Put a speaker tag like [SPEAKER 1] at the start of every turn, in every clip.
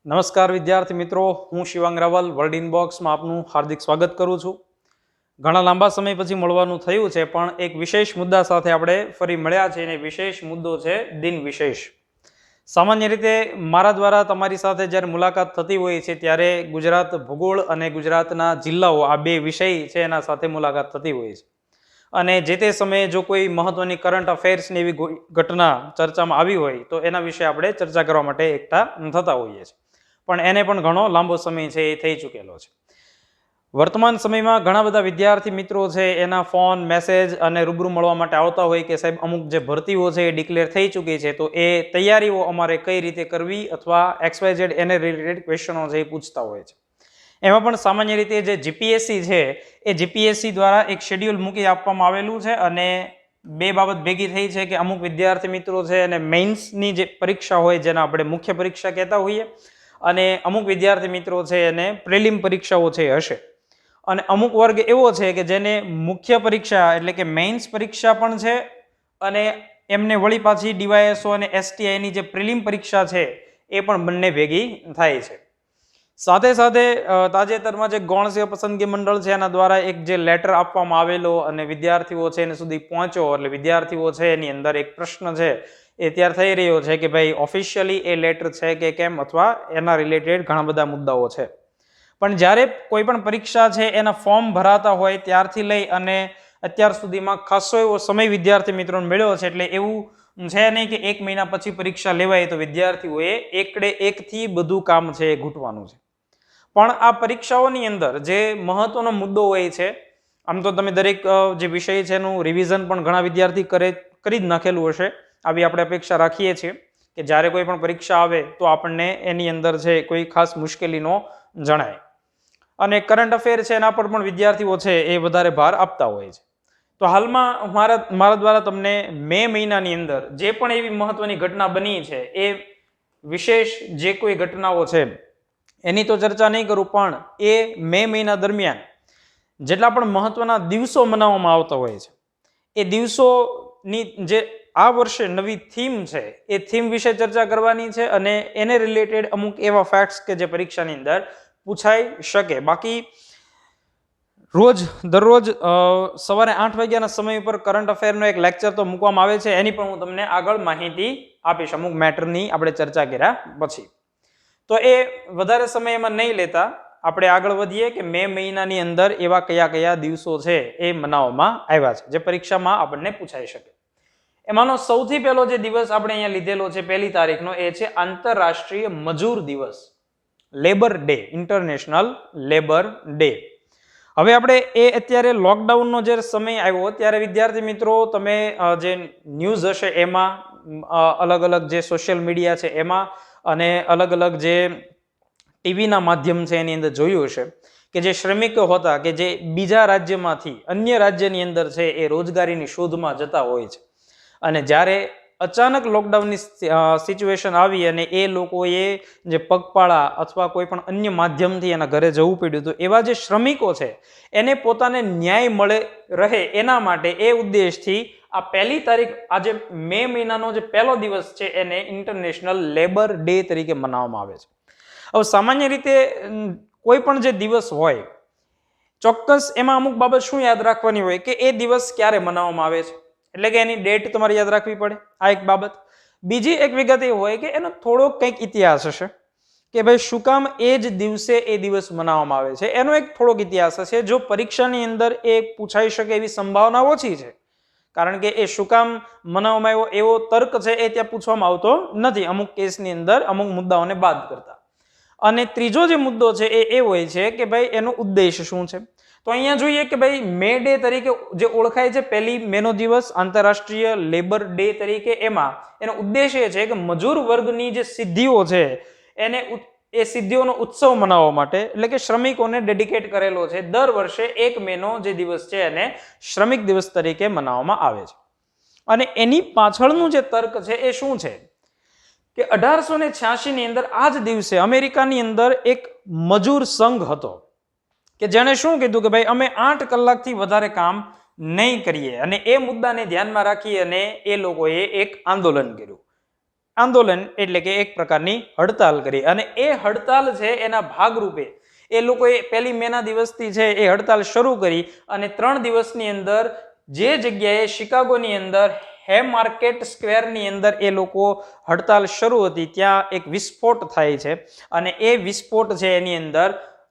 [SPEAKER 1] નમસ્કાર વિદ્યાર્થી મિત્રો, હું શિવાંગ રાવલ વર્લ્ડ ઇનબોક્સમાં આપનું હાર્દિક સ્વાગત કરું છું. ઘણા લાંબા સમય પછી મળવાનું થયું છે, પણ એક વિશેષ મુદ્દા સાથે આપણે ફરી મળ્યા છે અને વિશેષ મુદ્દો છે દિન વિશેષ. સામાન્ય રીતે મારા દ્વારા તમારી સાથે જ્યારે મુલાકાત થતી હોય છે ત્યારે ગુજરાત ભૂગોળ અને ગુજરાતના જિલ્લાઓ આ બે વિષય છે એના સાથે મુલાકાત થતી હોય છે. અને જે તે સમયે જો કોઈ મહત્વની કરંટ અફેર્સની એવી ઘટના ચર્ચામાં આવી હોય તો એના વિશે આપણે ચર્ચા કરવા માટે એકઠા થતા હોઈએ છીએ. પણ એને પણ ઘણો લાંબો સમય છે એ થઈ ચૂકેલો છે. વર્તમાન સમયમાં ઘણા બધા વિદ્યાર્થી મિત્રો છે એના ફોન, મેસેજ અને રૂબરૂ મળવા માટે આવતા હોય કે સાહેબ અમુક જે ભરતીઓ છે એ ડિક્લેર થઈ ચૂકી છે, તો એ તૈયારીઓ અમારે કઈ રીતે કરવી અથવા XYZ એને રિલેટેડ ક્વેશ્ચનો છે એ પૂછતા હોય છે. એમાં પણ સામાન્ય રીતે જે જીપીએસસી છે એ જીપીએસસી દ્વારા એક શેડ્યુલ મૂકી આપવામાં આવેલું છે અને બે બાબત ભેગી થઈ છે કે અમુક વિદ્યાર્થી મિત્રો છે અને મેઇન્સની જે પરીક્ષા હોય જેને આપણે મુખ્ય પરીક્ષા કહેતા હોઈએ, અને અમુક વિદ્યાર્થી મિત્રો છે એને પ્રિલિમ પરીક્ષાઓ છે હશે. અને અમુક વર્ગ એવો છે કે જેને મુખ્ય પરીક્ષા એટલે કે મેઇન્સ પરીક્ષા પણ છે અને એમને વળી પાછી ડીવાયએસઓ અને એસટીઆઈની જે પ્રિલિમ પરીક્ષા છે એ પણ બંને ભેગી થાય છે. સાથે સાથે તાજેતરમાં જે ગૌણ સેવા પસંદગી મંડળ છે એના દ્વારા એક જે લેટર આપવામાં આવેલો અને વિદ્યાર્થીઓ છે એને સુધી પહોંચ્યો, એટલે વિદ્યાર્થીઓ છે એની અંદર એક પ્રશ્ન છે એ તૈયાર થઈ રહ્યો છે કે ભાઈ ઓફિશિયલી એ લેટર છે કે કેમ, અથવા એના રિલેટેડ ઘણા બધા મુદ્દાઓ છે. પણ જ્યારે કોઈ પણ પરીક્ષા છે એના ફોર્મ ભરાતા હોય ત્યારથી લઈ અને અત્યાર સુધીમાં ખાસો એવો સમય વિદ્યાર્થી મિત્રોને મળ્યો છે, એટલે એવું છે નહીં કે એક મહિના પછી પરીક્ષા લેવાય તો વિદ્યાર્થીઓએ એકડે એકથી બધું કામ છે એ ઘૂંટવાનું છે. પણ આ પરીક્ષાઓની અંદર જે મહત્વનો મુદ્દો હોય છે, આમ તો તમે દરેક જે વિષય છે એનું રિવિઝન પણ ઘણા વિદ્યાર્થી કરી જ નાખેલું હશે. આવી આપણે અપેક્ષા રાખીએ છીએ કે જ્યારે કોઈ પણ પરીક્ષા આવે તો આપણને એની અંદર છે કોઈ ખાસ મુશ્કેલી ન જણાય. અને કરંટ અફેર છે એના પર પણ વિદ્યાર્થીઓ છે એ વધારે ભાર આપતા હોય છે. તો હાલમાં મારા દ્વારા તમને મે મહિનાની અંદર જે પણ એવી મહત્વની ઘટના બની છે એ વિશેષ જે કોઈ ઘટનાઓ છે એની તો ચર્ચા નહીં કરું, પણ એ મે મહિના દરમિયાન જેટલા પણ મહત્વના દિવસો મનાવવામાં આવતા હોય છે એ દિવસોની જે આ વર્ષે નવી થીમ છે એ થીમ વિશે ચર્ચા કરવાની છે અને એને રિલેટેડ અમુક એવા ફેક્ટ્સ કે જે પરીક્ષાની અંદર પૂછાઈ શકે. બાકી દરરોજ સવારે 8 વાગ્યાના સમય પર કરંટ અફેરનો એક લેક્ચર તો મૂકવામાં આવે છે, એની પણ હું તમને આગળ માહિતી આપીશ અમુક મેટરની આપણે ચર્ચા કર્યા પછી. તો એ વધારે સમય એમાં નહીં લેતા આપણે આગળ વધીએ કે મે મહિનાની અંદર એવા કયા કયા દિવસો છે એ મનાવવામાં આવ્યા છે જે પરીક્ષામાં આપણને પૂછાઈ શકે. એમાંનો સૌથી પહેલો જે દિવસ આપણે અહીંયા લીધેલો છે 1લી તારીખનો, એ છે આંતરરાષ્ટ્રીય મજૂર દિવસ, labour day, international labour day. હવે આપણે એ અત્યારે લોકડાઉનનો જે સમય આવ્યો ત્યારે વિદ્યાર્થી મિત્રો તમે જે ન્યૂઝ હશે એમાં, અલગ અલગ જે સોશિયલ મીડિયા છે એમાં અને અલગ અલગ જે ટીવીના માધ્યમ છે એની અંદર જોયું હશે કે જે શ્રમિકો હતા કે જે બીજા રાજ્યમાંથી અન્ય રાજ્યની અંદર છે એ રોજગારીની શોધમાં જતા હોય છે, અને જ્યારે અચાનક લોકડાઉનની સિચ્યુએશન આવી અને એ લોકોએ જે પગપાળા અથવા કોઈ પણ અન્ય માધ્યમથી એના ઘરે જવું પડ્યું, તો એવા જે શ્રમિકો છે એને પોતાને ન્યાય મળે રહે એના માટે એ ઉદ્દેશથી આ 1લી તારીખ, આજે મે મહિનાનો જે પહેલો દિવસ છે એને ઇન્ટરનેશનલ લેબર ડે તરીકે મનાવવામાં આવે છે. હવે સામાન્ય રીતે કોઈ પણ જે દિવસ હોય ચોક્કસ એમાં અમુક બાબત શું યાદ રાખવાની હોય કે એ દિવસ ક્યારે મનાવવામાં આવે છે, એટલે કે એની ડેટ તમારે યાદ રાખવી પડે, આ એક બાબત. બીજી એક વિગત એ હોય કે એનો થોડો કંઈક ઇતિહાસ હશે કે ભાઈ શું કામ એ જ દિવસે એ દિવસ મનાવવામાં આવે છે, એનો એક થોડોક ઇતિહાસ હશે. જો પરીક્ષાની અંદર એ પૂછાઈ શકે એવી સંભાવના ઓછી છે, કારણ કે એ શું કામ મનાવવામાં આવ્યો એવો તર્ક છે એ ત્યાં પૂછવામાં આવતો નથી અમુક કેસની અંદર, અમુક મુદ્દાઓને બાદ કરતા. અને ત્રીજો જે મુદ્દો છે એ હોય છે કે ભાઈ એનો ઉદ્દેશ શું છે. તો અહીંયા જોઈએ કે ભાઈ મે ડે તરીકે જે ઓળખાય છે 1લી મેનો દિવસ આંતરરાષ્ટ્રીય લેબર ડે તરીકે, એમાં એનો ઉદ્દેશ એ છે કે મજૂર વર્ગની જે સિદ્ધિઓ છે એને એ સિદ્ધિઓનો ઉત્સવ મનાવવા માટે, એટલે કે શ્રમિકોને ડેડિકેટ કરેલો છે. દર વર્ષે 1 મેનો જે દિવસ છે એને શ્રમિક દિવસ તરીકે મનાવવામાં આવે છે. અને એની પાછળનું જે તર્ક છે એ શું છે કે 1886 ની અંદર આ જ દિવસે અમેરિકાની અંદર એક મજૂર સંઘ હતો કે જેણે શું કીધું કે ભાઈ અમે 8 કલાકથી વધારે કામ નહીં કરીએ, અને એ મુદ્દાને ધ્યાનમાં રાખી અને એ લોકોએ એક આંદોલન કર્યું. આંદોલન એટલે કે એક પ્રકારની હડતાલ કરી, અને એ હડતાલ છે એના ભાગરૂપે એ લોકોએ 1 મેના દિવસથી છે એ હડતાલ શરૂ કરી, અને 3 દિવસની અંદર જે જગ્યાએ શિકાગોની અંદર હેમાર્કેટ સ્ક્વેરની અંદર એ લોકો હડતાલ શરૂ હતી ત્યાં એક વિસ્ફોટ થાય છે, અને એ વિસ્ફોટ છે એની અંદર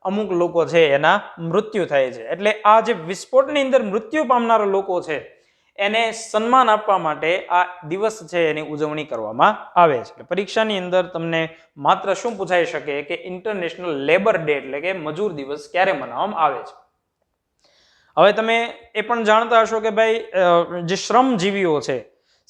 [SPEAKER 1] અમુક લોકો છે એના મૃત્યુ થાય છે. એટલે આ જે વિસ્ફોટની અંદર મૃત્યુ પામનારા લોકો છે એને સન્માન આપવા માટે આ દિવસ છે એની ઉજવણી કરવામાં આવે છે. પરીક્ષાની અંદર તમને માત્ર શું પૂછાઈ શકે કે ઇન્ટરનેશનલ લેબર ડે એટલે કે મજૂર દિવસ ક્યારે મનાવવામાં આવે છે. હવે તમે એ પણ જાણતા હશો કે ભાઈ જે શ્રમજીવીઓ છે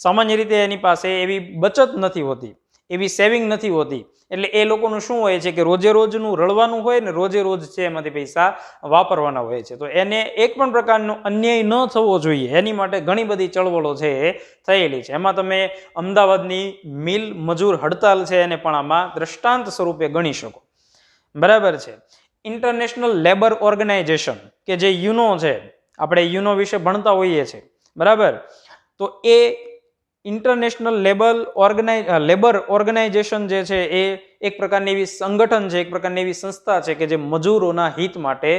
[SPEAKER 1] સામાન્ય રીતે એની પાસે એવી બચત નથી હોતી, એવી સેવિંગ નથી હોતી, એટલે એ લોકોનું શું હોય છે કે રોજે રોજનું રળવાનું હોય ને રોજે રોજ છે એમાંથી પૈસા વાપરવાના હોય છે. તો એને એક પણ પ્રકારનો અન્યાય ન થવો જોઈએ એની માટે ઘણી બધી ચળવળો છે એ થયેલી છે. એમાં તમે અમદાવાદની મિલ મજૂર હડતાલ છે એને પણ આમાં દ્રષ્ટાંત સ્વરૂપે ગણી શકો. બરાબર છે. ઇન્ટરનેશનલ લેબર ઓર્ગેનાઇઝેશન કે જે યુનો છે, આપણે યુનો વિશે ભણતા હોઈએ છીએ, બરાબર, તો એ ઇન્ટરનેશનલ લેબર ઓર્ગેનાઇઝેશન જે છે એ એક પ્રકારની એવી સંગઠન છે, એક પ્રકારની એવી સંસ્થા છે કે જે મજૂરોના હિત માટે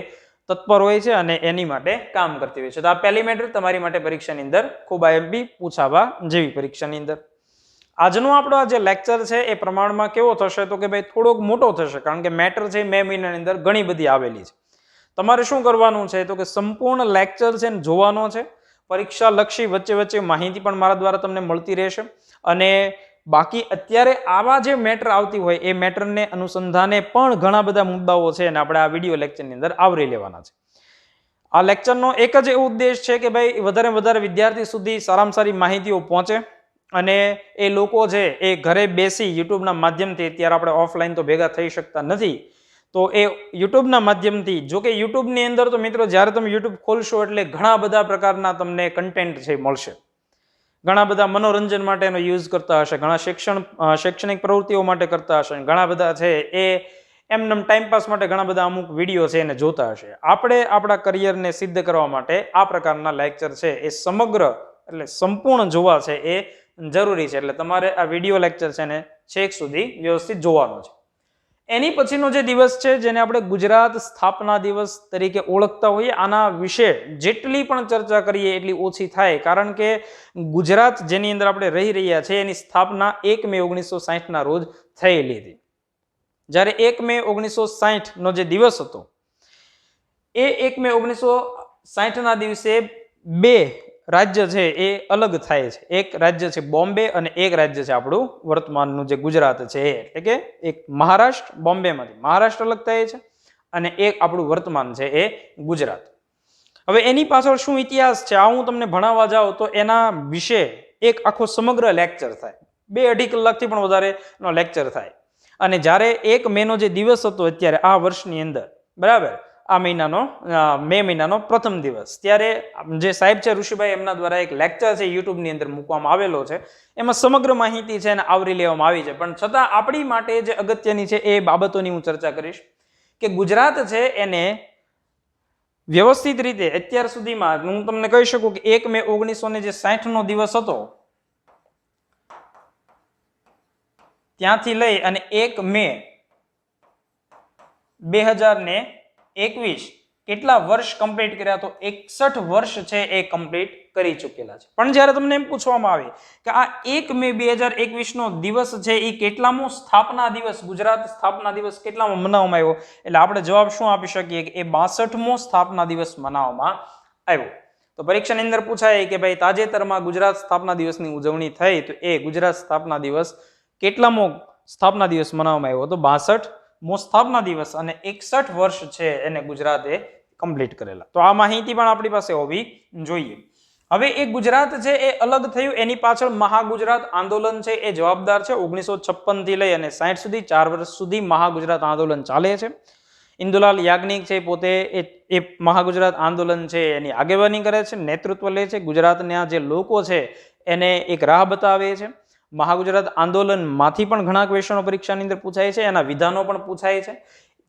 [SPEAKER 1] તત્પર હોય છે અને એની માટે કામ કરતી હોય છે. તો આ પહેલી મેટર તમારી માટે પરીક્ષાની અંદર ખૂબ આઈએમપી પૂછાવા જેવી પરીક્ષાની અંદર. આજનો આપણો આ જે લેક્ચર છે એ પ્રમાણમાં કેવો થશે તો કે ભાઈ થોડોક મોટો થશે, કારણ કે મેટર છે મે મહિનાની અંદર ઘણી બધી આવેલી છે. તમારે શું કરવાનું છે તો કે સંપૂર્ણ લેક્ચર છે ને જોવાનો છે. પરીક્ષા લક્ષી વચ્ચે વચ્ચે માહિતી પણ મારા દ્વારા તમને મળતી રહેશે, અને બાકી અત્યારે આવા જે મેટર આવતી હોય એ મેટરને અનુસંધાને પણ ઘણા બધા મુદ્દાઓ છે અને આપણે આ વિડીયો લેક્ચરની અંદર આવરી લેવાના છે. આ લેક્ચરનો એક જ એવો ઉદ્દેશ છે કે ભાઈ વધારે વધારે વિદ્યાર્થી સુધી સારામાં સારી માહિતીઓ પહોંચે, અને એ લોકો છે એ ઘરે બેસી યુટ્યુબના માધ્યમથી, અત્યારે આપણે ઓફલાઈન તો ભેગા થઈ શકતા નથી, તો એ યુટ્યુબના માધ્યમથી, જો કે યુટ્યુબની અંદર તો મિત્રો જ્યારે તમે યુટ્યુબ ખોલશો એટલે ઘણા બધા પ્રકારના તમને કન્ટેન્ટ છે મળશે. ઘણા બધા મનોરંજન માટેનો યુઝ કરતા હશે, ઘણા શૈક્ષણિક પ્રવૃત્તિઓ માટે કરતા હશે, ઘણા બધા છે એ એમનેમ ટાઈમપાસ માટે ઘણા બધા અમુક વિડીયો છે એને જોતા હશે. આપણે આપણા કરિયરને સિદ્ધ કરવા માટે આ પ્રકારના લેક્ચર છે એ સમગ્ર એટલે સંપૂર્ણ જોવા છે એ જરૂરી છે. એટલે તમારે આ વિડીયો લેક્ચર છે ને છેક સુધી વ્યવસ્થિત જોવાનો છે. એની પછીનો જે દિવસ છે જેને આપણે ગુજરાત સ્થાપના દિવસ તરીકે ઓળખતા હોઈએ, આના વિશે જેટલી પણ ચર્ચા કરીએ એટલી ઓછી થાય, કારણ કે ગુજરાત જેની અંદર આપણે રહી રહ્યા છીએ એની સ્થાપના 1 મે 1960 ના રોજ થયેલી હતી. જ્યારે 1 મે 1960 નો જે દિવસ હતો એ 1 મે 1960 ના દિવસે 2 રાજ્ય છે એ અલગ થાય છે. એક રાજ્ય છે બોમ્બે અને એક રાજ્ય છે આપણું વર્તમાનનું જે ગુજરાત છે, એટલે કે એક મહારાષ્ટ્ર, બોમ્બેમાંથી મહારાષ્ટ્ર અલગ થાય છે અને એક આપણું વર્તમાન છે એ ગુજરાત. હવે એની પાછળ શું ઇતિહાસ છે આ હું તમને ભણાવવા જાઉં તો એના વિશે એક આખો સમગ્ર લેક્ચર થાય, 2-2.5 કલાકથી પણ વધારેનો લેક્ચર થાય. અને જ્યારે 1 મેનો જે દિવસ હતો અત્યારે આ વર્ષની અંદર, બરાબર, આ મહિનાનો મે મહિનાનો પ્રથમ દિવસ, ત્યારે જે સાહેબ છે ઋષિભાઈ એમના દ્વારા એક લેક્ચર છે યુટ્યુબની અંદર મૂકવામાં આવેલો છે. એમાં સમગ્ર માહિતી છે એને આવરી લેવામાં આવી છે, પણ છતાં આપણી માટે જે અગત્યની છે એ બાબતોની હું ચર્ચા કરીશ કે ગુજરાત છે એને વ્યવસ્થિત રીતે અત્યાર સુધીમાં હું તમને કહી શકું કે 1 મે 1960 નો દિવસ હતો ત્યાંથી લઈ અને 1 મે 2021 કેટલા વર્ષ કમ્પ્લીટ કર્યા? તો 61 વર્ષ છે એ કમ્પ્લીટ કરી ચૂકેલા છે. પણ જ્યારે તમને એમ પૂછવામાં આવે કે આ 1 મે 2021 નો દિવસ છે એ કેટલામો સ્થાપના દિવસ, ગુજરાત સ્થાપના દિવસ કેટલામો મનાવવામાં આવ્યો, એટલે આપણે જવાબ શું આપી શકીએ કે એ 62મો સ્થાપના દિવસ મનાવવામાં આવ્યો. તો પરીક્ષાની અંદર પૂછાય કે ભાઈ તાજેતરમાં ગુજરાત સ્થાપના દિવસની ઉજવણી થઈ, તો એ ગુજરાત સ્થાપના દિવસ કેટલામો સ્થાપના દિવસ મનાવવામાં આવ્યો? તો 62મો સ્થાપના દિવસ, અને 61 વર્ષ છે એને ગુજરાતે કમ્પ્લીટ કરેલા. તો આ માહિતી પણ આપણી પાસે હોવી જોઈએ. હવે એ ગુજરાત છે એ અલગ થયું, એની પાછળ મહાગુજરાત આંદોલન છે એ જવાબદાર છે. 1956 થી લઈ અને 60 સુધી 4 વર્ષ સુધી મહાગુજરાત આંદોલન ચાલે છે. ઇન્દુલાલ યાજ્ઞિક છે પોતે એ મહાગુજરાત આંદોલન છે એની આગેવાની કરે છે, નેતૃત્વ લે છે, ગુજરાતના જે લોકો છે એને એક રાહ બતાવે છે. મહાગુજરાત આંદોલનમાંથી પણ ઘણા ક્વેશ્ચનો પરીક્ષાની અંદર પૂછાય છે, એના વિધાનો પણ પૂછાય છે.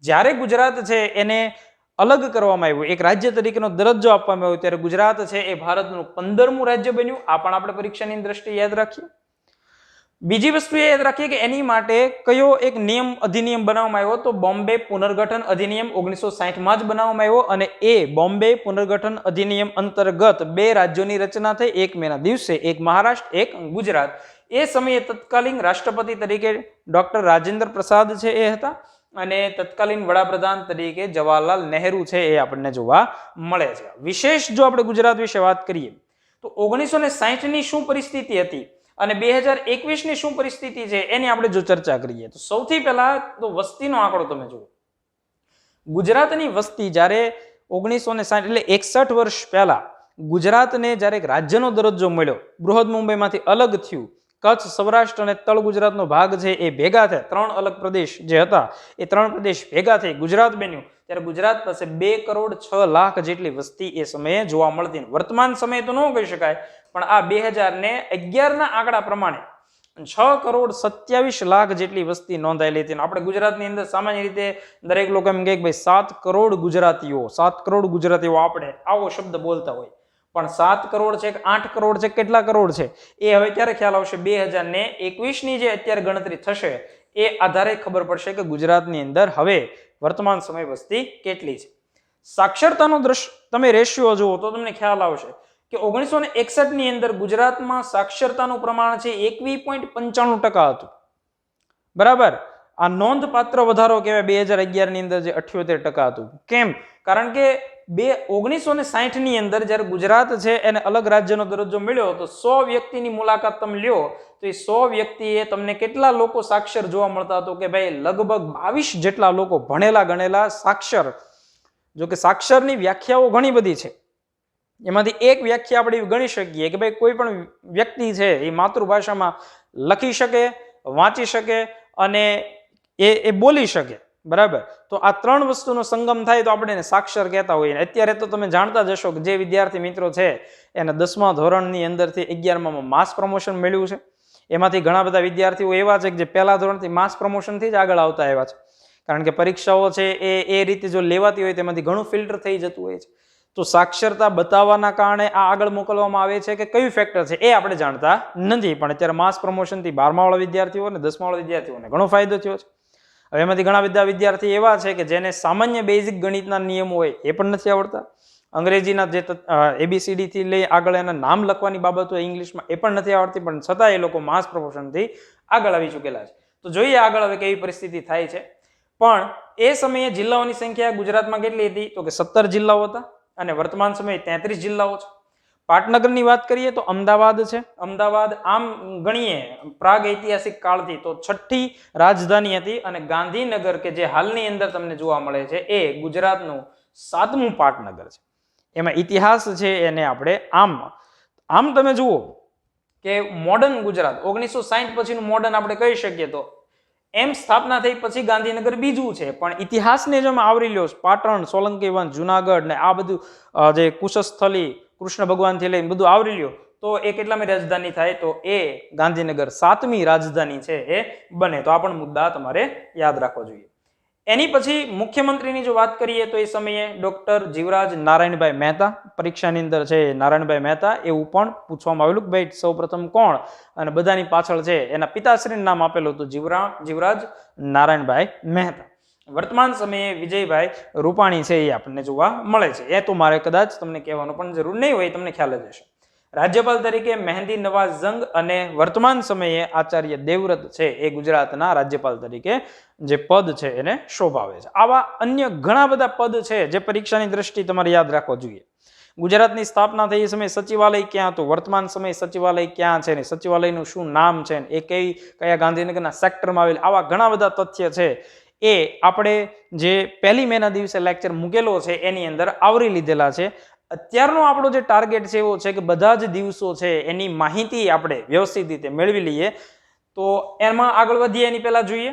[SPEAKER 1] જ્યારે ગુજરાત છે એને અલગ કરવામાં આવ્યું, એક રાજ્ય તરીકેનો દરજ્જો આપવામાં આવ્યો, ત્યારે ગુજરાત છે એ ભારતનું 15મું રાજ્ય બન્યું. આ પણ આપણે પરીક્ષાની દ્રષ્ટિએ યાદ રાખીએ. બીજી વસ્તુ એ યાદ રાખીએ કે એની માટે કયો એક નિયમ અધિનિયમ બનાવવામાં આવ્યો, તો બોમ્બે પુનર્ગઠન અધિનિયમ 1960 જ બનાવવામાં આવ્યો, અને એ બોમ્બે પુનર્ગઠન અધિનિયમ અંતર્ગત 2 રાજ્યોની રચના થઈ, એક મેના દિવસે, એક મહારાષ્ટ્ર, એક ગુજરાત. એ સમયે તત્કાલીન રાષ્ટ્રપતિ તરીકે ડોક્ટર રાજેન્દ્ર પ્રસાદ છે એ હતા, અને તત્કાલીન વડાપ્રધાન તરીકે જવાહરલાલ નહેરુ છે એ આપણને જોવા મળે છે. વિશેષ જો આપણે ગુજરાત વિશે વાત કરીએ તો 1960 ની શું પરિસ્થિતિ હતી અને 2021 ની શું પરિસ્થિતિ છે એની આપણે જો ચર્ચા કરીએ તો સૌથી પહેલા તો વસ્તીનો આંકડો તમે જુઓ. ગુજરાતની વસ્તી જ્યારે 1960 એટલે 61 વર્ષ પહેલા ગુજરાતને જ્યારે એક રાજ્યનો દરજ્જો મળ્યો, બૃહદ મુંબઈમાંથી અલગ થયું, કચ્છ, સૌરાષ્ટ્ર અને તળ ગુજરાતનો ભાગ છે એ ભેગા થયા, 3 અલગ પ્રદેશ જે હતા એ 3 પ્રદેશ ભેગા થઈ ગુજરાત બન્યું, ત્યારે ગુજરાત પાસે 2,06,00,000 જેટલી વસ્તી એ સમયે જોવા મળતી. વર્તમાન સમયે તો ન કહી શકાય, પણ આ 2011 ના આંકડા પ્રમાણે 6,27,00,000 જેટલી વસ્તી નોંધાયેલી હતી. આપણે ગુજરાતની અંદર સામાન્ય રીતે દરેક લોકો એમ કહે કે ભાઈ 7 કરોડ ગુજરાતીઓ, 7 કરોડ ગુજરાતીઓ, આપણે આવો શબ્દ બોલતા હોય, પણ 7 કરોડ છે કે 8 કરોડ છે, કેટલા કરોડ છે એ હવે ક્યારે ખ્યાલ આવશે? 2021 ની જે અત્યારે ગણતરી થશે એ આધારે ખબર પડશે કે ગુજરાતની અંદર હવે વર્તમાન સમય વસ્તી કેટલી છે. સાક્ષરતાનો તમે રેશિયો જુઓ તો તમને ખ્યાલ આવશે કે 1961 ની અંદર ગુજરાતમાં સાક્ષરતાનું પ્રમાણ છે 21.95% હતું. બરાબર, આ નોંધપાત્ર વધારો કહેવાય 2011 ની અંદર જે 78% હતું. કેમ? કારણ કે 1960 ની અંદર જ્યારે ગુજરાત છે એને અલગ રાજ્યનો દરજ્જો મળ્યો તો 100 વ્યક્તિની મુલાકાત તમે લ્યો તો એ 100 વ્યક્તિએ તમને કેટલા લોકો સાક્ષર જોવા મળતા હતો? કે ભાઈ લગભગ 22 જેટલા લોકો ભણેલા ગણેલા સાક્ષર. જો કે સાક્ષરની વ્યાખ્યાઓ ઘણી બધી છે, એમાંથી એક વ્યાખ્યા આપણે ગણી શકીએ કે ભાઈ કોઈ પણ વ્યક્તિ છે એ માતૃભાષામાં લખી શકે, વાંચી શકે અને એ બોલી શકે. બરાબર, તો આ 3 વસ્તુનો સંગમ થાય તો આપણે એને સાક્ષર કહેતા હોઈએ. અત્યારે તો તમે જાણતા જ હશો કે જે વિદ્યાર્થી મિત્રો છે એને 10મા ધોરણની અંદરથી 11મામાં માસ પ્રમોશન મળ્યું છે. એમાંથી ઘણા બધા વિદ્યાર્થીઓ એવા છે કે જે પહેલા ધોરણથી માસ પ્રમોશનથી જ આગળ આવતા આવ્યા છે, કારણ કે પરીક્ષાઓ છે એ રીતે જો લેવાતી હોય તેમાંથી ઘણું ફિલ્ટર થઈ જતું હોય છે. તો સાક્ષરતા બતાવવાના કારણે આ આગળ મોકલવામાં આવે છે કે કયું ફેક્ટર છે એ આપણે જાણતા નથી, પણ અત્યારે માસ પ્રમોશનથી 12મા વાળા વિદ્યાર્થીઓ અને 10મા વાળા વિદ્યાર્થીઓને ઘણો ફાયદો થયો છે. હવે એમાંથી ઘણા બધા વિદ્યાર્થી એવા છે કે જેને સામાન્ય બેઝિક ગણિતના નિયમો હોય એ પણ નથી આવડતા, અંગ્રેજીના જે ABCD થી લઈ આગળ એના નામ લખવાની બાબતો ઇંગ્લિશમાં એ પણ નથી આવડતી, પણ છતાં એ લોકો માસ પ્રમોશનથી આગળ આવી ચૂકેલા છે. તો જોઈએ આગળ હવે કેવી પરિસ્થિતિ થાય છે. પણ એ સમયે જિલ્લાઓની સંખ્યા ગુજરાતમાં કેટલી હતી? તો કે 17 જિલ્લાઓ હતા અને વર્તમાન સમયે 33 જિલ્લાઓ છે. પાટનગરની વાત કરીએ તો અમદાવાદ છે. અમદાવાદ આમ ગણીએ પ્રાગ ઐતિહાસિક કાળથી તો 6ઠી રાજધાની હતી, અને ગાંધીનગર કે જે હાલની અંદર તમને જોવા મળે છે એ ગુજરાતનું 7મું પાટનગર છે. એમાં ઇતિહાસ છે એને આપણે આમ તમે જુઓ કે મોડર્ન ગુજરાત 1960 પછીનું મોડર્ન આપણે કહી શકીએ તો એમ સ્થાપના થઈ પછી ગાંધીનગર બીજું છે, પણ ઇતિહાસને જો આવરી લ્યો, પાટણ, સોલંકી વંશ, જુનાગઢ ને આ બધું જે કુશસ્થલી કૃષ્ણ ભગવાનથી લઈને બધું આવરી લ્યો તો એ કેટલામી રાજધાની થાય? તો એ ગાંધીનગર 7મી રાજધાની છે એ બને. તો આ પણ મુદ્દા તમારે યાદ રાખવો જોઈએ. એની પછી મુખ્યમંત્રીની જો વાત કરીએ તો એ સમયે ડોક્ટર જીવરાજ નારાયણભાઈ મહેતા, પરીક્ષાની અંદર છે નારાયણભાઈ મહેતા એવું પણ પૂછવામાં આવેલું કે ભાઈ સૌપ્રથમ કોણ, અને બધાની પાછળ છે એના પિતાશ્રીનું નામ આપેલું હતું જીવરાજ નારાયણભાઈ મહેતા. વર્તમાન સમયે વિજયભાઈ રૂપાણી છે એ આપણને જોવા મળે છે. એ તો મારે કદાચ તમને કહેવાનું પણ જરૂર નહીં હોય, તમને ખ્યાલ જ હશે. રાજ્યપાલ તરીકે મહેંદી નવાઝ જંગ અને વર્તમાન સમયે આચાર્ય દેવવ્રત છે એ ગુજરાતના રાજ્યપાલ તરીકે જે પદ છે એને શોભાવે છે. આવા અન્ય ઘણા બધા પદ છે જે પરીક્ષાની દ્રષ્ટિએ તમારે યાદ રાખવા જોઈએ. ગુજરાતની સ્થાપના થઈ એ સમયે સચિવાલય ક્યાં હતું, વર્તમાન સમયે સચિવાલય ક્યાં છે ને સચિવાલયનું શું નામ છે, એ કયા ગાંધીનગરના સેક્ટરમાં આવેલ, આવા ઘણા બધા તથ્ય છે એ આપણે જે 1 મેના દિવસે લેક્ચર મૂકેલો છે એની અંદર આવરી લીધેલા છે. અત્યારનો આપણો જે ટાર્ગેટ છે એવો છે કે બધા જ દિવસો છે એની માહિતી આપણે વ્યવસ્થિત રીતે મેળવી લઈએ. તો એમાં આગળ વધીએ એની પહેલા જોઈએ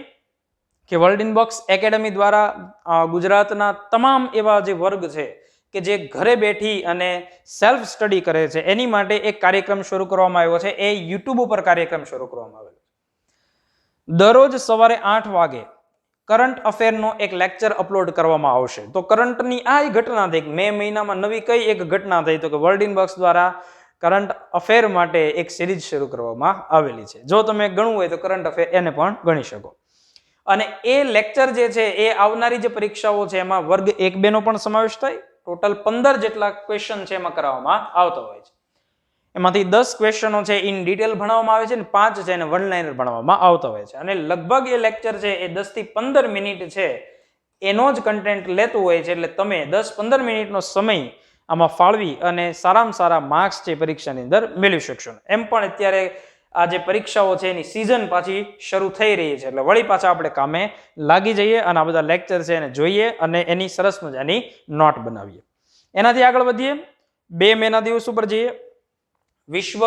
[SPEAKER 1] કે વર્લ્ડ ઇનબોક્સ એકેડમી દ્વારા ગુજરાતના તમામ એવા જે વર્ગ છે કે જે ઘરે બેઠી અને સેલ્ફ સ્ટડી કરે છે એની માટે એક કાર્યક્રમ શરૂ કરવામાં આવ્યો છે. એ યુટ્યુબ ઉપર કાર્યક્રમ શરૂ કરવામાં આવેલો છે. દરરોજ સવારે 8 વાગે કરંટ અફેરનો એક લેક્ચર અપલોડ કરવામાં આવશે. તો કરંટની આ ઘટના થઈ, મે મહિનામાં નવી કઈ એક ઘટના થઈ? તો કે વર્લ્ડ ઇનબોક્સ દ્વારા કરંટ અફેર માટે એક સિરીઝ શરૂ કરવામાં આવેલી છે. જો તમે ગણવું હોય તો કરંટ અફેર એને પણ ગણી શકો. અને એ લેક્ચર જે છે એ આવનારી જે પરીક્ષાઓ છે એમાં વર્ગ 1-2 નો પણ સમાવેશ થાય. ટોટલ 15 જેટલા ક્વેશ્ચન છે એમાં કરવામાં આવતા હોય છે. એમાંથી 10 ક્વેશ્ચનો છે ઇન ડિટેલ ભણાવવામાં આવે છે અને 5 છે એને વન લાઇનર ભણાવવામાં આવતા હોય છે. અને લગભગ એ લેક્ચર છે એ 10 થી 15 મિનિટ છે એનો જ કન્ટેન્ટ લેતું હોય છે. એટલે તમે 10-15 મિનિટનો સમય આમાં ફાળવી અને સારામાં સારા માર્ક્સ છે પરીક્ષાની અંદર મેળવી શકશો. એમ પણ અત્યારે આ જે પરીક્ષાઓ છે એની સિઝન પાછી શરૂ થઈ રહી છે, એટલે વળી પાછા આપણે કામે લાગી જઈએ અને આ બધા લેક્ચર છે એને જોઈએ અને એની સરસ મજાની નોટ બનાવીએ. એનાથી આગળ વધીએ. 2 મેના દિવસ ઉપર જઈએ. વિશ્વ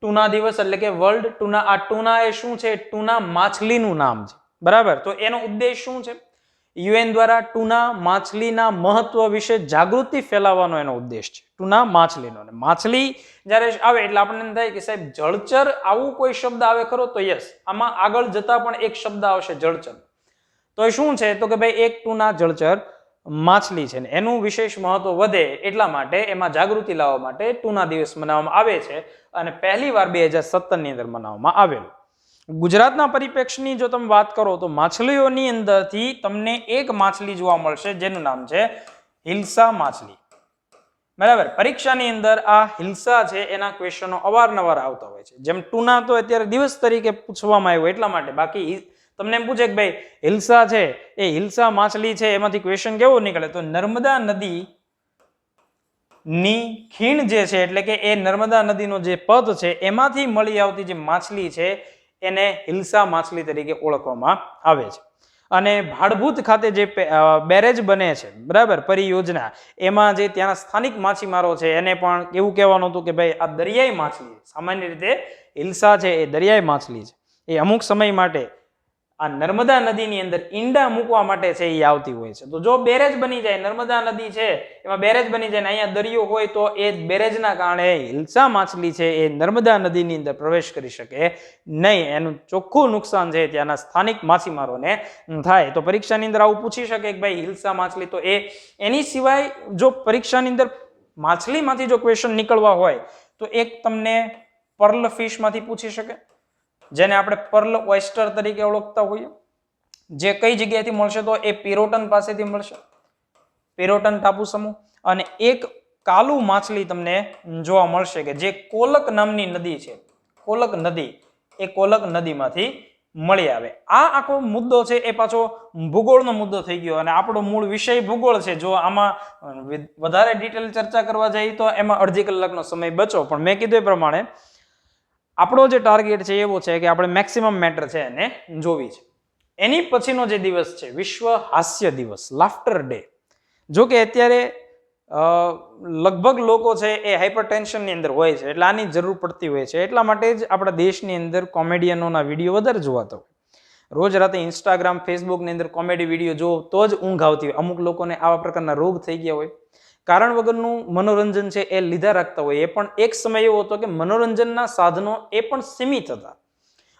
[SPEAKER 1] ટુના દિવસ એટલે કે વર્લ્ડ ટુના. આ ટુના એ શું છે? ટુના માછલીનું નામ છે, બરાબર. તો એનો ઉદ્દેશ શું છે? યુએન દ્વારા ટુના માછલીના મહત્વ વિશે જાગૃતિ ફેલાવવાનો એનો ઉદ્દેશ છે. ટુના માછલીનો. માછલી જ્યારે આવે એટલે આપણને એમ થાય કે સાહેબ જળચર આવું કોઈ શબ્દ આવે ખરો? તો યસ, આમાં આગળ જતા પણ એક શબ્દ આવશે જળચર. તો એ શું છે? તો કે ભાઈ એક ટુના જળચર માછલી છે ને એનું વિશેષ મહત્વ વધે એટલા માટે એમાં જાગૃતિ લાવવા માટે ટુના દિવસ મનાવવામાં આવે છે અને પહેલી વાર 2017 ની અંદર મનાવવામાં આવેલું. ગુજરાતના પરિપ્રેક્ષની જો તમે વાત કરો તો માછલીઓની અંદરથી તમને એક માછલી જોવા મળશે જેનું નામ છે હિલ્સા માછલી, બરાબર. પરીક્ષાની અંદર આ હિલ્સા છે એના ક્વેશ્ચનો અવારનવાર આવતા હોય છે. જેમ ટુના તો અત્યારે દિવસ તરીકે પૂછવામાં આવ્યો એટલા માટે, બાકી તમને એમ પૂછે કે ભાઈ હિલ્સા છે એ હિલ્સા માછલી છે એમાંથી ક્વેશ્ચન કેવો નીકળે? તો નર્મદા નદી ની ખીણ જે છે એટલે કે એ નર્મદા નદીનો જે પથ છે એમાંથી મળી આવતી જે માછલી છે એને હિલ્સા માછલી તરીકે ઓળખવામાં આવે છે. અને ભાડભૂત ખાતે જે બેરેજ બને છે, બરાબર, પરિયોજના, એમાં જે ત્યાંના સ્થાનિક માછીમારો છે એને પણ એવું કહેવાનું હતું કે ભાઈ આ દરિયાઈ માછલી. સામાન્ય રીતે હિલ્સા છે એ દરિયાઈ માછલી છે. એ અમુક સમય માટે આ નર્મદા નદીની અંદર ઈંડા મૂકવા માટે છે એ આવતી હોય છે. તો જો બેરેજ બની જાય, નર્મદા નદી છે એમાં બેરેજ બની જાય ને અહીંયા દરિયો હોય તો એ બેરેજના કારણે હિલ્સા માછલી છે એ નર્મદા નદીની અંદર પ્રવેશ કરી શકે નહીં. એનું ચોખ્ખું નુકસાન છે ત્યાંના સ્થાનિક માછીમારોને થાય. તો પરીક્ષાની અંદર આવું પૂછી શકે કે ભાઈ હિલ્સા માછલી, તો એની સિવાય જો પરીક્ષાની અંદર માછલીમાંથી જો ક્વેશ્ચન નીકળવા હોય તો એક તમને પર્લ ફિશમાંથી પૂછી શકે, જેને આપણે પર્લ ઓયસ્ટર તરીકે ઓળખતા હોઈએ. જે કઈ જગ્યાએથી મળશે? તો એ પિરોટન પાસેથી મળશે, પિરોટન ટાપુ સમૂહ. અને એક કાલુ માછલી તમને જોવા મળશે કે જે કોલક નામની નદી છે, કોલક નદી, એ કોલક નદીમાંથી મળી આવે. આ આખો મુદ્દો છે એ પાછો ભૂગોળનો મુદ્દો થઈ ગયો અને આપણો મૂળ વિષય ભૂગોળ છે. જો આમાં વધારે ડિટેલ ચર્ચા કરવા જઈએ તો એમાં અડધી કલાકનો સમય બચો, પણ મેં કીધું એ પ્રમાણે આપણો જે ટાર્ગેટ છે એવો છે કે આપણે મેક્સિમમ મેટર છે એને જોવી છે. એની પછીનો જે દિવસ છે વિશ્વ હાસ્ય દિવસ, લાફ્ટર ડે. જો કે અત્યારે લગભગ લોકો છે એ હાઇપરટેન્શનની અંદર હોય છે એટલે આની જરૂર પડતી હોય છે. એટલા માટે જ આપણા દેશની અંદર કોમેડિયનોના વિડીયો વધારે જોવાતો હોય. રોજ રાતે ઇન્સ્ટાગ્રામ, ફેસબુકની અંદર કોમેડી વિડીયો જો તો જ ઊંઘ આવતી હોય. અમુક લોકોને આવા પ્રકારના રોગ થઈ ગયા હોય, કારણ વગરનું મનોરંજન છે એ લીધા રાખતા હોય. એ પણ એક સમય એવો હતો કે મનોરંજનના સાધનો એ પણ સીમિત હતા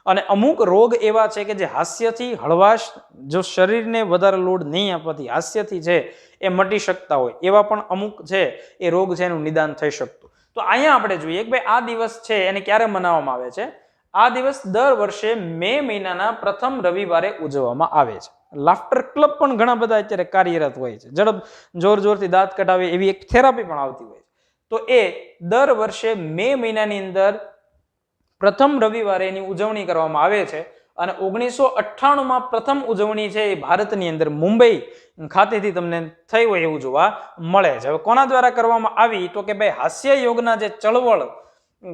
[SPEAKER 1] અને અમુક રોગ એવા છે કે જે હાસ્યથી, હળવાશ, જો શરીરને વધારે લોડ નહીં આપવાથી હાસ્યથી છે એ મટી શકતા હોય એવા પણ અમુક છે એ રોગ છે એનું નિદાન થઈ શકતું. તો અહીંયા આપણે જોઈએ કે ભાઈ આ દિવસ છે એને ક્યારે મનાવવામાં આવે છે? આ દિવસ દર વર્ષે મે મહિનાના પ્રથમ રવિવારે ઉજવવામાં આવે છે. લાફ્ટર ક્લબ પણ ઘણા બધા અત્યારે કાર્યરત હોય છે. જોરથી દાંત કઢાવે એવી એક થેરાપી પણ આવતી હોય છે. તો એ દર વર્ષે મે મહિનાની અંદર પ્રથમ રવિવારે એની ઉજવણી કરવામાં આવે છે અને 1998માં પ્રથમ ઉજવણી છે એ ભારતની અંદર મુંબઈ ખાતેથી તમને થઈ હોય એવું જોવા મળે છે. હવે કોના દ્વારા કરવામાં આવી? તો કે ભાઈ હાસ્ય યોગના જે ચળવળ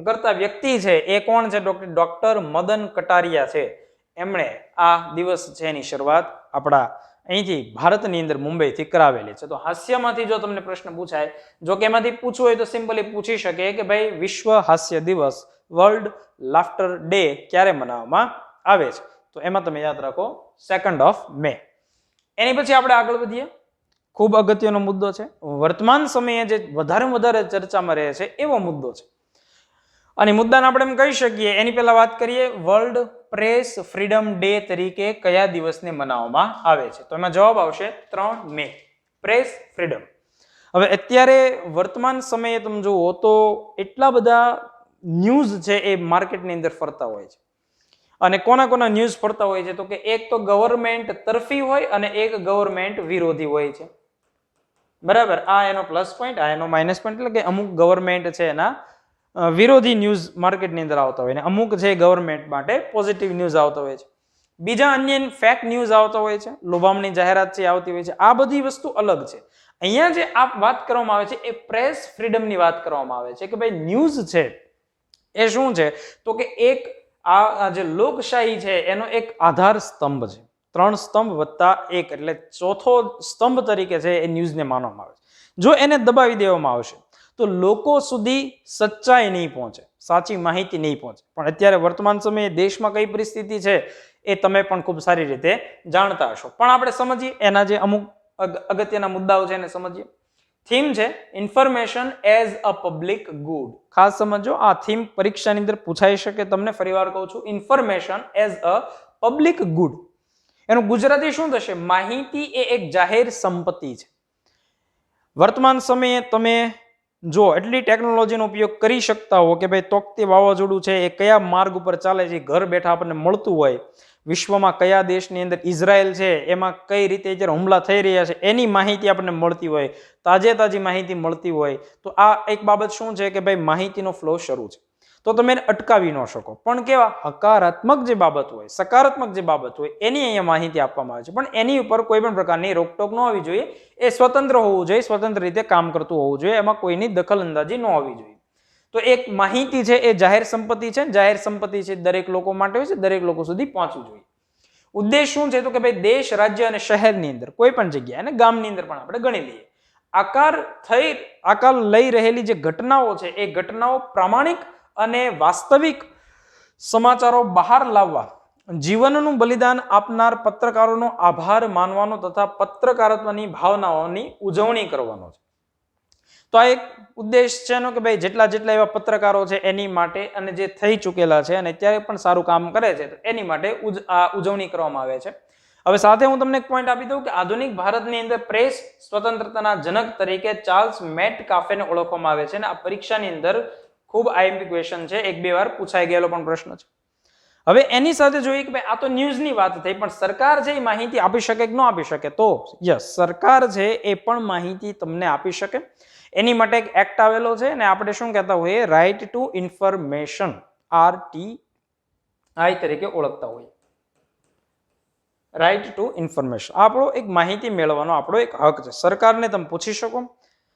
[SPEAKER 1] કરતા વ્યક્તિ છે એ કોણ છે? ડોક્ટર મદન કટારિયા છે. એમણે આ દિવસ છે એની શરૂઆત આપણા અહીંથી ભારતની અંદર મુંબઈથી કરાવેલી છે. તો હાસ્યમાંથી જો તમને પ્રશ્ન પૂછાય, જો કે એમાંથી પૂછવું હોય તો સિમ્પલી પૂછી શકે કે ભાઈ વિશ્વ હાસ્ય દિવસ, વર્લ્ડ લાફ્ટર ડે ક્યારે મનાવવામાં આવે છે? તો એમાં તમે યાદ રાખો 2 મે. એની પછી આપણે આગળ વધીએ. ખૂબ અગત્યનો મુદ્દો છે, વર્તમાન સમયે જે વધારે ચર્ચામાં રહે છે એવો મુદ્દો છે. અને મુદ્દાને આપણે એમ કહી શકીએ એની પહેલા વાત કરીએ, વર્લ્ડ પ્રેસ ફ્રીડમ ડે તરીકે કયા દિવસને મનાવવામાં આવે છે? તો એમાં જવાબ આવશે 3 મે, પ્રેસ ફ્રીડમ. હવે અત્યારે વર્તમાન સમયે તમે જુઓ તો એટલા બધા ન્યૂઝ છે એ માર્કેટની અંદર ફરતા હોય છે. અને કોના કોના ન્યૂઝ ફરતા હોય છે તો કે એક તો ગવર્મેન્ટ તરફી હોય અને એક ગવર્મેન્ટ વિરોધી હોય છે. બરાબર, આ એનો પ્લસ પોઈન્ટ, આ એનો માઇનસ પોઈન્ટ. એટલે કે અમુક ગવર્મેન્ટ છે એના વિરોધી ન્યૂઝ માર્કેટની અંદર આવતા હોય ને અમુક છે ગવર્મેન્ટ માટે પોઝિટિવ ન્યૂઝ આવતા હોય છે. બીજા અન્ય ફેક ન્યૂઝ આવતા હોય છે, લોભામણી જાહેરાત છે આવતી હોય છે. આ બધી વસ્તુ અલગ છે. અહીંયા જે આ વાત કરવામાં આવે છે એ પ્રેસ ફ્રીડમની વાત કરવામાં આવે છે કે ભાઈ ન્યૂઝ છે એ શું છે તો કે એક આ જે લોકશાહી છે એનો એક આધાર સ્તંભ છે. 3 સ્તંભ વત્તા 1 એટલે ચોથો સ્તંભ તરીકે છે એ ન્યૂઝને માનવામાં આવે છે. જો એને દબાવી દેવામાં આવશે તો લોકો સુધી સચ્ચાઈ નહીં પહોંચે, સાચી માહિતી નહીં પહોંચે. પણ અત્યારે વર્તમાન સમયે દેશમાં કઈ પરિસ્થિતિ છે એ તમે પણ ખૂબ સારી રીતે જાણતા હશો. પણ આપણે સમજીએ એના જે અમુક અગત્યના મુદ્દાઓ છે એને સમજીએ. થીમ છે information as a public good. ખાસ સમજો, આ થીમ પરીક્ષાની અંદર પૂછાઈ શકે. તમને ફરીવાર કહું છું, information as a public good. એનું ગુજરાતી શું થશે? માહિતી એ એક જાહેર સંપત્તિ છે. વર્તમાન સમયે તમે જો એટલી ટેકનોલોજીનો ઉપયોગ કરી શકતા હો કે ભાઈ તોકતી વાવાઝોડું છે એ કયા માર્ગ ઉપર ચાલે છે ઘર બેઠા આપણને મળતું હોય, વિશ્વમાં કયા દેશની અંદર ઇઝરાયલ છે એમાં કઈ રીતે અત્યારે હુમલા થઈ રહ્યા છે એની માહિતી આપણને મળતી હોય, તાજી માહિતી મળતી હોય, તો આ એક બાબત શું છે કે ભાઈ માહિતીનો ફ્લો શરૂ છે. તો તમે એને અટકાવી ન શકો. પણ કેવા હકારાત્મક જે બાબત હોય, સકારાત્મક જે બાબત હોય એની અહીંયા માહિતી આપવામાં આવે છે. પણ એની ઉપર કોઈ પણ પ્રકારની રોકટોક ન હોવી જોઈએ. એ સ્વતંત્ર હોવું જોઈએ, સ્વતંત્ર રીતે કામ કરતું હોવું જોઈએ. એમાં કોઈની દખલ અંદાજી ન હોવી જોઈએ. તો એક માહિતી છે એ જાહેર સંપત્તિ છે. જાહેર સંપત્તિ છે દરેક લોકો માટે હોય છે, દરેક લોકો સુધી પહોંચવું જોઈએ. ઉદ્દેશ શું છે તો કે ભાઈ દેશ, રાજ્ય અને શહેરની અંદર કોઈ પણ જગ્યાએ અને ગામની અંદર પણ આપણે ગણી લઈએ, આકાર લઈ રહેલી જે ઘટનાઓ છે એ ઘટનાઓ પ્રામાણિક અને વાસ્તવિક સમાચારો બહાર લાવવા, જીવનનું બલિદાન આપનાર પત્રકારોનો આભાર માનવાનો તથા પત્રકારત્વની ભાવનાઓની ઉજવણી કરવાનો છે. તો આ એક ઉદ્દેશ છે એનો કે ભાઈ જેટલા એવા પત્રકારો છે એની માટે અને જે થઈ ચૂકેલા છે અને અત્યારે પણ સારું કામ કરે છે તો એની માટે આ ઉજવણી કરવામાં આવે છે. હવે સાથે હું તમને એક પોઈન્ટ આપી દઉં કે આધુનિક ભારતની અંદર પ્રેસ સ્વતંત્રતાના જનક તરીકે ચાર્લ્સ મેટકાફેને ઓળખવામાં આવે છે અને આ પરીક્ષાની અંદર ખૂબ આઈએમપી ક્વેશ્ચન છે, 1-2 વાર પૂછાઈ ગયેલો પણ પ્રશ્ન છે. હવે એની સાથે જોઈએ કે ભાઈ આ તો ન્યૂઝની વાત થઈ, પણ સરકાર છે એ માહિતી આપી શકે કે ન આપી શકે? તો યસ, સરકાર છે એ પણ માહિતી તમને આપી શકે. એની માટે એક એક્ટ આવેલો છે ને આપણે શું કહેતા હોઈએ? રાઇટ ટુ ઇન્ફોર્મેશન, RTI તરીકે ઓળખતા હોઈએ. રાઇટ ટુ ઇન્ફોર્મેશન આપણો એક માહિતી મેળવવાનો આપણો એક હક છે. સરકારને તમે પૂછી શકો.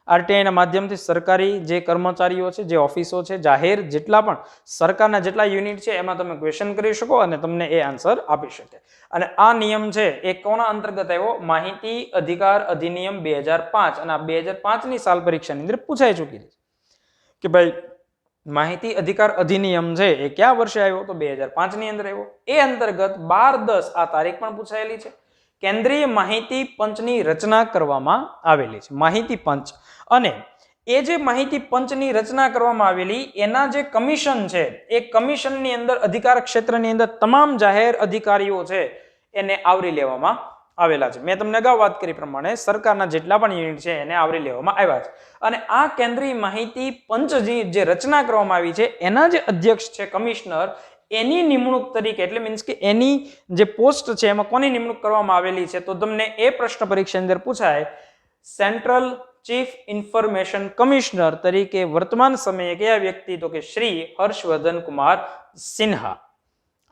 [SPEAKER 1] RTI ના માધ્યમથી સરકારી જે કર્મચારીઓ છે, જે ઓફિસો છે, જાહેર જેટલા પણ સરકારના જેટલા યુનિટ છે એમાં તમે ક્વેશ્ચન કરી શકો અને તમને એ આન્સર આપી શકે. અને આ નિયમ છે એ કોના અંતર્ગત આવ્યો? માહિતી અધિકાર અધિનિયમ 2005. અને આ 2005ની સાલ પરીક્ષાની અંદર પૂછાઈ ચૂકેલી છે કે ભાઈ માહિતી અધિકાર અધિનિયમ છે એ કયા વર્ષે આવ્યો? તો 2005ની અંદર આવ્યો. એ અંતર્ગત 12/10 આ તારીખ પણ પૂછાયેલી છે. કેન્દ્રીય માહિતી પંચની રચના કરવામાં આવેલી છે. માહિતી પંચ, અને એ જે માહિતી પંચની રચના કરવામાં આવેલી એના જે કમિશન છે એ કમિશનની અંદર અધિકાર ક્ષેત્રની અંદર તમામ જાહેર અધિકારીઓ છે એને આવરી લેવામાં આવેલા છે. મેં તમને અગાઉ વાત કરી પ્રમાણે સરકારના જેટલા પણ યુનિટ છે એને આવરી લેવામાં આવ્યા છે. અને આ કેન્દ્રીય માહિતી પંચની જે રચના કરવામાં આવી છે એના જે અધ્યક્ષ છે કમિશનર, એની નિમણૂક તરીકે, એટલે મીન્સ કે એની જે પોસ્ટ છે એમાં કોની નિમણૂક કરવામાં આવેલી છે? તો તમને એ પ્રશ્ન પરીક્ષા અંદર પૂછાય, સેન્ટ્રલ ચીફ ઇન્ફોર્મેશન કમિશનર તરીકે વર્તમાન સમયે કયા વ્યક્તિ? તો કે શ્રી હર્ષવર્ધન કુમાર સિન્હા.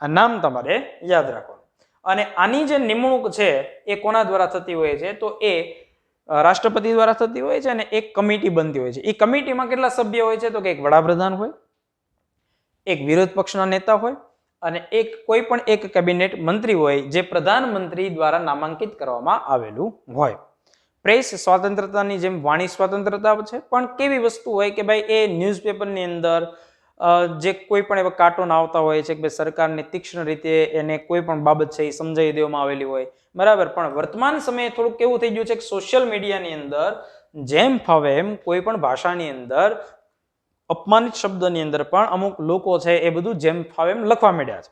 [SPEAKER 1] આ નામ તમારે યાદ રાખવાનું. અને આની જે નિમણૂક છે એ કોના દ્વારા થતી હોય છે? તો એ રાષ્ટ્રપતિ દ્વારા થતી હોય છે અને એક કમિટી બનતી હોય છે. એ કમિટીમાં કેટલા સભ્ય હોય છે? તો કે એક વડાપ્રધાન હોય, એક વિરોધ પક્ષના નેતા હોય અને કોઈ પણ એક કેબિનેટ મંત્રી હોય જે પ્રધાનમંત્રી દ્વારા નામાંકિત કરવામાં આવેલું હોય. પ્રેસ સ્વતંત્રતાની જેમ વાણી સ્વતંત્રતા છે, પણ કેવી વસ્તુ હોય કે ભાઈ એ ન્યૂઝપેપરની અંદર જે કોઈ પણ એવા કાર્ટૂન આવતા હોય છે કે ભાઈ સરકારને તીક્ષ્ણ રીતે એને કોઈ પણ બાબત છે એ સમજાવી દેવામાં આવેલી હોય, બરાબર. પણ વર્તમાન સમયે થોડુંક કેવું થઈ ગયું છે કે સોશિયલ મીડિયાની અંદર જેમ ફાવે એમ કોઈ પણ ભાષાની અંદર અપમાનિત શબ્દની અંદર પણ અમુક લોકો છે એ બધું જેમ ફાવે એમ લખવા માંડ્યા છે.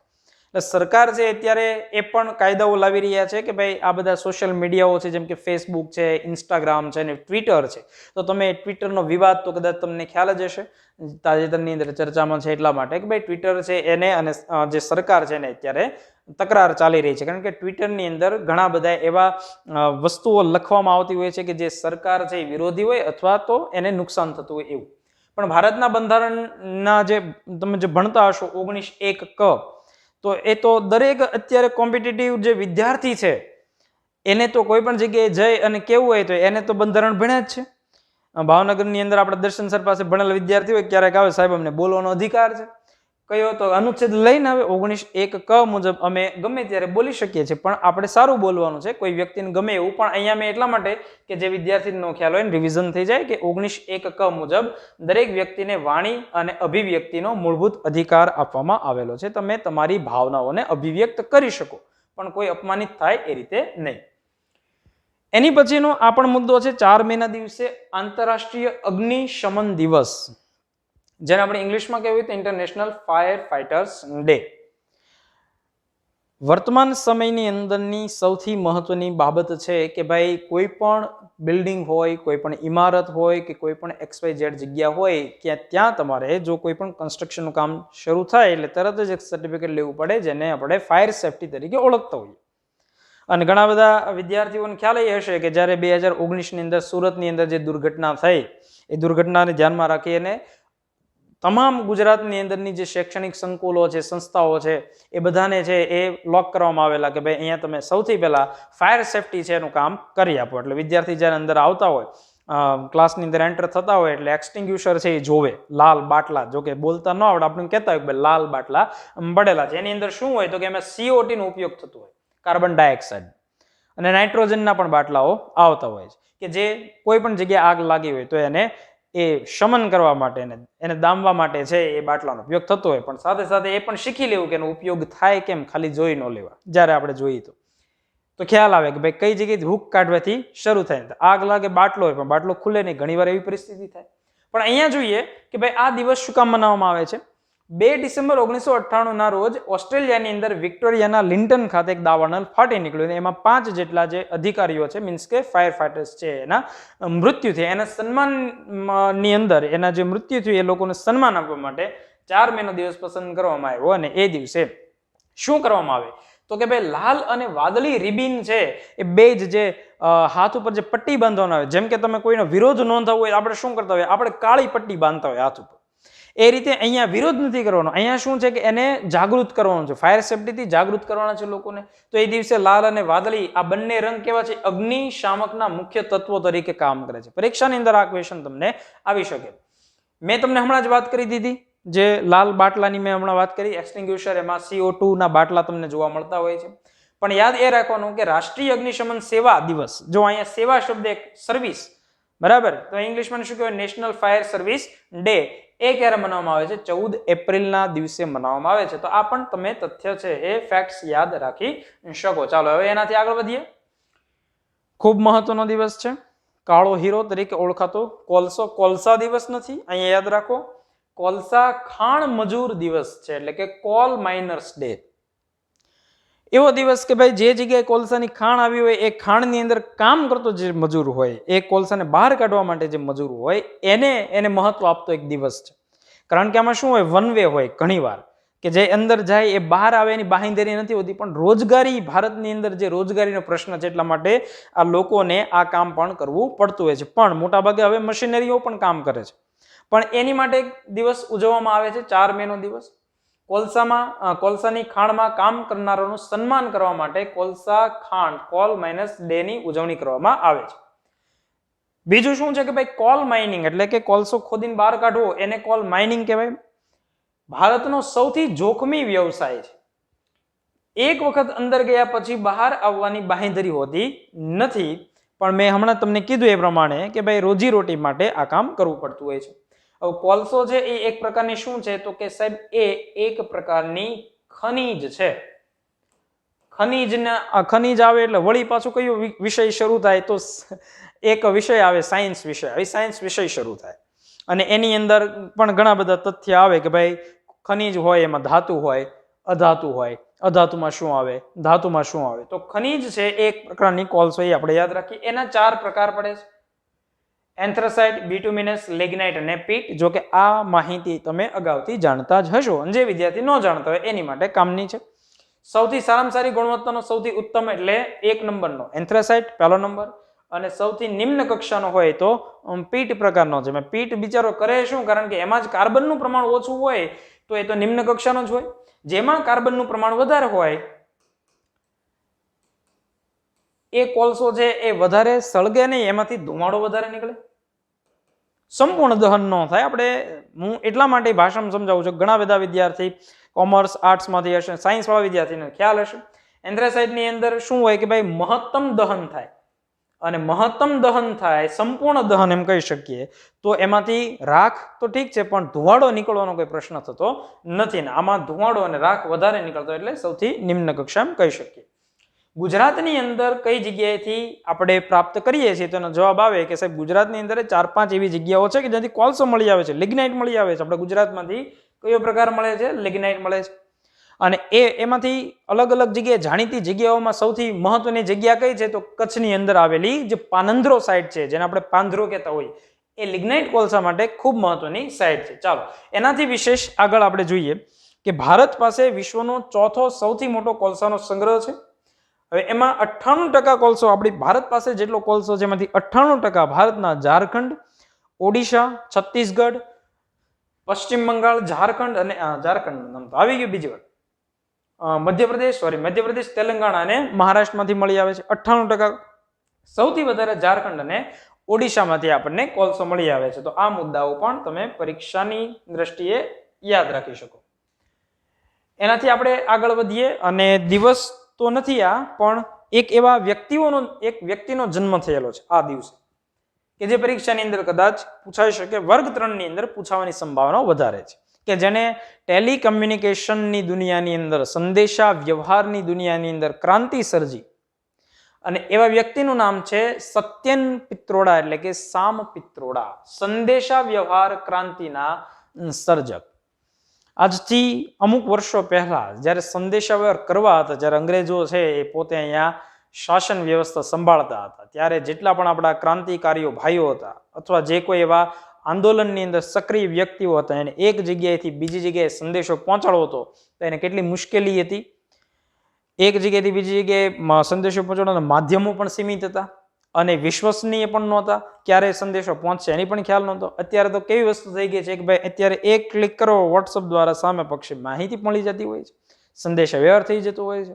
[SPEAKER 1] એટલે સરકાર છે અત્યારે એ પણ કાયદાઓ લાવી રહ્યા છે કે ભાઈ આ બધા સોશિયલ મીડિયાઓ છે જેમ કે ફેસબુક છે, ઇન્સ્ટાગ્રામ છે અને ટ્વિટર છે, તો તમે ટ્વિટરનો વિવાદ તો કદાચ તમને ખ્યાલ જ હશે, તાજેતરની અંદર ચર્ચામાં છે એટલા માટે કે ભાઈ ટ્વિટર છે એને અને જે સરકાર છે એને અત્યારે તકરાર ચાલી રહી છે, કારણ કે ટ્વિટરની અંદર ઘણા બધા એવા વસ્તુઓ લખવામાં આવતી હોય છે કે જે સરકાર છે એ વિરોધી હોય અથવા તો એને નુકસાન થતું હોય એવું. પણ ભારતના બંધારણના જે તમે જે ભણતા હશો 19(1) ક, તો એ તો દરેક અત્યારે કોમ્પિટિટિવ જે વિદ્યાર્થી છે એને તો કોઈ પણ જગ્યાએ જઈ અને કેવું હોય તો એને તો બંધારણ ભણ્યા જ છે. ભાવનગરની અંદર આપણે દર્શન સર પાસે ભણેલા વિદ્યાર્થી હોય ક્યારેક આવે, સાહેબ અમને બોલવાનો અધિકાર છે, કયો તો અનુચ્છેદ લઈને આવે 19(1) ક મુજબ અમે ગમે ત્યારે બોલી શકીએ છીએ, પણ આપણે સારું બોલવાનું છે, કોઈ વ્યક્તિને ગમે એવું. પણ અહીંયા મેં એટલા માટે કે જે વિદ્યાર્થીનો ખ્યાલ હોય ને રિવિઝન થઈ જાય કે 19(1) ક મુજબ દરેક વ્યક્તિને વાણી અને અભિવ્યક્તિનો મૂળભૂત અધિકાર આપવામાં આવેલો છે. તમે તમારી ભાવનાઓને અભિવ્યક્ત કરી શકો, પણ કોઈ અપમાનિત થાય એ રીતે નહીં. એની પછીનો આ પણ મુદ્દો છે 4 મેના દિવસે આંતરરાષ્ટ્રીય અગ્નિશમન દિવસ, જેને આપણે ઇંગ્લિશમાં કહેવું હોય તો ઇન્ટરનેશનલ ફાયર ફાઇટર્સ ડે. વર્તમાન સમયની અંદરની સૌથી મહત્વની બાબત છે કે ભાઈ કોઈ પણ બિલ્ડિંગ હોય, કોઈ પણ ઇમારત હોય કે કોઈ પણ XYZ જગ્યા હોય કે ત્યાં તમારે જો કોઈ પણ કન્સ્ટ્રક્શનનું કામ શરૂ થાય એટલે તરત જ એક સર્ટિફિકેટ લેવું પડે, જેને આપણે ફાયર સેફ્ટી તરીકે ઓળખતા હોઈએ. અને ઘણા બધા વિદ્યાર્થીઓને ખ્યાલ એ હશે કે જ્યારે 2019ની અંદર સુરતની અંદર જે દુર્ઘટના થઈ, એ દુર્ઘટનાને ધ્યાનમાં રાખી અને તમામ ગુજરાતની અંદરની જે શૈક્ષણિક સંકુલો છે, સંસ્થાઓ છે, એ બધાને છે એ લોક કરવામાં આવેલા કે ભાઈ અહીંયા તમે સૌથી પહેલા ફાયર સેફ્ટી છે એનું કામ કરી આપો. એટલે વિદ્યાર્થી જ્યારે અંદર આવતા હોય, ક્લાસની અંદર એન્ટર થતા હોય એટલે એક્સટિંગ્યુશર છે એ જોવે, લાલ બાટલા, જો કે બોલતા ન આવડે આપણે કહેતા હોય કે ભાઈ લાલ બાટલા પડેલા છે. એની અંદર શું હોય તો કે એમાં CO2 નો ઉપયોગ થતો હોય, કાર્બન ડાયોક્સાઇડ, અને નાઇટ્રોજનના પણ બાટલાઓ આવતા હોય છે કે જે કોઈ પણ જગ્યાએ આગ લાગી હોય તો એને એ શમન કરવા માટે એને દામવા માટે છે એ બાટલાનો ઉપયોગ થતો હોય. પણ સાથે સાથે એ પણ શીખી લેવું કે એનો ઉપયોગ થાય કેમ, ખાલી જોઈ ન લેવા. જ્યારે આપણે જોઈએ તો ખ્યાલ આવે કે ભાઈ કઈ જગ્યાએ હુક કાઢવાથી શરૂ થાય. આગ લાગે, બાટલો હોય પણ બાટલો ખુલે નહીં, ઘણીવાર એવી પરિસ્થિતિ થાય. પણ અહીંયા જોઈએ કે ભાઈ આ દિવસ શું કામ મનાવવામાં આવે છે. 2 ડિસેમ્બર 1998 ના રોજ ઓસ્ટ્રેલિયાની અંદર વિક્ટોરિયાના લિન્ટન ખાતે એક દાવાનળ ફાટી નીકળ્યું. એમાં 5 જેટલા જે અધિકારીઓ છે, મીન્સ કે ફાયર ફાઇટર્સ છે, એના મૃત્યુ થયા. એના સન્માનની અંદર એના જે મૃત્યુ થયું એ લોકોને સન્માન આપવા માટે 4 મેનો દિવસ પસંદ કરવામાં આવ્યો. અને એ દિવસે શું કરવામાં આવે તો કે ભાઈ લાલ અને વાદળી રિબિન છે એ બે જ જે હાથ ઉપર જે પટ્ટી બાંધવામાં આવે, જેમ કે તમે કોઈનો વિરોધ નોંધાવવો હોય આપણે શું કરતા હોય, આપણે કાળી પટ્ટી બાંધતા હોય હાથ ઉપર. એ રીતે અહીંયા વિરોધ નથી કરવાનો, અહીંયા શું છે કે એને જાગૃત કરવાનું છે, ફાયર સેફ્ટીથી જાગૃત કરવાના છે લોકોને. તો એ દિવસે લાલ અને વાદળી આ બંને રંગ કેવા છે, અગ્નિશામકના મુખ્ય તત્વો તરીકે કામ કરે છે. પરીક્ષાની અંદર આ ક્વેશ્ચન તમને આવી શકે. મેં તમને હમણાં જ વાત કરી દીધી, જે લાલ બાટલાની મેં હમણાં વાત કરી, એક્સટિંગ્યુશર, એમાં CO2 ના બાટલા તમને જોવા મળતા હોય છે. પણ યાદ એ રાખવાનું કે રાષ્ટ્રીય અગ્નિશમન સેવા દિવસ, જો અહીંયા સેવા શબ્દ એક સર્વિસ, બરાબર, તો ઇંગ્લિશમાં શું કહેવાય, નેશનલ ફાયર સર્વિસ ડે, એ ક્યારે મનાવવામાં આવે છે, 14 એપ્રિલના દિવસે મનાવવામાં આવે છે. તો આ પણ તમે તથ્ય છે એ ફેક્ટ્સ યાદ રાખી શકો. ચાલો હવે એનાથી આગળ વધીએ. ખૂબ મહત્વનો દિવસ છે, કાળો હીરો તરીકે ઓળખાતો કોલસો. કોલસા દિવસ નથી, અહીંયા યાદ રાખો, કોલસા ખાણ મજૂર દિવસ છે, એટલે કે કોલ માઇનર્સ ડે. એવો દિવસ કે ભાઈ જે જગ્યાએ કોલસાની ખાણ આવી હોય એ ખાણની અંદર કામ કરતો જે મજૂર હોય, એ કોલસાને બહાર કાઢવા માટે જે મજૂર હોય એને મહત્વ આપતો એક દિવસ છે. કારણ કે આમાં શું હોય, વન વે હોય ઘણીવાર, કે જે અંદર જાય એ બહાર આવે એની બાંહેધરી નથી હોતી. પણ રોજગારી, ભારતની અંદર જે રોજગારીનો પ્રશ્ન છે એટલા માટે આ લોકોને આ કામ પણ કરવું પડતું હોય છે. પણ મોટાભાગે હવે મશીનરીઓ પણ કામ કરે છે, પણ એની માટે એક દિવસ ઉજવવામાં આવે છે, 4 મેનો દિવસ. કોલસાની ખાણમાં કામ કરનારોનું સન્માન કરવા માટે કોલસા ખાણ કોલ માઇનસ ડે ની ઉજવણી કરવામાં આવે છે. બીજું શું છે કે ભાઈ કોલ માઇનિંગ, એટલે કે કોલસો ખોદીને બહાર કાઢવો, એને કોલ માઇનિંગ કહેવાય. ભારતનો સૌથી જોખમી વ્યવસાય છે. એક વખત અંદર ગયા પછી બહાર આવવાની બાંહેધરી હોતી નથી. પણ મેં હમણાં તમને કીધું એ પ્રમાણે કે ભાઈ રોજીરોટી માટે આ કામ કરવું પડતું હોય છે. હવે કોલસો છે એ એક પ્રકારની શું છે તો કે સાહેબ એ એક પ્રકારની ખનીજ છે. ખનીજ આવે એટલે વળી પાછું કયો વિષય શરૂ થાય, તો એક વિષય આવે સાયન્સ વિષય. હવે સાયન્સ વિષય શરૂ થાય અને એની અંદર પણ ઘણા બધા તથ્ય આવે કે ભાઈ ખનીજ હોય એમાં ધાતુ હોય, અધાતુ હોય, અધાતુમાં શું આવે, ધાતુમાં શું આવે. તો ખનિજ છે એ એક પ્રકારની કોલસો, એ આપણે યાદ રાખીએ. એના 4 પ્રકાર પડે છે: એન્થ્રેસાઇટ, બિટુમિનસ, લેગ્નાઇટ અને પીટ. જો કે આ માહિતી તમે અગાઉથી જાણતા જ હશો, અને જે વિદ્યાર્થી ન જાણતા હોય એની માટે કામની છે. સૌથી સારામાં સારી ગુણવત્તાનો સૌથી ઉત્તમ એટલે 1 નંબરનો એન્થ્રેસાઇટ, પહેલો નંબર. અને સૌથી નિમ્ન કક્ષાનો હોય તો પીટ પ્રકારનો છે. પીટ બિચારો કરે શું? કારણ કે એમાં જ કાર્બનનું પ્રમાણ ઓછું હોય તો એ તો નિમ્ન કક્ષાનો જ હોય. જેમાં કાર્બનનું પ્રમાણ વધારે હોય એ કોલસો છે એ વધારે સળગે નહીં, એમાંથી ધુમાડો વધારે નીકળે, સંપૂર્ણ દહન ન થાય. હું એટલા માટે ભાષામાં સમજાવું છું. ઘણા બધા વિદ્યાર્થી કોમર્સ આર્ટ્સમાંથી હશે, સાયન્સ વાળા વિદ્યાર્થીને ખ્યાલ હશે. એન્થ્રેસાઇટની અંદર શું હોય કે ભાઈ મહત્તમ દહન થાય, અને મહત્તમ દહન થાય, સંપૂર્ણ દહન એમ કહી શકીએ, તો એમાંથી રાખ તો ઠીક છે, પણ ધુવાડો નીકળવાનો કોઈ પ્રશ્ન થતો નથી. ને આમાં ધુવાડો અને રાખ વધારે નીકળતો, એટલે સૌથી નિમ્ન કક્ષા એમ કહી શકીએ. ગુજરાતની અંદર કઈ જગ્યાએથી આપણે પ્રાપ્ત કરીએ છીએ? તો એનો જવાબ આવે કે સાહેબ ગુજરાતની અંદર 4-5 એવી જગ્યાઓ છે કે જ્યાંથી કોલસો મળી આવે છે, લિગ્નાઇટ મળી આવે છે. આપણે ગુજરાતમાંથી કયો પ્રકાર મળે છે? લિગ્નાઇટ મળે છે. અને એમાંથી અલગ અલગ જગ્યાએ જાણીતી જગ્યાઓમાં સૌથી મહત્વની જગ્યા કઈ છે? તો કચ્છની અંદર આવેલી જે પાનંદ્રો સાઇટ છે, જેને આપણે પાંધરો કહેતા હોય, એ લિગ્નાઇટ કોલસા માટે ખૂબ મહત્વની સાઇટ છે. ચાલો એનાથી વિશેષ આગળ આપણે જોઈએ કે ભારત પાસે વિશ્વનો ચોથો સૌથી મોટો કોલસાનો સંગ્રહ છે. હવે એમાં 98% કોલસો, આપણી ભારત પાસે જેટલો કોલસો છે એમાંથી 98% ભારતના ઝારખંડ, ઓડિશા, છત્તીસગઢ, પશ્ચિમ બંગાળ, ઝારખંડ અને ઝારખંડ નામ તો આવી ગયું બીજી વાર, મધ્યપ્રદેશ, તેલંગાણા અને મહારાષ્ટ્રમાંથી મળી આવે છે. 98% સૌથી વધારે ઝારખંડ અને ઓડિશામાંથી આપણને કોલસો મળી આવે છે. તો આ મુદ્દાઓ પણ તમે પરીક્ષાની દ્રષ્ટિએ યાદ રાખી શકો. એનાથી આપણે આગળ વધીએ, અને દિવસ તો નથી આ, પણ એક વ્યક્તિનો જન્મ થયેલો છે આ દિવસે, કે જે પરીક્ષાની અંદર કદાચ પૂછાઈ શકે. વર્ગ 3 ની અંદર પૂછાવાની સંભાવના વધારે છે, કે જેને ટેલિકમ્યુનિકેશનની દુનિયાની અંદર, સંદેશા વ્યવહારની દુનિયાની અંદર ક્રાંતિ સર્જી, અને એવા વ્યક્તિનું નામ છે સત્યન પિત્રોડા, એટલે કે સામ પિત્રોડા, સંદેશા વ્યવહાર ક્રાંતિના સર્જક. આજથી અમુક વર્ષો પહેલા જ્યારે સંદેશા વ્યવહાર કરવા હતા, જ્યારે અંગ્રેજો છે એ પોતે અહીંયા શાસન વ્યવસ્થા સંભાળતા હતા, ત્યારે જેટલા પણ આપણા ક્રાંતિકારીઓ ભાઈઓ હતા, અથવા જે કોઈ એવા આંદોલનની અંદર સક્રિય વ્યક્તિઓ હતા, એને એક જગ્યાએથી બીજી જગ્યાએ સંદેશો પહોંચાડવો હતો તો એને કેટલી મુશ્કેલી હતી. એક જગ્યાએથી બીજી જગ્યાએ સંદેશો પહોંચાડવાના માધ્યમો પણ સીમિત હતા, અને વિશ્વસનીય પણ નહોતા. ક્યારે સંદેશો પહોંચશે એની પણ ખ્યાલ નહોતો. અત્યારે તો કેવી વસ્તુ થઈ ગઈ છે કે ભાઈ અત્યારે એક ક્લિક કરો, વોટ્સઅપ દ્વારા સામે પક્ષે માહિતી મળી જતી હોય છે, સંદેશા વ્યવહાર થઈ જતો હોય છે.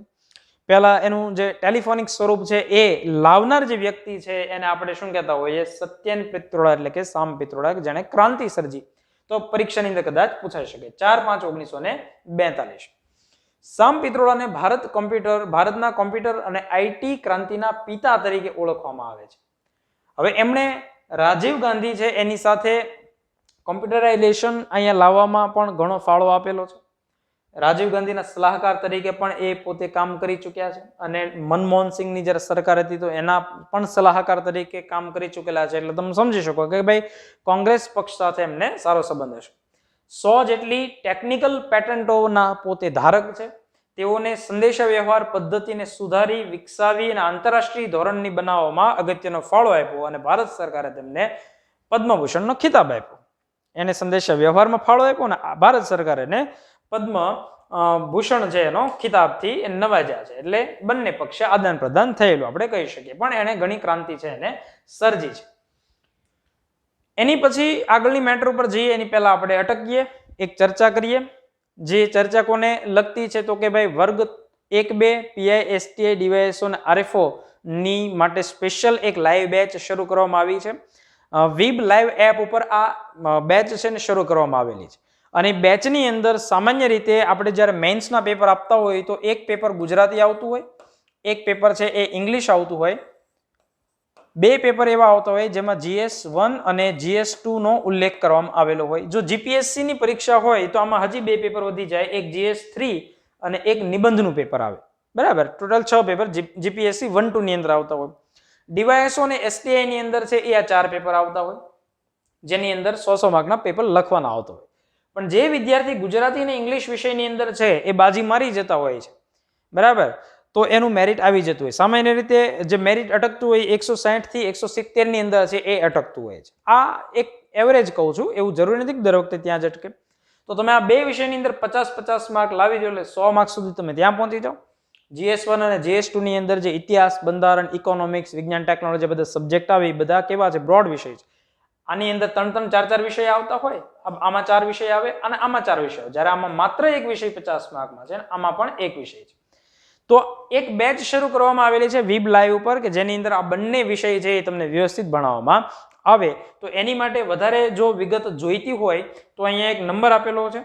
[SPEAKER 1] પહેલા એનું જે ટેલિફોનિક સ્વરૂપ છે એ લાવનાર જે વ્યક્તિ છે એને આપણે શું કહેતા હોઈએ? સત્યન પિત્રોડા, એટલે કે સામ પિત્રોડા, જેણે ક્રાંતિ સર્જી. તો પરીક્ષાની અંદર કદાચ પૂછાઈ શકે. 4/5/1942. સામ પિત્રોડાને ભારતના કોમ્પ્યુટર અને આઈટી ક્રાંતિના પિતા તરીકે ઓળખવામાં આવે છે. હવે એમણે રાજીવ ગાંધી છે એની સાથે કોમ્પ્યુટરાઇઝેશન અહીંયા લાવવામાં પણ ઘણો ફાળો આપેલો છે. રાજીવ ગાંધીના સલાહકાર તરીકે પણ એ પોતે કામ કરી ચૂક્યા છે, અને મનમોહન સિંહની જ્યારે સરકાર હતી તો એના પણ સલાહકાર તરીકે કામ કરી ચૂકેલા છે. એટલે તમે સમજી શકો કે ભાઈ કોંગ્રેસ પક્ષ સાથે એમને સારો સંબંધ હશે. 100 જેટલી ટેકનિકલ પેટન્ટોના પોતે ધારક છે. તેઓને સંદેશા વ્યવહાર પદ્ધતિને સુધારી, વિકસાવી અને આંતરરાષ્ટ્રીય ધોરણની બનાવવામાં અગત્યનો ફાળો આપ્યો, અને ભારત સરકારે તેમને પદ્મભૂષણનો ખિતાબ આપ્યો. એને સંદેશા વ્યવહારમાં ફાળો આપ્યો, અને ભારત સરકારે એને પદ્મભૂષણ છે એનો ખિતાબથી નવાજ્યા છે. એટલે બંને પક્ષે આદાન પ્રદાન થયેલું આપણે કહી શકીએ. પણ એને ઘણી ક્રાંતિ છે એને સર્જી છે. એની પછી આગળની મેટર ઉપર જઈએ એની પહેલા આપણે અટકીએ, એક ચર્ચા કરીએ. જે ચર્ચા કોને લગતી છે? તો કે ભાઈ વર્ગ 1-2 પીઆઈ, એસટીઆઈ, ડીવાયએસઓ અને આરએફઓ ની માટે સ્પેશિયલ એક લાઈવ બેચ શરૂ કરવામાં આવી છે. વીબ લાઈવ એપ ઉપર આ બેચ છે ને શરૂ કરવામાં આવેલી છે. અને બેચની અંદર સામાન્ય રીતે આપણે જ્યારે મેન્સના પેપર આપતા હોય તો એક પેપર ગુજરાતી આવતું હોય, એક પેપર છે એ ઇંગ્લિશ આવતું હોય, 2 પેપર એવા આવતા હોય જેમાં GS1 અને GS2 નો ઉલ્લેખ કરવામાં આવેલો હોય. જો જીપીએસસી ની પરીક્ષા હોય તો આમાં હજી 2 પેપર વધી જાય, એક GS3 અને એક નિબંધનું પેપર આવે. બરાબર, ટોટલ 6 પેપર જીપીએસસી 1-2 ની અંદર આવતા હોય. ડીવાયએસઓ અને એસટીઆઈ ની અંદર છે એ આ 4 પેપર આવતા હોય, જેની અંદર 100 માર્કના પેપર લખવાના આવતા હોય. પણ જે વિદ્યાર્થી ગુજરાતી અને ઇંગ્લિશ વિષયની અંદર છે એ બાજી મારી જતા હોય છે, બરાબર, તો એનું મેરિટ આવી જતું હોય. સામાન્ય રીતે જે મેરિટ અટકતું હોય 160 થી 170 ની અંદર છે એ અટકતું હોય છે. આ એક એવરેજ કહું છું, એવું જરૂરી નથી કે દર વખતે ત્યાં જ અટકે. તો તમે આ બે વિષયની અંદર 50-50 માર્ક લાવી દો એટલે 100 માર્ક સુધી તમે ત્યાં પહોંચી જાઓ. GS1 અને GS2 ની અંદર જે ઇતિહાસ, બંધારણ, ઇકોનોમિક્સ, વિજ્ઞાન, ટેકનોલોજી બધા સબ્જેક્ટ આવે એ બધા કેવા છે? બ્રોડ વિષય છે. આની અંદર 3-3, 4-4 વિષય આવતા હોય, આમાં 4 વિષય આવે અને આમાં 4 વિષય આવે. જ્યારે આમાં માત્ર એક વિષય 50 માર્કમાં છે, આમાં પણ એક વિષય છે. તો એક બેચ શરૂ કરવામાં આવેલી છે વીબ લાઈવ ઉપર કે જેની અંદર આ બંને વિષય છે એ તમને વ્યવસ્થિત ભણાવવામાં આવે. તો એની માટે વધારે જો વિગત જોઈતી હોય તો અહીંયા એક નંબર આપેલો છે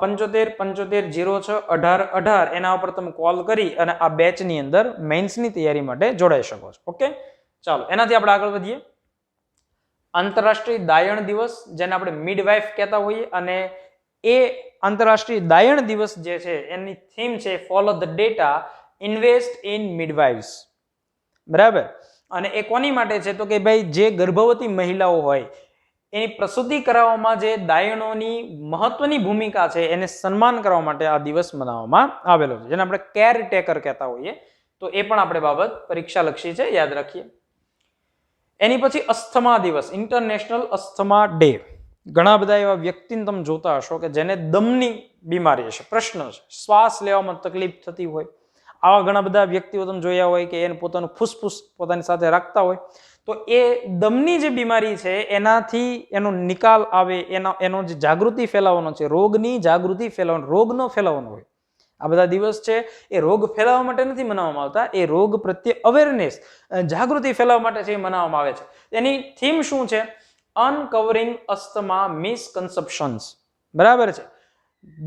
[SPEAKER 1] 75 75 06 18 18. એના ઉપર તમે કોલ કરી અને આ બેચની અંદર મેન્સની તૈયારી માટે જોડાઈ શકો છો. ઓકે, ચાલો એનાથી આપણે આગળ વધીએ. આંતરરાષ્ટ્રીય દાયણ દિવસ, જેને આપણે મિડવાઇફ કહેતા હોઈએ, અને એ આંતરરાષ્ટ્રીય દાયણ દિવસ જે છે એની થીમ છે follow the data, invest in midwives. બરાબર, અને એ કોની માટે છે? તો કે ભાઈ જે ગર્ભવતી મહિલાઓ હોય એની પ્રસૂતિ કરાવવામાં જે દાયણોની મહત્વની ભૂમિકા છે એને સન્માન કરવા માટે આ દિવસ મનાવવામાં આવેલો છે, જેને આપણે કેર ટેકર કહેતા હોઈએ. તો એ પણ આપણે બાબત પરીક્ષાલક્ષી છે, યાદ રાખીએ. એની પછી અસ્થમા દિવસ, ઇન્ટરનેશનલ અસ્થમા ડે. ઘણા બધા એવા વ્યક્તિને તમે જોતા હશો કે જેને દમની બીમારી છે, પ્રશ્ન છે, શ્વાસ લેવામાં તકલીફ થતી હોય. આવા ઘણા બધા વ્યક્તિઓ તમે જોયા હોય કે એને પોતાનું ફૂસફૂસ પોતાની સાથે રાખતા હોય. તો એ દમની જે બીમારી છે એનાથી એનો નિકાલ આવે, એનો જે જાગૃતિ ફેલાવવાનો છે, રોગની જાગૃતિ ફેલાવવાનો, રોગ ન ફેલાવવાનો હોય. આ બધા દિવસ છે એ રોગ ફેલાવવા માટે નથી મનાવવામાં આવતા, એ રોગ પ્રત્યે અવેરનેસ, જાગૃતિ ફેલાવવા માટે છે એ મનાવવામાં આવે છે. એની થીમ શું છે? અનકવરિંગ અસ્થમા મિસકન્સેપ્શન્સ. બરાબર છે,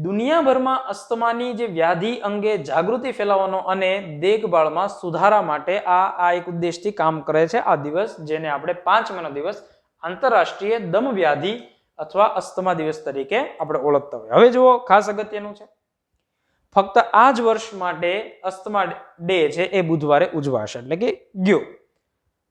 [SPEAKER 1] દુનિયાભરમાં અસ્થમાની જે વ્યાધિ અંગે જાગૃતિ ફેલાવવાનો અને દેખભાળમાં સુધારા માટે આ એક ઉદ્દેશથી કામ કરે છે આ દિવસ, જેને આપણે 5 મેનો દિવસ આંતરરાષ્ટ્રીય દમ વ્યાધિ અથવા અસ્થમા દિવસ તરીકે આપણે ઓળખતા હોય. હવે જુઓ, ખાસ અગત્યનું છે, ફક્ત આ જ વર્ષ માટે અસ્થમા ડે છે એ બુધવારે ઉજવાશે, એટલે કે ગયો.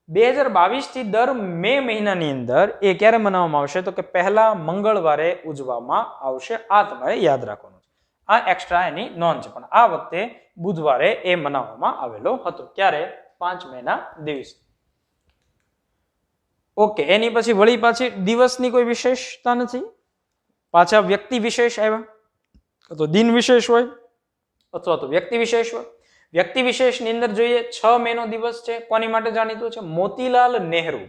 [SPEAKER 1] 2022 થી દર મે મહિનાની અંદર એ ક્યારે મનાવવામાં આવશે? તો કે પહેલા મંગળવારે ઉજવવામાં આવશે. આ તમારે યાદ રાખવાનું છે. આ એક્સ્ટ્રા એની નોંધ છે, પણ આ વખતે બુધવારે એ મનાવવામાં આવેલો હતો. ક્યારે? 5 મેના દિવસ. ઓકે, એની પછી વળી પાછી દિવસની કોઈ વિશેષતા નથી, પાછા વ્યક્તિ વિશેષ આવ્યા, તો દિન વિશેષ હોય અથવા તો વ્યક્તિ વિશેષ હોય. વ્યક્તિ વિશેષની અંદર જોઈએ 6 મેનો દિવસ છે. કોની માટે જાણીતું છે? મોતીલાલ નહેરુ.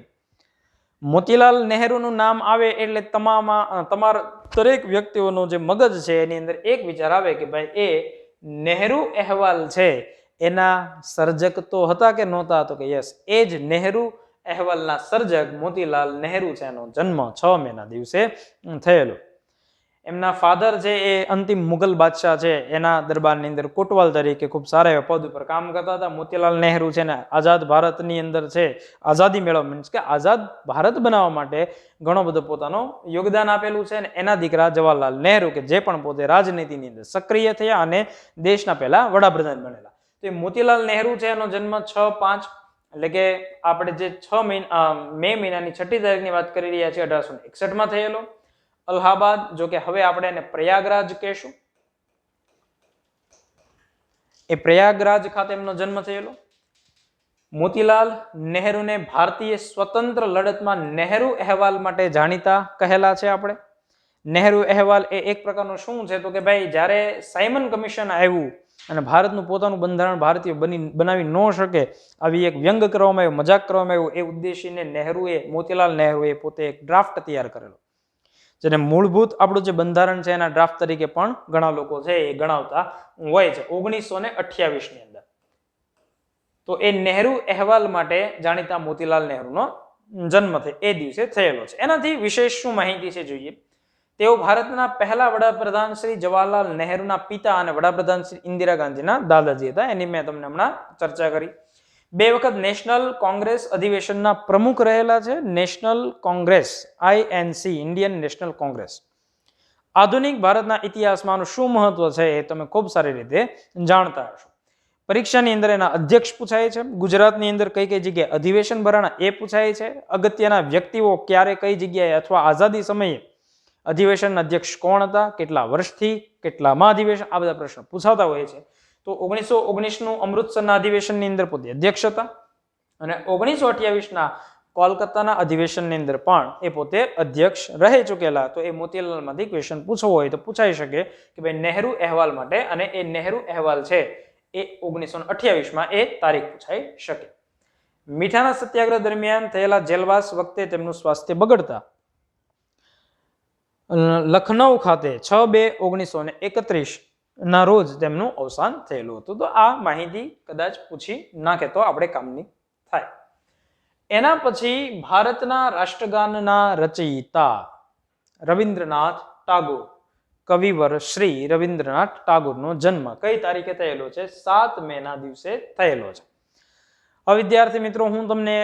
[SPEAKER 1] મોતીલાલ નહેરુનું નામ આવે એટલે તમારા દરેક વ્યક્તિઓનો જે મગજ છે એની અંદર એક વિચાર આવે કે ભાઈ એ નહેરુ અહેવાલ છે એના સર્જક તો હતા કે નહોતા? તો કે યસ, એ જ નહેરુ અહેવાલના સર્જક મોતીલાલ નહેરુ છે. એનો જન્મ 6 મેના દિવસે થયેલો. એમના ફાધર છે એ અંતિમ મુગલ બાદશાહ છે, એના દરબારની અંદર કોટવાલ તરીકે ખૂબ સારા એવા પદ ઉપર કામ કરતા હતા. મોતીલાલ નહેરુ છે ને આઝાદ ભારતની અંદર છે આઝાદી મેળવવા, મીન્સ કે આઝાદ ભારત બનાવવા માટે ઘણો બધો પોતાનો યોગદાન આપેલું છે. અને એના દીકરા જવાહરલાલ નહેરુ કે જે પણ પોતે રાજનીતિની અંદર સક્રિય થયા અને દેશના પહેલા વડાપ્રધાન બનેલા. તો એ મોતીલાલ નહેરુ છે એનો જન્મ 6/5 એટલે કે આપણે જે મે મહિનાની 6મી તારીખની વાત કરી રહ્યા છીએ 1861 થયેલો. અલ્હાબાદ, જો કે હવે આપણે એને પ્રયાગરાજ કહેશું, એ પ્રયાગરાજ ખાતે એમનો જન્મ થયેલો. મોતીલાલ નહેરુને ભારતીય સ્વતંત્ર લડતમાં નહેરુ અહેવાલ માટે જાણીતા કહેલા છે આપણે. નહેરુ અહેવાલ એ એક પ્રકારનો શું છે? તો કે ભાઈ જ્યારે સાયમન કમિશન આવ્યું અને ભારતનું પોતાનું બંધારણ ભારતીય બનાવી ન શકે, આવી એક વ્યંગ કરવામાં આવ્યો, મજાક કરવામાં આવ્યો, એ ઉદ્દેશીને મોતીલાલ નહેરુએ પોતે એક ડ્રાફ્ટ તૈયાર કરેલો, જેને મૂળભૂત આપણું જે બંધારણ છે એના ડ્રાફ્ટ તરીકે પણ ઘણા લોકો છે એ ગણાવતા હોય છે 1928 ની અંદર. તો એ નહેરુ અહેવાલ માટે જાણીતા મોતીલાલ નહેરુનો જન્મ એ દિવસે થયેલો છે. એનાથી વિશેષ શું માહિતી છે જોઈએ. તેઓ ભારતના પહેલા વડાપ્રધાન શ્રી જવાહરલાલ નહેરુના પિતા અને વડાપ્રધાન શ્રી ઇન્દિરા ગાંધીના દાદાજી હતા. એની મેં તમને હમણાં ચર્ચા કરી. 2 વખત નેશનલ કોંગ્રેસ અધિવેશનના પ્રમુખ રહેલા છે. National Congress, INC, Indian National Congress. આધુનિક ભારતના ઇતિહાસમાં આનું શું મહત્વ છે એ તમે ખૂબ સારી રીતે જાણતા હશો. પરીક્ષાની અંદર એના અધ્યક્ષ પૂછાય છે. ગુજરાતની અંદર કઈ કઈ જગ્યાએ અધિવેશન ભરાણા એ પૂછાય છે. અગત્યના વ્યક્તિઓ ક્યારે કઈ જગ્યાએ અથવા આઝાદી સમયે અધિવેશન અધ્યક્ષ કોણ હતા, કેટલા વર્ષથી, કેટલામાં અધિવેશન, આ બધા પ્રશ્નો પૂછાતા હોય છે. તો 1919નું અમૃતસરના અધિવેશનની અંદર પોતે અધ્યક્ષ હતા અને 1928ના કોલકાતાના અધિવેશનની અંદર પણ એ પોતે અધ્યક્ષ રહી ચૂકેલા. તો એ મોતીલાલમાંથી ક્વેશ્ચન પૂછવો હોય તો પૂછાઈ શકે કે ભાઈ નહેરુ અહેવાલ માટે, અને એ નહેરુ અહેવાલ છે એ 1928માં એ તારીખ પૂછાઈ શકે. મીઠાના સત્યાગ્રહ દરમિયાન થયેલા જેલવાસ વખતે તેમનું સ્વાસ્થ્ય બગડતા લખનૌ ખાતે 6/2/1931 ના રોજ તેમનું અવસાન થયેલું હતું. તો આ માહિતી કદાચ પૂછી નાખે તો આપણે કામની થાય. એના પછી ભારતના રાષ્ટ્રગાનના રચયિતા રવિન્દ્રનાથ ટાગોર, કવિવર શ્રી રવિન્દ્રનાથ ટાગોરનો જન્મ કઈ તારીખે થયેલો છે? 7 મેના દિવસે થયેલો છે. હવે વિદ્યાર્થી મિત્રો, હું તમને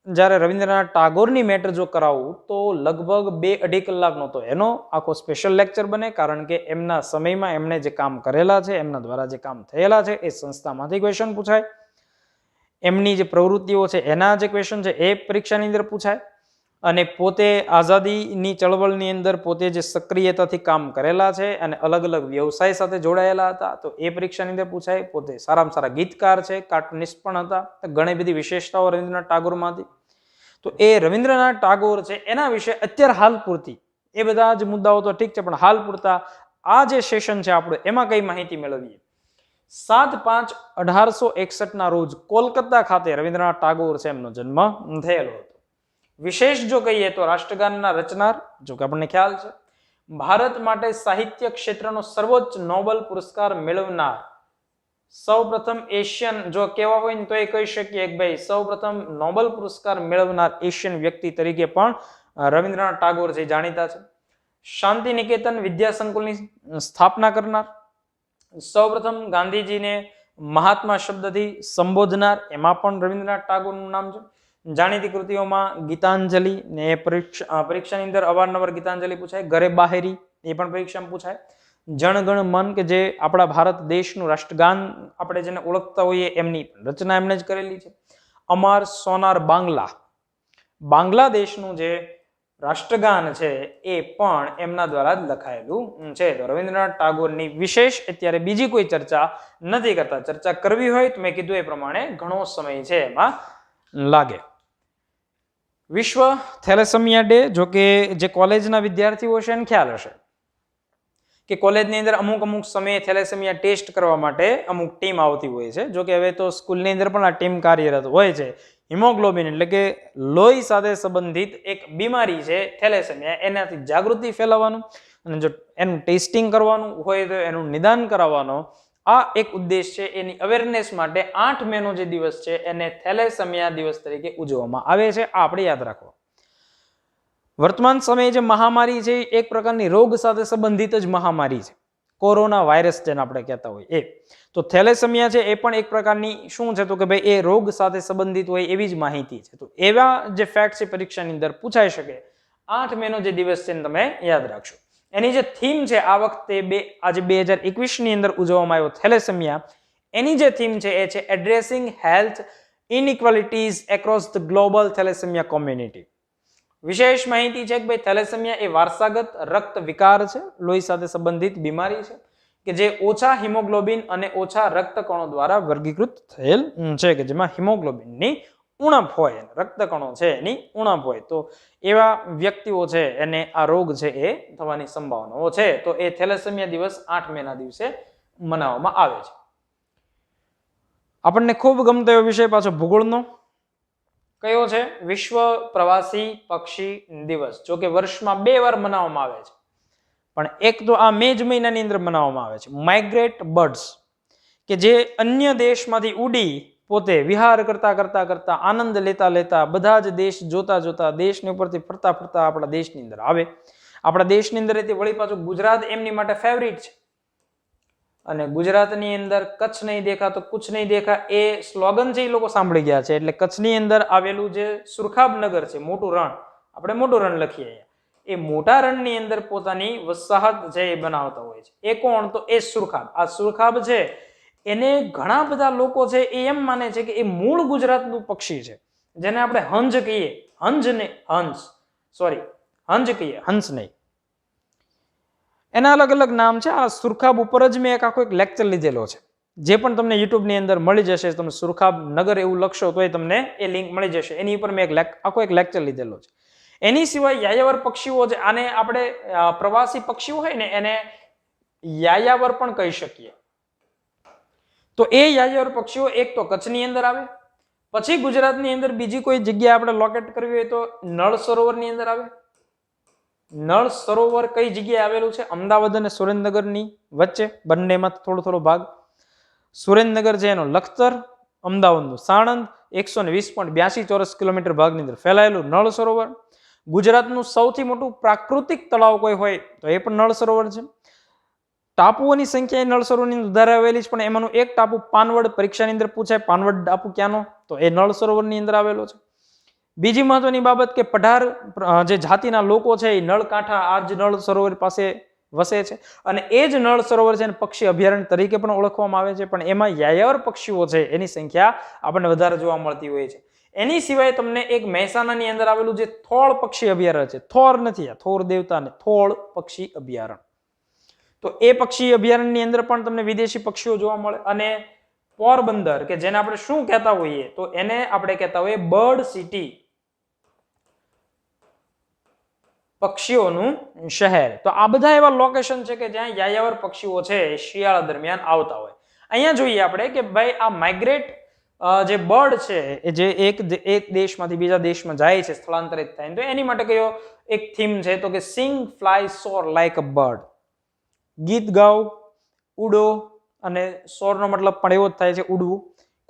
[SPEAKER 1] જ્યારે રવિન્દ્રનાથ ટાગોરની મેટર જો કરાવું તો લગભગ 2-2.5 કલાકનો તો એનો આખો સ્પેશિયલ લેક્ચર બને, કારણ કે એમના સમયમાં એમણે જે કામ કરેલા છે, એમના દ્વારા જે કામ થયેલા છે એ સંસ્થામાંથી ક્વેશ્ચન પૂછાય. એમની જે પ્રવૃત્તિઓ છે એના જે ક્વેશ્ચન છે એ પરીક્ષાની અંદર પૂછાય. અને પોતે આઝાદીની ચળવળની અંદર પોતે જે સક્રિયતાથી કામ કરેલા છે અને અલગ અલગ વ્યવસાય સાથે જોડાયેલા હતા તો એ પરીક્ષાની અંદર પૂછાય. પોતે સારામાં સારા ગીતકાર છે, કાર્ટુનિસ્ટ પણ હતા. ઘણી બધી વિશેષતાઓ રવિન્દ્રનાથ ટાગોરમાંથી. તો એ રવિન્દ્રનાથ ટાગોર છે એના વિશે અત્યારે હાલ પૂરતી એ બધા જ મુદ્દાઓ તો ઠીક છે, પણ હાલ પૂરતા આ જે સેશન છે આપણું એમાં કઈ માહિતી મેળવીએ. 7/5/1861 ના રોજ કોલકાતા ખાતે રવિન્દ્રનાથ ટાગોર છે એમનો જન્મ થયેલો હતો. વિશેષ જો કહીએ તો રાષ્ટ્રગાનના રચનાર, જો કે આપણને ખ્યાલ છે, ભારત માટે સાહિત્ય ક્ષેત્રનો સર્વોચ્ચ નોબેલ પુરસ્કાર મેળવનાર સૌપ્રથમ એશિયન, જો કહેવા હોય ને તો એ કહી શકીએ કે ભાઈ સૌપ્રથમ નોબેલ પુરસ્કાર મેળવનાર એશિયન વ્યક્તિ તરીકે પણ રવિન્દ્રનાથ ટાગોર છે જાણીતા છે. શાંતિ નિકેતન વિદ્યા સંકુલની સ્થાપના કરનાર, સૌપ્રથમ ગાંધીજીને મહાત્મા શબ્દથી સંબોધનાર, એમાં પણ રવિન્દ્રનાથ ટાગોરનું નામ છે. જાણીતી કૃતિઓમાં ગીતાંજલિ, ને પરીક્ષાની અંદર અવારનવાર ગીતાંજલિ પૂછાય. ઘરે બાહેરી, એ પણ પરીક્ષામાં પૂછાય. જણગણ મન, કે જે આપણા ભારત દેશનું રાષ્ટ્રગાન આપણે જેને ઓળખતા હોઈએ એમની રચના એમણે જ કરેલી છે. અમર સોનાર બાંગ્લા, બાંગ્લાદેશનું જે રાષ્ટ્રગાન છે એ પણ એમના દ્વારા જ લખાયેલું છે. તો રવિન્દ્રનાથ ટાગોરની વિશેષ અત્યારે બીજી કોઈ ચર્ચા નથી કરતા. ચર્ચા કરવી હોય તો મેં કીધું એ પ્રમાણે ઘણો સમય છે એમાં લાગે. વિશ્વ થેલેસેમિયા ડે, જો કે જે કોલેજના વિદ્યાર્થીઓ છે એને ખ્યાલ હશે કે કોલેજની અંદર અમુક સમયે થેલેસેમિયા ટેસ્ટ કરવા માટે અમુક ટીમ આવતી હોય છે. જો કે હવે તો સ્કૂલની અંદર પણ આ ટીમ કાર્યરત હોય છે. હિમોગ્લોબિન એટલે કે લોહી સાથે સંબંધિત એક બીમારી છે થેલેસેમિયા, એનાથી જાગૃતિ ફેલાવવાનું અને જો એનું ટેસ્ટિંગ કરવાનું હોય તો એનું નિદાન કરાવવાનો આ એક ઉદ્દેશ છે. એની અવેરનેસ માટે 8 મેનો જે દિવસ છે એને થેલેસેમિયા દિવસ તરીકે ઉજવવામાં આવે છે. આ આપણે યાદ રાખો. વર્તમાન સમયે જે મહામારી છે એક પ્રકારની રોગ સાથે સંબંધિત જ મહામારી છે, કોરોના વાયરસ જેને આપણે કહેતા હોય એ. તો થેલેસેમિયા છે એ પણ એક પ્રકારની શું છે તો કે ભાઈ એ રોગ સાથે સંબંધિત હોય એવી જ માહિતી છે. તો એવા જે ફેક્ટ છે પરીક્ષાની અંદર પૂછાઈ શકે. 8 મેનો જે દિવસ છે તમે યાદ રાખશો. એની જે થીમ છે આ વખતે આજે 2021 ની અંદર ઉજવવામાં આવ્યો થેલેસેમિયા, એની જે થીમ છે એ છે addressing health inequalities across the global thalassemia community. વિશેષ માહિતી છે કે ભાઈ થેલેસેમિયા એ વારસાગત રક્ત વિકાર છે, લોહી સાથે સંબંધિત બીમારી છે કે જે ઓછા હિમોગ્લોબિન અને ઓછા રક્તકણો દ્વારા વર્ગીકૃત થયેલ છે, કે જેમાં હિમોગ્લોબિનની ઉણપ હોય, રક્તકણો છે એની ઉણપ હોય. તો એવા વ્યક્તિઓ છે એને આ રોગ છે એ થવાની સંભાવનાઓ છે. તો એ થેલેસેમિયા દિવસ 8 મેના દિવસે મનાવવામાં આવે છે. આપણને ખૂબ ગમતો એવો વિષય પાછો ભૂગોળનો કયો છે? વિશ્વ પ્રવાસી પક્ષી દિવસ. જો કે વર્ષમાં 2 વાર મનાવવામાં આવે છે, પણ એક તો આ મે જ મહિનાની અંદર મનાવવામાં આવે છે. માઇગ્રેટ બર્ડ્સ, કે જે અન્ય દેશમાંથી ઉડી પોતે વિહાર કરતા આનંદ લેતા બધા જ દેશ જોતા દેશની ઉપરથી ફરતા આપણા દેશની અંદર આવે. આપણા દેશની અંદર વળી પાછું ગુજરાત એમની માટે ફેવરિટ છે. અને ગુજરાતની અંદર કચ્છ નહીં દેખા તો કુછ નહીં દેખા એ સ્લોગન છે એ લોકો સાંભળી ગયા છે. એટલે કચ્છની અંદર આવેલું જે સુરખાબ નગર છે, મોટું રણ, આપણે મોટું રણ લખીએ, એ મોટા રણની અંદર પોતાની વસાહત છે એ બનાવતા હોય છે. એ કોણ? તો એ સુરખાબ. આ સુરખાબ છે એને ઘણા બધા લોકો છે એ એમ માને છે કે એ મૂળ ગુજરાતનું પક્ષી છે, જેને આપણે હંજ કહીએ. હંજ કહીએ, હંસ નહીં. એના અલગ અલગ નામ છે. આ સુરખાબ ઉપર જ મેં આખો એક લેક્ચર લીધેલો છે જે પણ તમને યુટ્યુબની અંદર મળી જશે, તમે સુરખાબ નગર એવું લખશો તો તમને એ લિંક મળી જશે. એની ઉપર મેં આખો એક લેક્ચર લીધેલો છે. એની સિવાય યાયાવર પક્ષીઓ છે, આને આપણે પ્રવાસી પક્ષીઓ હોય ને એને યાયાવર પણ કહી શકીએ. તો એ યાયાવર પક્ષીઓ એક તો કચ્છની અંદર આવે, પછી ગુજરાતની અંદર બીજી કોઈ જગ્યાએ આપણે લોકેટ કરવી હોય તો નળ સરોવરની અંદર આવે. નળ સરોવર કઈ જગ્યાએ આવેલું છે? અમદાવાદ અને સુરેન્દ્રનગરની વચ્ચે, બંનેમાં થોડો ભાગ. સુરેન્દ્રનગર છે એનો લખતર, અમદાવાદનું સાણંદ, 120.82 ચોરસ કિલોમીટર ભાગની અંદર ફેલાયેલું નળ સરોવર. ગુજરાતનું સૌથી મોટું પ્રાકૃતિક તળાવ કોઈ હોય તો એ પણ નળ સરોવર છે. ટાપુઓની સંખ્યા નળ સરોવરની વધારે આવેલી છે, પણ એમાંનું એક ટાપુ પાનવડ પરીક્ષાની અંદર પૂછાય. પાનવડ ટાપુ ક્યાંનો? તો એ નળ સરોવરની અંદર આવેલો છે. બીજી મહત્વની બાબત કે પઢાર જે જાતિના લોકો છે એ નળકાંઠા આ જ નળ સરોવર પાસે વસે છે, અને એ જ નળ સરોવર છે પક્ષી અભયારણ્ય તરીકે પણ ઓળખવામાં આવે છે. પણ એમાં યાયાવર પક્ષીઓ છે એની સંખ્યા આપણને વધારે જોવા મળતી હોય છે. એની સિવાય તમને એક મહેસાણાની અંદર આવેલું જે થોળ પક્ષી અભયારણ્ય છે, થોર નથી, આ થોર દેવતા ને, થોળ પક્ષી અભયારણ્ય. તો એ પક્ષી અભયારણ્યની અંદર પણ તમને વિદેશી પક્ષીઓ જોવા મળે. અને પોરબંદર કે જેને આપણે શું કહેતા હોઈએ તો એને આપણે કહેતા હોઈએ બર્ડ સિટી, પક્ષીઓનું શહેર. તો આ બધા એવા લોકેશન છે કે જ્યાં યાયાવર પક્ષીઓ છે શિયાળા દરમિયાન આવતા હોય. અહીંયા જોઈએ આપણે કે ભાઈ આ માઇગ્રેટ જે બર્ડ છે એ જે એક દેશમાંથી બીજા દેશમાં જાય છે, સ્થળાંતરિત થાય, તો એની માટે કયો એક થીમ છે તો કે સિંગ ફ્લાય સોર લાઈક અ બર્ડ. ગીત ગાઓ, ઉડો, અને સોરનો મતલબ પણ એવો જ થાય છે ઉડવું.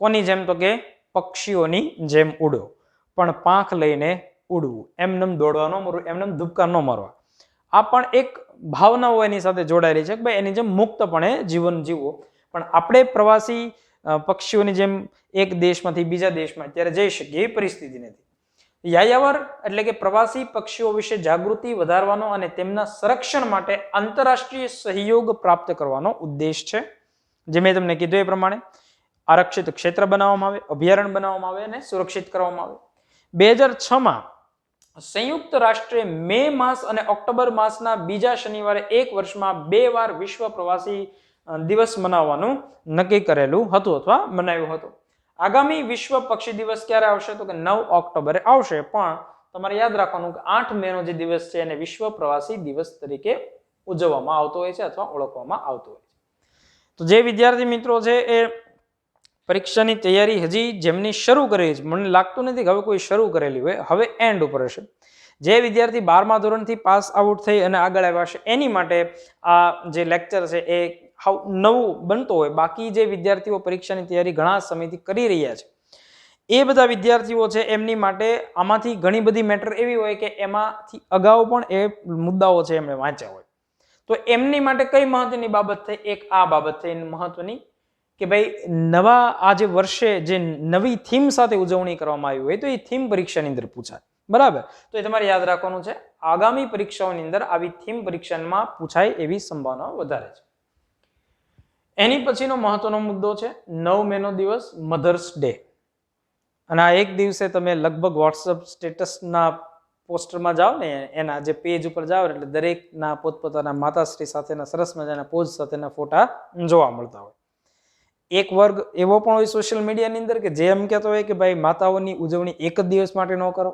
[SPEAKER 1] કોની જેમ? તો કે પક્ષીઓની જેમ ઉડો, પણ પાંખ લઈને ઉડવું. એમનેમ દોડવા ન મારવું, એમનેમ ધુબકા ન મારવા. આ પણ એક ભાવનાઓ એની સાથે જોડાયેલી છે કે ભાઈ એની જેમ મુક્તપણે જીવન જીવવું. પણ આપણે પ્રવાસી પક્ષીઓની જેમ એક દેશમાંથી બીજા દેશમાં અત્યારે જઈ શકીએ એ પરિસ્થિતિ નથી. યાયાવર એટલે કે પ્રવાસી પક્ષીઓ વિશે જાગૃતિ વધારવાનો અને તેમના સંરક્ષણ માટે આંતરરાષ્ટ્રીય સહયોગ પ્રાપ્ત કરવાનો ઉદ્દેશ છે. જે મેં તમને કીધું એ પ્રમાણે આરક્ષિત ક્ષેત્ર બનાવવામાં આવે, અભયારણ્ય બનાવવામાં આવે અને સુરક્ષિત કરવામાં આવે. 2006માં સંયુક્ત રાષ્ટ્રે મે માસ અને ઓક્ટોબર માસના બીજા શનિવારે એક વર્ષમાં 2 વાર વિશ્વ પ્રવાસી દિવસ મનાવવાનું નક્કી કરેલું હતું અથવા મનાવ્યું હતું. આગામી વિશ્વ પક્ષી દિવસ ક્યારે આવશે? તો કે 9 ઓક્ટોબરે આવશે. પણ તમારે યાદ રાખવાનું કે 8 મેનો જે દિવસ છે એને વિશ્વ પ્રવાસી દિવસ તરીકે ઉજવવામાં આવતો હોય છે અથવા ઓળખવામાં આવતો હોય છે. તો જે વિદ્યાર્થી મિત્રો છે એ પરીક્ષાની તૈયારી હજી જેમની શરૂ કરેલી છે, મને લાગતું નથી કે હવે કોઈ શરૂ કરેલી હોય, હવે એન્ડ ઉપર હશે. જે વિદ્યાર્થી 12મા ધોરણથી પાસ આઉટ થઈ અને આગળ આવ્યા છે એની માટે આ જે લેક્ચર છે એ નવું બનતો હોય. બાકી જે વિદ્યાર્થીઓ પરીક્ષાની તૈયારી ઘણા સમયથી કરી રહ્યા છે એ બધા વિદ્યાર્થીઓ છે એમની માટે આમાંથી ઘણી બધી મેટર એવી હોય કે એમાંથી અગાઉ પણ એ મુદ્દાઓ છે એમણે વાંચ્યા હોય. તો એમની માટે કઈ મહત્વની બાબત થઈ? એક આ બાબત થઈ મહત્વની કે ભાઈ નવા આ જે વર્ષે જે નવી થીમ સાથે ઉજવણી કરવામાં આવી હોય તો એ થીમ પરીક્ષાની અંદર પૂછાય. બરાબર? તો એ તમારે યાદ રાખવાનું છે. આગામી પરીક્ષાઓની અંદર આવી થીમ પરીક્ષામાં પૂછાય એવી સંભાવના વધારે છે. એની પછીનો મહત્વનો મુદ્દો છે 9 મેનો દિવસ, મધર્સ ડે. અને આ એક દિવસે તમે લગભગ વોટ્સઅપ સ્ટેટસના પોસ્ટરમાં જાઓ ને, એના જે પેજ ઉપર જાઓ એટલે દરેકના પોતપોતાના માતાશ્રી સાથેના સરસ મજાના પોઝ સાથેના ફોટા જોવા મળતા હોય. એક વર્ગ એવો પણ હોય સોશિયલ મીડિયાની અંદર કે જે એમ કહેતો હોય કે ભાઈ માતાઓની ઉજવણી એક જ દિવસ માટે ન કરો,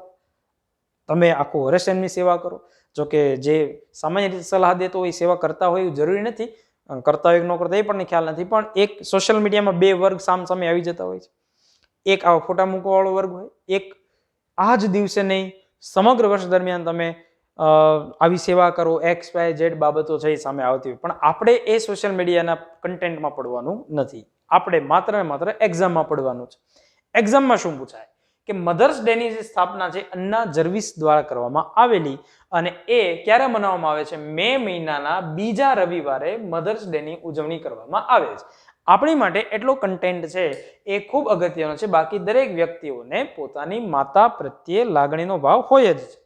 [SPEAKER 1] તમે આખું વર્ષ એમની સેવા કરો. જોકે જે સામાન્ય રીતે સલાહ દેતો હોય સેવા કરતા હોય એવું જરૂરી નથી, કરતા હોય કે ન કરતા એ પણ ખ્યાલ નથી. પણ એક સોશિયલ મીડિયામાં 2 વર્ગ સામે આવી જતા હોય છે. એક આવો ફોટા મૂકવા વાળો વર્ગ હોય, એક આ જ દિવસે નહીં સમગ્ર વર્ષ દરમિયાન તમે આવી સેવા કરો, XYZ બાબતો છે એ સામે આવતી હોય. પણ આપણે એ સોશિયલ મીડિયાના કન્ટેન્ટમાં પડવાનું નથી. આપણે માત્ર ને માત્ર એક્ઝામમાં પડવાનું છે. એક્ઝામમાં શું પૂછાય કે મધર્સ ડેની જે સ્થાપના છે અન્ના જર્વિસ દ્વારા કરવામાં આવેલી, અને એ ક્યારે મનાવવામાં આવે છે? મે મહિનાના બીજા રવિવારે મધર્સ ડેની ઉજવણી કરવામાં આવે છે. આપણી માટે એટલો કન્ટેન્ટ છે એ ખૂબ અગત્યનો છે. બાકી દરેક વ્યક્તિઓને પોતાની માતા પ્રત્યે લાગણીનો ભાવ હોય જ છે,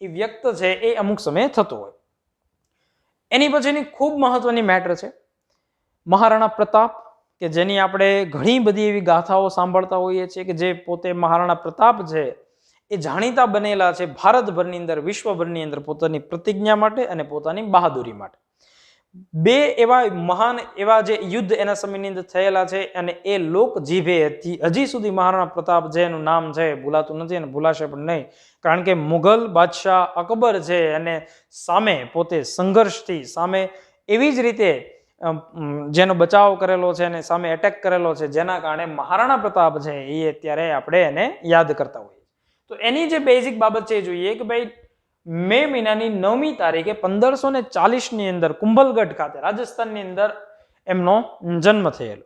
[SPEAKER 1] એ વ્યક્ત છે એ અમુક સમયે થતો હોય. એની પછીની ખૂબ મહત્વની મેટર છે મહારાણા પ્રતાપ, કે જેની આપણે ઘણી બધી એવી ગાથાઓ સાંભળતા હોઈએ છીએ કે જે પોતે મહારાણા પ્રતાપ છે એ જાણીતા બનેલા છે ભારતભરની અંદર, વિશ્વભરની અંદર પોતાની પ્રતિજ્ઞા માટે અને પોતાની બહાદુરી માટે. બે એવા મહાન એવા જે યુદ્ધ એના સમયની અંદર થયેલા છે અને એ લોક જીભે હજી સુધી મહારાણા પ્રતાપ છે એનું નામ છે ભૂલાતું નથી અને ભૂલાશે પણ નહીં, કારણ કે મુઘલ બાદશાહ અકબર છે અને સામે પોતે સંઘર્ષથી સામે એવી જ રીતે જેનો બચાવ કરેલો છે અને સામે એટેક કરેલો છે, જેના કારણે મહારાણા પ્રતાપ છે એ અત્યારે આપણે એને યાદ કરતા હોઈએ. તો એની જે બેઝિક બાબત છે એ જોઈએ કે ભાઈ મે મહિનાની 9મી તારીખે 1540ની અંદર કુંભલગઢ ખાતે રાજસ્થાનની અંદર એમનો જન્મ થયેલો.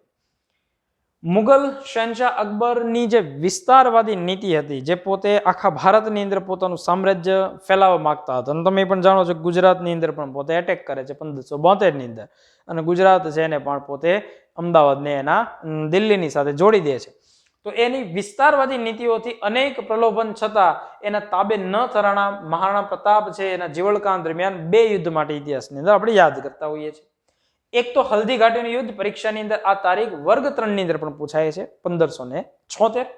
[SPEAKER 1] મુઘલ શહેનશાહ અકબરની જે વિસ્તારવાદી નીતિ હતી, જે પોતે આખા ભારતની અંદર પોતાનું સામ્રાજ્ય ફેલાવવા માંગતા હતા, અને તમે પણ જાણો છો કે ગુજરાતની અંદર પણ પોતે એટેક કરે છે 1572ની અંદર, અને ગુજરાત છે એને પણ પોતે અમદાવાદને એના દિલ્હીની સાથે જોડી દે છે. તો એની વિસ્તારવાદી નીતિઓથી અનેક પ્રલોભન છતાં એના તાબે ન થરાણા મહારાણા પ્રતાપ છે એના જીવનકાળ દરમિયાન 2 યુદ્ધ માટે ઇતિહાસની અંદર આપણે યાદ કરતા હોઈએ છીએ. એક તો હલ્દી ઘાટીનું યુદ્ધ, પરીક્ષાની અંદર આ તારીખ વર્ગ 3ની અંદર પણ પૂછાય છે 1576,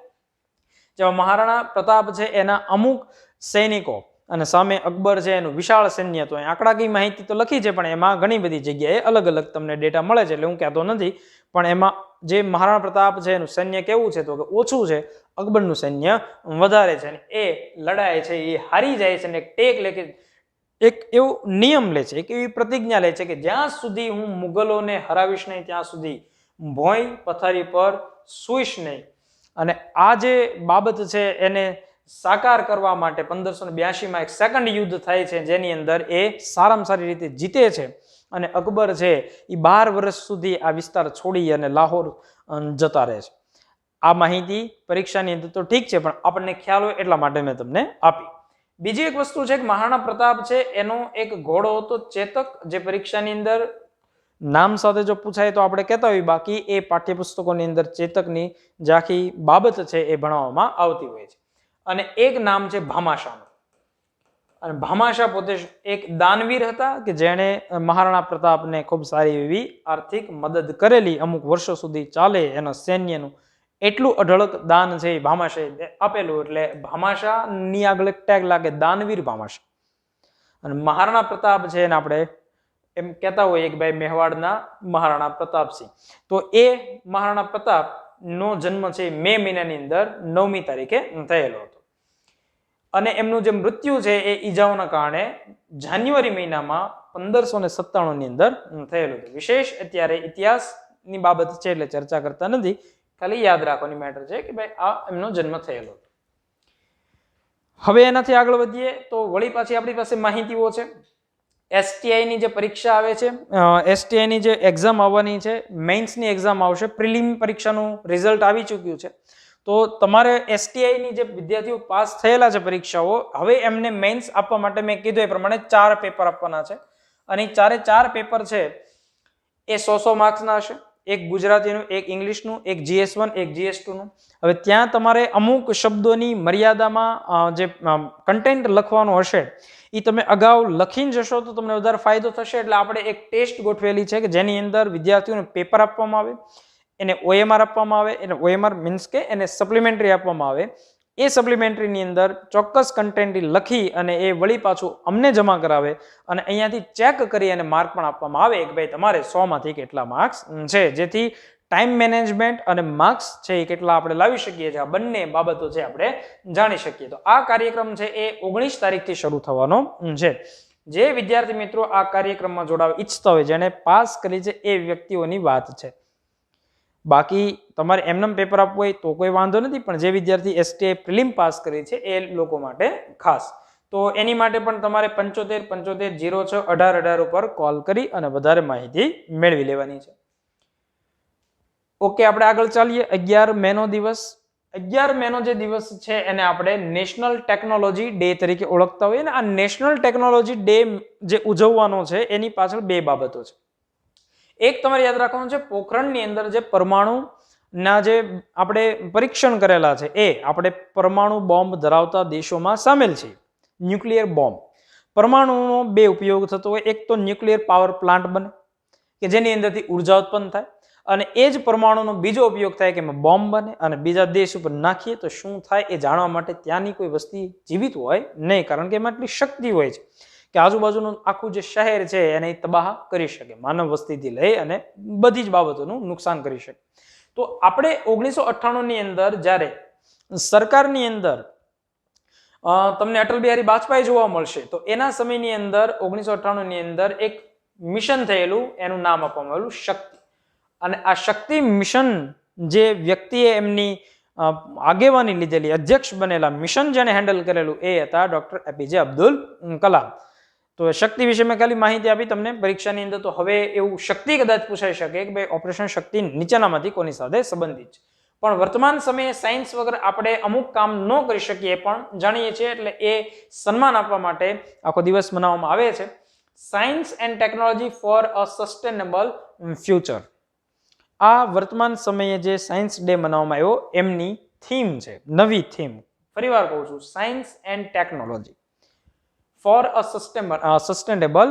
[SPEAKER 1] જેમાં મહારાણા પ્રતાપ છે એના અમુક સૈનિકો અને સામે અકબર છે એનું વિશાળ સૈન્ય, તો આંકડાકીય માહિતી તો લખી છે પણ એમાં ઘણી બધી જગ્યાએ અલગ અલગ તમને ડેટા મળે છે, એટલે હું કહેતો નથી, પણ એમાં જે મહારાણા પ્રતાપ છે એનું સૈન્ય કેવું છે તો કે ઓછું છે, અકબરનું સૈન્ય વધારે છે, અને એ લડાઈ છે એ હારી જાય છે અને ટેક લે કે એક એવો નિયમ લે છે, એક એવી પ્રતિજ્ઞા લે છે કે જ્યાં સુધી હું મુગલોને હરાવીશ નહીં ત્યાં સુધી ભોંય પથારી પર સૂઈશ નહીં. અને આ જે બાબત છે એને સાકાર કરવા માટે 1582માં એક સેકન્ડ યુદ્ધ થાય છે, જેની અંદર એ સારામાં સારી રીતે જીતે છે અને અકબર છે એ 12 વર્ષ સુધી આ વિસ્તાર છોડી અને લાહોર જતા રહે છે. આ માહિતી પરીક્ષાની અંદર તો ઠીક છે, પણ આપણને ખ્યાલ હોય એટલા માટે મેં તમને આપી. બીજી એક વસ્તુ છે કે મહારાણા પ્રતાપ છે એનો એક ઘોડો હતો ચેતક, જે પરીક્ષાની અંદર નામ સાથે જો પૂછાય તો આપણે કહેતા હોય, બાકી એ પાઠ્યપુસ્તકોની અંદર ચેતકની જે આખી બાબત છે એ ભણાવવામાં આવતી હોય છે. અને એક નામ છે ભામાશાનું, અને ભામાશા પોતે એક દાનવીર હતા કે જેણે મહારાણા પ્રતાપને ખૂબ સારી એવી આર્થિક મદદ કરેલી, અમુક વર્ષો સુધી ચાલે એના સૈન્યનું એટલું અઢળક દાન છે એ ભામાશાએ આપેલું, એટલે ભામાશાની આગળ એક ટેગ લાગે દાનવીર ભામાશા. અને મહારાણા પ્રતાપ છે એને આપણે એમ કહેતા હોઈએ કે ભાઈ મેવાડના મહારાણા પ્રતાપસિંહ. તો એ મહારાણા પ્રતાપ નો જન્મ છે મે મહિનાની અંદર 9મી તારીખે થયેલો હતો, અને એમનું જે મૃત્યુ છે એ ઈજાઓના કારણે જાન્યુઆરી મહિનામાં 1597ની અંદર થયેલું હતું. વિશેષ અત્યારે ઇતિહાસની બાબત છે એટલે ચર્ચા કરતા નથી, ખાલી યાદ રાખવાની મેટર છે કે ભાઈ આ એમનો જન્મ થયેલો હતો. હવે એનાથી આગળ વધીએ તો વળી પાછી આપણી પાસે માહિતીઓ છે. એસટીઆઈની જે પરીક્ષા આવે છે, એસટીઆઈની જે એક્ઝામ આવવાની છે, મેઇન્સની એક્ઝામ આવશે, પ્રિલિમ પરીક્ષાનું રિઝલ્ટ આવી ચૂક્યું છે. તો તમારે એસટીઆઈની જે વિદ્યાર્થીઓ પાસ થયેલા છે પરીક્ષાઓ, હવે એમને મેઇન્સ આપવા માટે મેં કીધું એ પ્રમાણે 4 પેપર આપવાના છે, અને 4 પેપર છે એ 100 માર્ક્સના હશે. એક ગુજરાતીનું, એક ઇંગ્લિશનું, એક GS1, એક GS2નું. હવે ત્યાં તમારે અમુક શબ્દોની મર્યાદામાં જે કન્ટેન્ટ લખવાનું હશે એ તમે અગાઉ લખીને જશો તો તમને વધારે ફાયદો થશે. એટલે આપણે એક ટેસ્ટ ગોઠવેલી છે કે જેની અંદર વિદ્યાર્થીઓને પેપર આપવામાં આવે, એને OMR આપવામાં આવે, એને OMR મીન્સ કે એને સપ્લિમેન્ટરી આપવામાં આવે. એ સપ્લિમેન્ટરીની અંદર ચોક્કસ કન્ટેન્ટ લખી અને એ વળી પાછું અમને જમા કરાવે, અને અહીંયાથી ચેક કરી અને માર્ક પણ આપવામાં આવે કે ભાઈ તમારે 100માંથી કેટલા માર્ક્સ છે, જેથી ટાઈમ મેનેજમેન્ટ અને માર્ક્સ છે એ કેટલા આપણે લાવી શકીએ છીએ, આ બંને બાબતો છે આપણે જાણી શકીએ. તો આ કાર્યક્રમ છે એ 19 તારીખથી શરૂ થવાનો છે. જે વિદ્યાર્થી મિત્રો આ કાર્યક્રમમાં જોડાવા ઈચ્છતા હોય, જેને પાસ કરી છે એ વ્યક્તિઓની વાત છે. બાકી તમારે એમનેમ પેપર આપવું હોય તો કોઈ વાંધો નથી, પણ જે વિદ્યાર્થી એસટીઆઈ પ્રિલિમ પાસ કરી છે એ લોકો માટે ખાસ. તો એની માટે પણ તમારે 75 75 06 18 18 ઉપર કોલ કરી અને વધારે માહિતી મેળવી લેવાની છે. ઓકે, આપણે આગળ ચાલીએ. 11 મેનો દિવસ. 11 મેનો જે દિવસ છે એને આપણે નેશનલ ટેકનોલોજી ડે તરીકે ઓળખતા હોઈએ, અને આ નેશનલ ટેકનોલોજી ડે જે ઉજવવાનો છે એની પાછળ 2 બાબતો છે. એક તમારે યાદ રાખવાનું છે, પોખરણની અંદર જે પરમાણુના જે આપણે પરીક્ષણ કરેલા છે એ આપણે પરમાણુ બોમ્બ ધરાવતા દેશોમાં સામેલ છે. ન્યુક્લિયર બોમ્બ, પરમાણુનો 2 ઉપયોગ થતો હોય. એક તો ન્યુક્લિયર પાવર પ્લાન્ટ બને કે જેની અંદરથી ઉર્જા ઉત્પન્ન થાય, અને એ જ પરમાણુનો બીજો ઉપયોગ થાય કે એમાં બોમ્બ બને અને બીજા દેશ ઉપર નાખીએ તો શું થાય એ જાણવા માટે ત્યાંની કોઈ વસ્તી જીવિત હોય નહીં, કારણ કે એમાં એટલી શક્તિ હોય છે કે આજુબાજુનું આખું જે શહેર છે એને તબાહ કરી શકે, માનવ વસ્તીથી લઈ અને બધી જ બાબતોનું નુકસાન કરી શકે. તો આપણે 1998 ની અંદર જ્યારે સરકારની અંદર તમને અટલ બિહારી વાજપેયી જોવા મળશે, તો એના સમયની અંદર 1998 ની અંદર એક મિશન થયેલું, એનું નામ આપવામાં આવેલું શક્તિ. અને આ શક્તિ મિશન જે વ્યક્તિએ એમની આગેવાની લીધેલી, અધ્યક્ષ બનેલા, મિશન જેને હેન્ડલ કરેલું એ હતા ડોક્ટર એપીજે અબ્દુલ કલામ. તો શક્તિ વિશે મેં ખાલી માહિતી આપી તમને પરીક્ષાની અંદર. તો હવે એવું શક્તિ કદાચ પૂછાઈ શકે કે ભાઈ ઓપરેશન શક્તિ નીચેનામાંથી કોની સાથે સંબંધિત છે. પણ વર્તમાન સમયે સાયન્સ વગર આપણે અમુક કામ ન કરી શકીએ પણ જાણીએ છીએ, એટલે એ સન્માન આપવા માટે આખો દિવસ મનાવવામાં આવે છે. Science and technology for a sustainable future. આ વર્તમાન સમયે જે સાયન્સ ડે મનાવવામાં આવ્યો એમની થીમ છે, નવી થીમ. ફરીવાર કહું છું, science and technology for a sustainable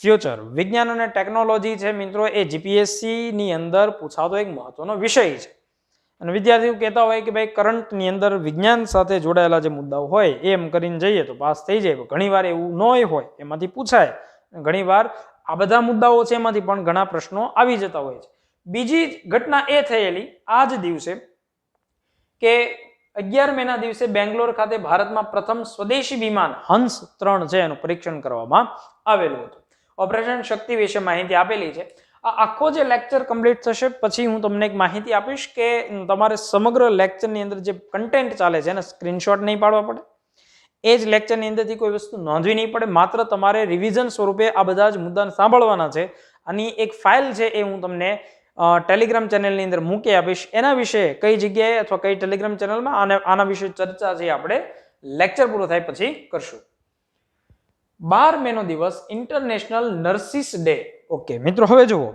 [SPEAKER 1] future. વિજ્ઞાન અને ટેકનોલોજી છે મિત્રો, એ જીપીએસસી ની અંદર પૂછાતો એક મહત્વનો વિષય છે. અને વિદ્યાર્થીઓ કહેતા હોય કે ભાઈ કરંટની અંદર વિજ્ઞાન સાથે જોડાયેલા જે મુદ્દાઓ હોય એમ કરીને જઈએ તો પાસ થઈ જાય. ઘણીવાર એવું ન હોય, એમાંથી પૂછાય. ઘણીવાર આ બધા મુદ્દાઓ છે એમાંથી પણ ઘણા પ્રશ્નો આવી જતા હોય છે. બીજી ઘટના એ થયેલી આ જ દિવસે કે 11 મેના દિવસે બેંગ્લોર ખાતે ભારતમાં પ્રથમ સ્વદેશી વિમાન હંસ 3 છે એનું પરીક્ષણ કરવામાં આવેલું હતું. ઓપરેશન શક્તિ વિશે માહિતી આપેલી છે. આ આખો જે લેક્ચર કમ્પ્લીટ થશે પછી હું તમને એક માહિતી આપીશ કે તમારે સમગ્ર લેક્ચરની અંદર જે કન્ટેન્ટ ચાલે છે એને સ્ક્રીનશોટ નહીં પાડવા પડે, એ જ લેક્ચરની અંદરથી કોઈ વસ્તુ નોંધવી નહીં પડે. માત્ર તમારે રિવિઝન સ્વરૂપે આ બધા જ મુદ્દાને સાંભળવાના છે. આની એક ફાઇલ છે એ હું તમને ટેલિગ્રામ ચેનલની અંદર મૂકી આપીશ. એના વિશે કઈ જગ્યાએ અથવા કઈ ટેલિગ્રામ ચેનલમાં આના વિશે ચર્ચા છે આપણે લેક્ચર પૂરો થાય પછી કરશું. 12 મેનો દિવસ ઇન્ટરનેશનલ નર્સિસ ડે. ઓકે મિત્રો, હવે જુઓ,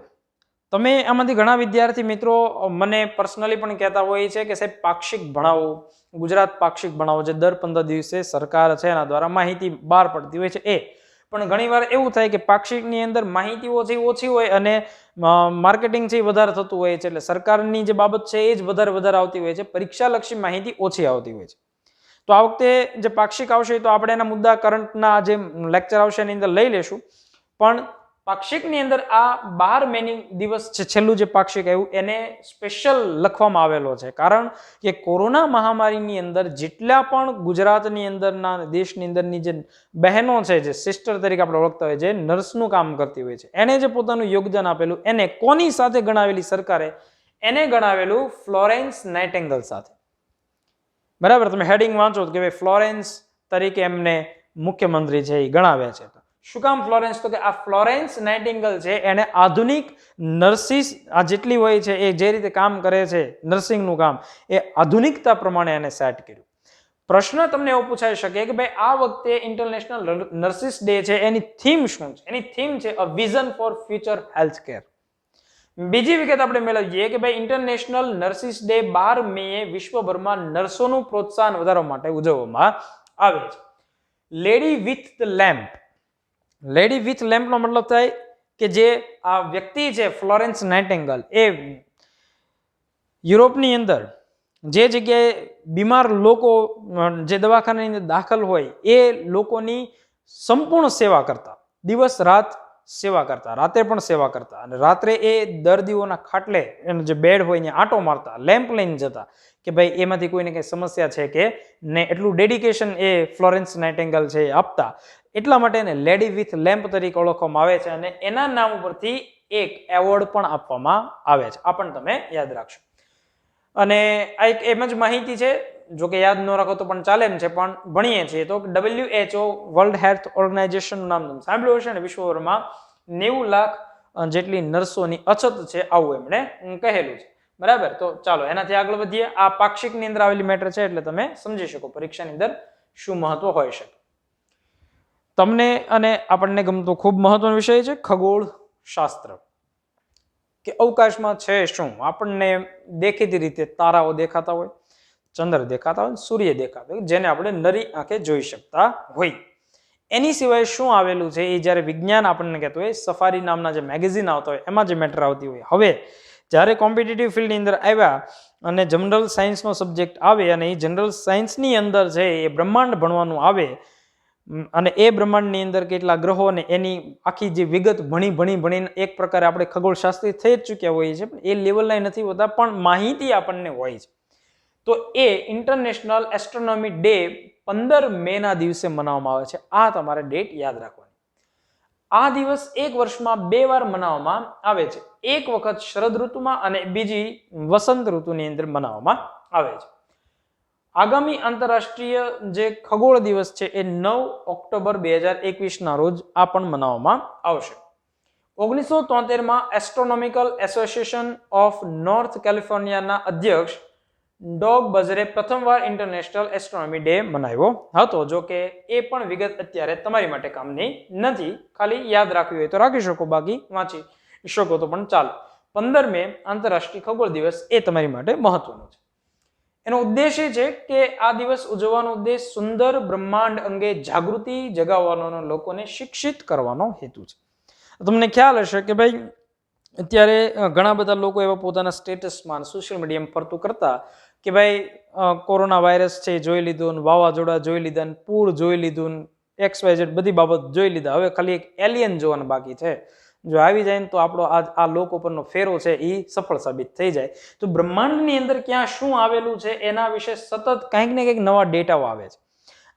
[SPEAKER 1] તમે આમાંથી ઘણા વિદ્યાર્થી મિત્રો મને પર્સનલી પણ કહેતા હોય છે કે સાહેબ પાક્ષિક ભણાવો, ગુજરાત પાક્ષિક ભણાવો, જે દર 15 દિવસે સરકાર છે એના દ્વારા માહિતી બહાર પડતી હોય છે એ. પણ ઘણીવાર એવું થાય કે પાક્ષિકની અંદર માહિતી ઓછી હોય અને માર્કેટિંગ છે એ વધારે થતું હોય છે, એટલે સરકારની જે બાબત છે એ જ વધારે આવતી હોય છે, પરીક્ષાલક્ષી માહિતી ઓછી આવતી હોય છે. તો આ વખતે જે પાક્ષિક આવશે તો આપણે એના મુદ્દા કરંટના જે લેક્ચર આવશે એની અંદર લઈ લેશું. પણ પાક્ષિકની અંદર આ 12 મેની દિવસ છે છેલ્લું જે પાક્ષિક આવ્યું એને સ્પેશિયલ લખવામાં આવેલો છે, કારણ કે કોરોના મહામારીની અંદર જેટલા પણ ગુજરાતની અંદરના દેશની અંદરની જે બહેનો છે, જે સિસ્ટર તરીકે આપણે ઓળખતા હોય, જે નર્સનું કામ કરતી હોય છે, એને જે પોતાનું યોગદાન આપેલું એને કોની સાથે ગણાવેલી સરકારે? એને ગણાવેલું ફ્લોરેન્સ નાઇટિંગેલ સાથે. બરાબર, તમે હેડિંગ વાંચો કે ભાઈ ફ્લોરેન્સ તરીકે એમને મુખ્યમંત્રી છે એ ગણાવ્યા છે. શું કામ ફ્લોરેન્સ? તો કે આ ફ્લોરેન્સ નાઇટિંગેલ છે એને આધુનિક નર્સિસ આ જેટલી હોય છે એ જે રીતે કામ કરે છે નર્સિંગનું કામ, એ આધુનિકતા પ્રમાણે એને સેટ કર્યું. પ્રશ્ન તમને એવો પૂછાઈ શકે કે ભાઈ આ વખતે ઇન્ટરનેશનલ નર્સિસ ડે છે એની થીમ શું છે? એની થીમ છે a vision for future health care. બીજી વિગત આપણે મેળવીએ કે ભાઈ ઇન્ટરનેશનલ નર્સિસ ડે 12 મેએ વિશ્વભરમાં નર્સોનું પ્રોત્સાહન વધારવા માટે ઉજવવામાં આવે છે. Lady with the lamp. Lady with લેમ્પનો મતલબ થાય કે જે આ વ્યક્તિ છે ફ્લોરેન્સ નાઇટિંગેલ, એ યુરોપની અંદર જે જગ્યાએ બીમાર લોકો જે દવાખાનાની અંદર દાખલ હોય એ લોકોની સંપૂર્ણ સેવા કરતા, દિવસ રાત સેવા કરતા, રાત્રે પણ સેવા કરતા, અને રાત્રે એ દર્દીઓના ખાટલે એનો જે બેડ હોય ત્યાં આંટો મારતા, લેમ્પ લઈને જતા કે ભાઈ એમાંથી કોઈને કંઈ સમસ્યા છે કે ને, એટલું ડેડિકેશન એ ફ્લોરેન્સ નાઇટિંગેલ છે એ આપતા. એટલા માટે એને લેડી વિથ લેમ્પ તરીકે ઓળખવામાં આવે છે અને એના નામ ઉપરથી એક એવોર્ડ પણ આપવામાં આવે છે. આ પણ તમે યાદ રાખશો. અને આ એક એમ જ માહિતી છે, જો કે યાદ ન રાખો તો પણ ચાલે એમ છે, પણ ભણીએ છીએ તો WHO વર્લ્ડ હેલ્થ ઓર્ગેનાઇઝેશનનું નામ તમે સાંભળ્યું હશે ને, વિશ્વભરમાં 90 લાખ જેટલી નર્સોની અછત છે આવું એમણે કહેલું છે. બરાબર, તો ચાલો એનાથી આગળ વધીએ. આ પાક્ષિકની અંદર આવેલી મેટર છે એટલે તમે સમજી શકો પરીક્ષાની અંદર શું મહત્વ હોઈ શકે. તમને અને આપણને ગમતો ખૂબ મહત્વનો વિષય છે ખગોળ શાસ્ત્ર, કે અવકાશમાં છે શું. આપણને દેખીતી રીતે તારાઓ દેખાતા હોય, ચંદ્ર દેખાતા હોય, સૂર્ય દેખાતા હોય, જેને આપણે નરી આંખે જોઈ શકતા હોય. એની સિવાય શું આવેલું છે એ જ્યારે વિજ્ઞાન આપણને કહેતું હોય, સફારી નામના જે મેગેઝિન આવતા હોય એમાં જે મેટર આવતી હોય. હવે જ્યારે કોમ્પિટિટિવ ફિલ્ડની અંદર આવ્યા અને જનરલ સાયન્સનો સબ્જેક્ટ આવે અને એ જનરલ સાયન્સની અંદર છે એ બ્રહ્માંડ ભણવાનું આવે, અને એ બ્રહ્માંડની અંદર કેટલા ગ્રહો અને એની આખી જે વિગત ભણીને એક પ્રકારે આપણે ખગોળશાસ્ત્રી થઈ જ ચૂક્યા હોઈએ છીએ, પણ એ લેવલના નથી હોતા, પણ માહિતી આપણને હોય છે. તો એ ઇન્ટરનેશનલ એસ્ટ્રોનોમી ડે 15 મેના દિવસે મનાવવામાં આવે છે. આ તમારે ડેટ યાદ રાખવાની. આ દિવસ એક વર્ષમાં 2 વાર મનાવવામાં આવે છે. એક વખત શરદ ઋતુમાં અને બીજી વસંત ઋતુની અંદર મનાવવામાં આવે છે. આગામી આંતરરાષ્ટ્રીય જે ખગોળ દિવસ છે એ 9 ઓક્ટોબર 2021 ના રોજ આ પણ મનાવવામાં આવશે. 1973માં એસ્ટ્રોનોમિકલ એસોસિએશન ઓફ નોર્થ કેલિફોર્નિયાના અધ્યક્ષ ડોગ બઝરે પ્રથમવાર ઇન્ટરનેશનલ એસ્ટ્રોનોમી ડે મનાવ્યો હતો. જો કે એ પણ વિગત અત્યારે તમારી માટે કામની નથી, ખાલી યાદ રાખવી હોય તો રાખી શકો, બાકી વાંચી શકો તો પણ ચાલો. 15 મે આંતરરાષ્ટ્રીય ખગોળ દિવસ એ તમારી માટે મહત્વનો છે. એનો ઉદ્દેશ એ છે કે આ દિવસ ઉજવવાનો ઉદ્દેશ સુંદર બ્રહ્માંડ અંગે જાગૃતિ જગાવવાનો, લોકોને શિક્ષિત કરવાનો હેતુ છે. તમને ખ્યાલ હશે કે ભાઈ અત્યારે ઘણા બધા લોકો એવા પોતાના સ્ટેટસમાં સોશિયલ મીડિયામાં ફરતું કરતા કે ભાઈ કોરોના વાયરસ છે જોઈ લીધું, વાવાઝોડા જોઈ લીધા, પૂર જોઈ લીધું, XYZ બધી બાબત જોઈ લીધા, હવે ખાલી એક એલિયન જોવાનું બાકી છે. જો આવી જાય ને તો આપણો આ લોક ઉપરનો ફેરો છે એ સફળ સાબિત થઈ જાય. તો બ્રહ્માંડની અંદર ક્યાં શું આવેલું છે એના વિશે સતત કંઈક ને કંઈક નવા ડેટાઓ આવે છે.